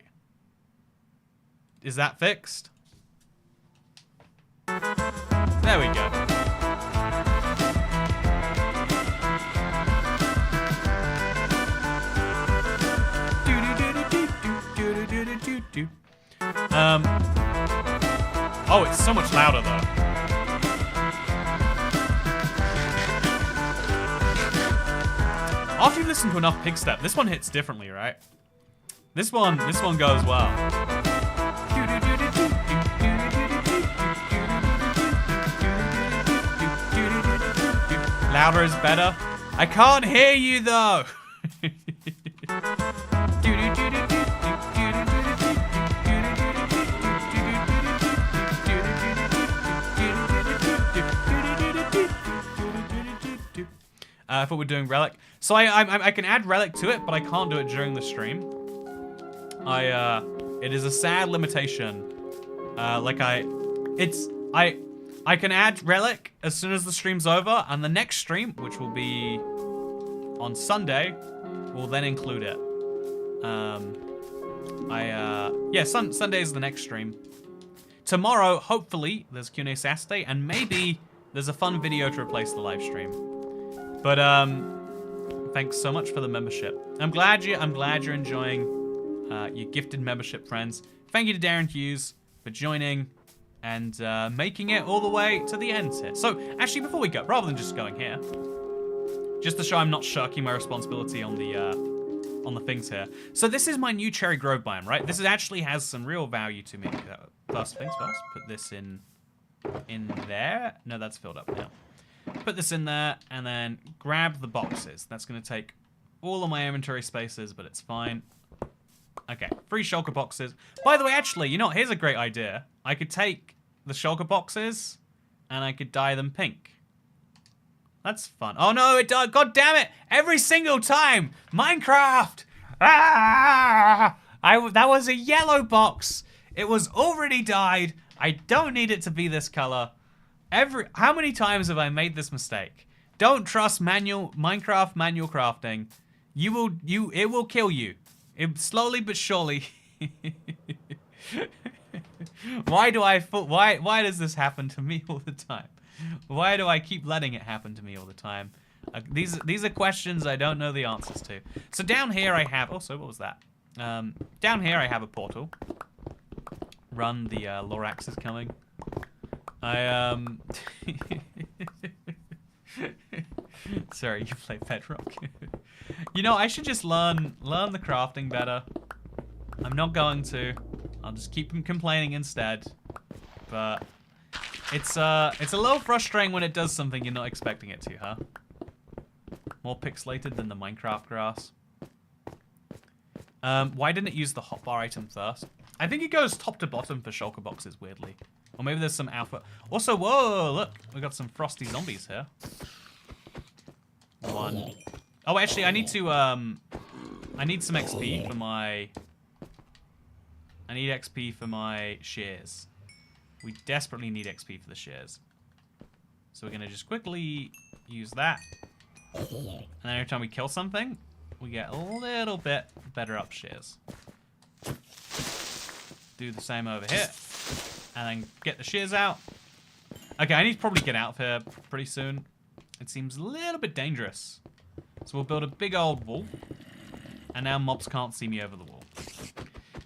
Is that fixed? There we go. Oh, it's so much louder though. After you listen to enough Pig Step, this one hits differently, right? This one goes well. Louder is better. I can't hear you though. I thought we're doing relic. So I can add relic to it, but I can't do it during the stream. It is a sad limitation. I can add relic as soon as the stream's over, and the next stream, which will be on Sunday, will then include it. Sunday is the next stream. Tomorrow, hopefully, there's Q&A Saturday, and maybe there's a fun video to replace the live stream. But thanks so much for the membership. I'm glad you're enjoying your gifted membership, friends. Thank you to Darren Hughes for joining and making it all the way to the end here. So actually, before we go, rather than just going here, just to show I'm not shirking my responsibility on the things here. So this is my new Cherry Grove biome, right? This actually has some real value to me. First things first, put this in there. No, that's filled up now. Put this in there, and then grab the boxes. That's going to take all of my inventory spaces, but it's fine. Okay, 3 shulker boxes. By the way, actually, you know what? Here's a great idea. I could take the shulker boxes, and I could dye them pink. That's fun. Oh no, it does. God damn it! Every single time! Minecraft! Ah! That was a yellow box. It was already dyed. I don't need it to be this color. How many times have I made this mistake? Don't trust Minecraft manual crafting. It will kill you. Slowly but surely. Why does this happen to me all the time? Why do I keep letting it happen to me all the time? These are questions I don't know the answers to. So down here I have, also what was that? Down here I have a portal. Run, the Lorax is coming. Sorry, you play Bedrock. You know, I should just learn the crafting better. I'm not going to. I'll just keep complaining instead. But it's a little frustrating when it does something you're not expecting it to, huh? More pixelated than the Minecraft grass. Why didn't it use the hotbar item first? I think it goes top to bottom for shulker boxes, weirdly. Or maybe there's some alpha. Also, whoa, look. We got some frosty zombies here. 1. Oh, actually, I need to, I need some XP for my... I need XP for my shears. We desperately need XP for the shears. So we're going to just quickly use that. And then every time we kill something, we get a little bit better up shears. Do the same over here. And then get the shears out. Okay, I need to probably get out of here pretty soon. It seems a little bit dangerous. So we'll build a big old wall. And now mobs can't see me over the wall.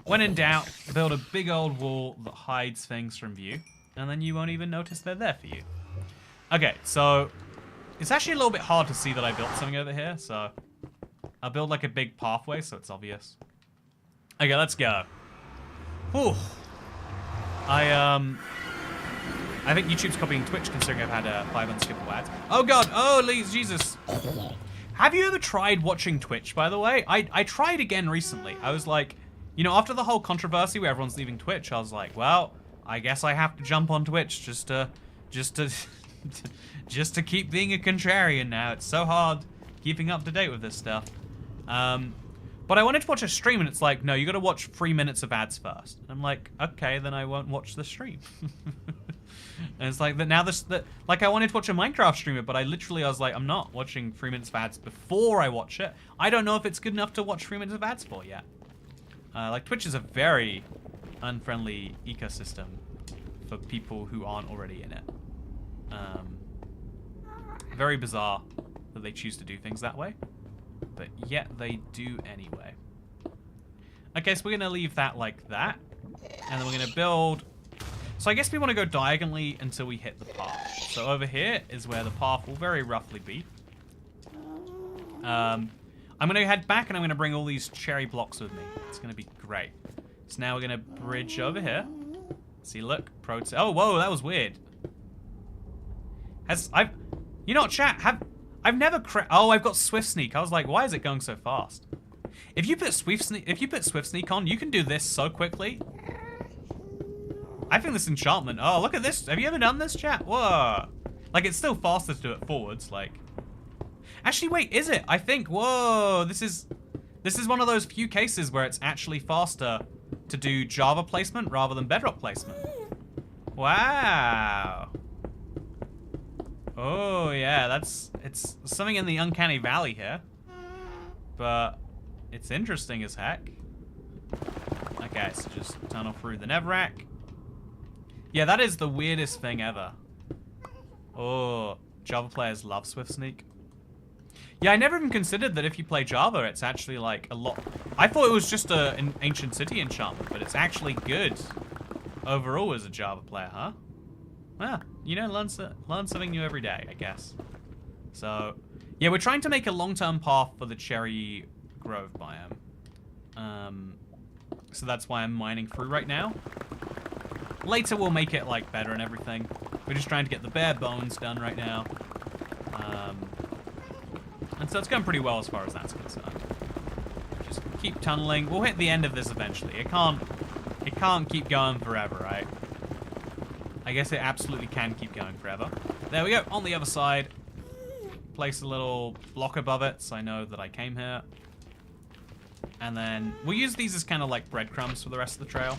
When in doubt, build a big old wall that hides things from view. And then you won't even notice they're there for you. Okay, so it's actually a little bit hard to see that I built something over here. So I'll build like a big pathway so it's obvious. Okay, let's go. Whew. I think YouTube's copying Twitch considering I've had 5 unskippable ads. Oh god, oh Jesus. Have you ever tried watching Twitch, by the way? I tried again recently. I was like, you know, after the whole controversy where everyone's leaving Twitch, I was like, well, I guess I have to jump on Twitch just to keep being a contrarian now. It's so hard keeping up to date with this stuff. But I wanted to watch a stream, and it's like, no, you got to watch 3 minutes of ads first. And I'm like, okay, then I won't watch the stream. And it's like that now. Like I wanted to watch a Minecraft streamer, but I was like, I'm not watching 3 minutes of ads before I watch it. I don't know if it's good enough to watch 3 minutes of ads for yet. Like Twitch is a very unfriendly ecosystem for people who aren't already in it. Very bizarre that they choose to do things that way. But yet they do anyway. Okay, so we're going to leave that like that. And then we're going to build... So I guess we want to go diagonally until we hit the path. So over here is where the path will very roughly be. I'm going to head back and I'm going to bring all these cherry blocks with me. It's going to be great. So now we're going to bridge over here. See, look. Oh, whoa, that was weird. You know, chat, I've never oh, I've got Swift Sneak. I was like, why is it going so fast? If you put Swift Sneak on, you can do this so quickly. I think this enchantment. Oh, look at this. Have you ever done this, chat? Whoa. Like, it's still faster to do it forwards, like. Actually, wait, is it? I think, whoa, this is one of those few cases where it's actually faster to do Java placement rather than Bedrock placement. Wow. Oh, yeah, it's something in the uncanny valley here. But it's interesting as heck. Okay, so just tunnel through the Nevrack. Yeah, that is the weirdest thing ever. Oh, Java players love Swift Sneak. Yeah, I never even considered that if you play Java, it's actually like a lot. I thought it was just an ancient city enchantment, but it's actually good overall as a Java player, huh? Well, you know, learn something new every day, I guess. So, yeah, we're trying to make a long-term path for the Cherry Grove biome. So that's why I'm mining through right now. Later we'll make it like better and everything. We're just trying to get the bare bones done right now. And so it's going pretty well as far as that's concerned. Just keep tunneling. We'll hit the end of this eventually. It can't keep going forever, right? I guess it absolutely can keep going forever. There we go, on the other side. Place a little block above it so I know that I came here. And then we'll use these as kind of like breadcrumbs for the rest of the trail.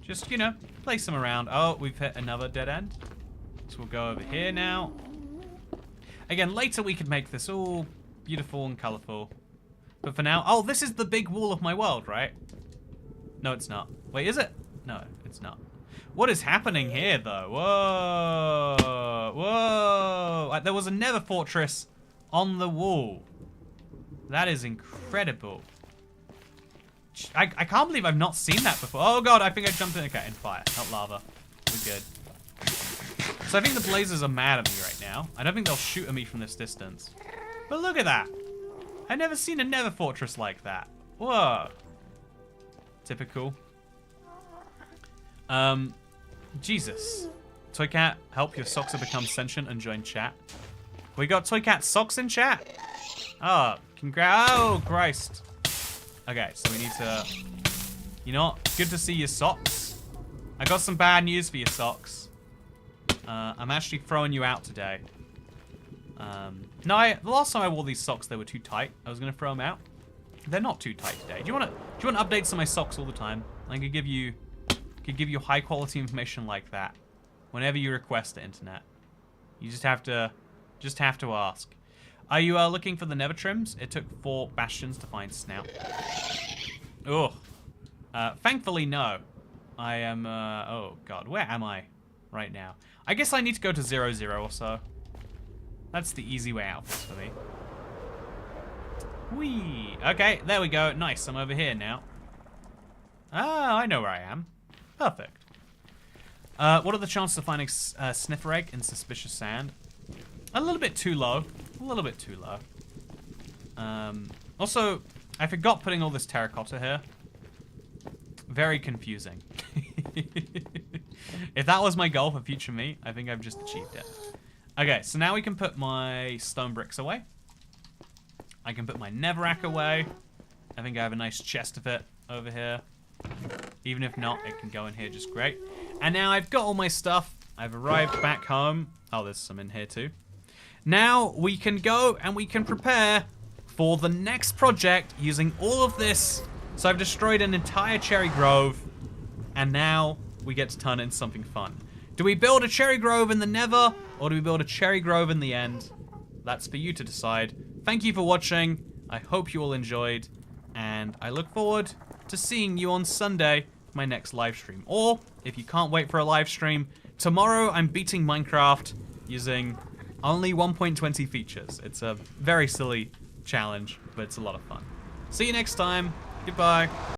Just, you know, place them around. Oh, we've hit another dead end. So we'll go over here now. Again, later we could make this all beautiful and colorful. But for now, oh, this is the big wall of my world, right? No, it's not. Wait, is it? No, it's not. What is happening here, though? Whoa, whoa. There was a nether fortress on the wall. That is incredible. I can't believe I've not seen that before. Oh god, I think I jumped in. Okay, in fire, not lava. We're good. So I think the blazers are mad at me right now. I don't think they'll shoot at me from this distance. But look at that. I've never seen a nether fortress like that. Whoa. Typical. Jesus. Toycat, help your socks have become sentient and join chat. We got Toycat socks in chat. Oh, congrats. Oh, Christ. Okay, so we need to... You know what? Good to see your socks. I got some bad news for your socks. I'm actually throwing you out today. No, the last time I wore these socks, they were too tight. I was going to throw them out. They're not too tight today. Do you want updates on my socks all the time? I could give you high quality information like that whenever you request it, internet. You just have to ask. Are you looking for the nether trims? It took 4 bastions to find snout. Oh, thankfully no. I am. Oh god, where am I right now? I guess I need to go to 0, or so. That's the easy way out for me. Whee! Okay, there we go. Nice, I'm over here now. Ah, I know where I am. Perfect. What are the chances of finding a sniffer egg in suspicious sand? A little bit too low. A little bit too low. Also, I forgot putting all this terracotta here. Very confusing. If that was my goal for future me, I think I've just achieved it. Okay, so now we can put my stone bricks away. I can put my netherrack away. I think I have a nice chest of it over here. Even if not, it can go in here just great. And now I've got all my stuff. I've arrived back home. Oh, there's some in here too. Now we can go and we can prepare for the next project using all of this. So I've destroyed an entire cherry grove. And now we get to turn it into something fun. Do we build a cherry grove in the nether, or do we build a cherry grove in the end? That's for you to decide. Thank you for watching. I hope you all enjoyed. And I look forward to seeing you on Sunday for my next live stream. Or, if you can't wait for a live stream, tomorrow I'm beating Minecraft using only 1.20 features. It's a very silly challenge, but it's a lot of fun. See you next time. Goodbye.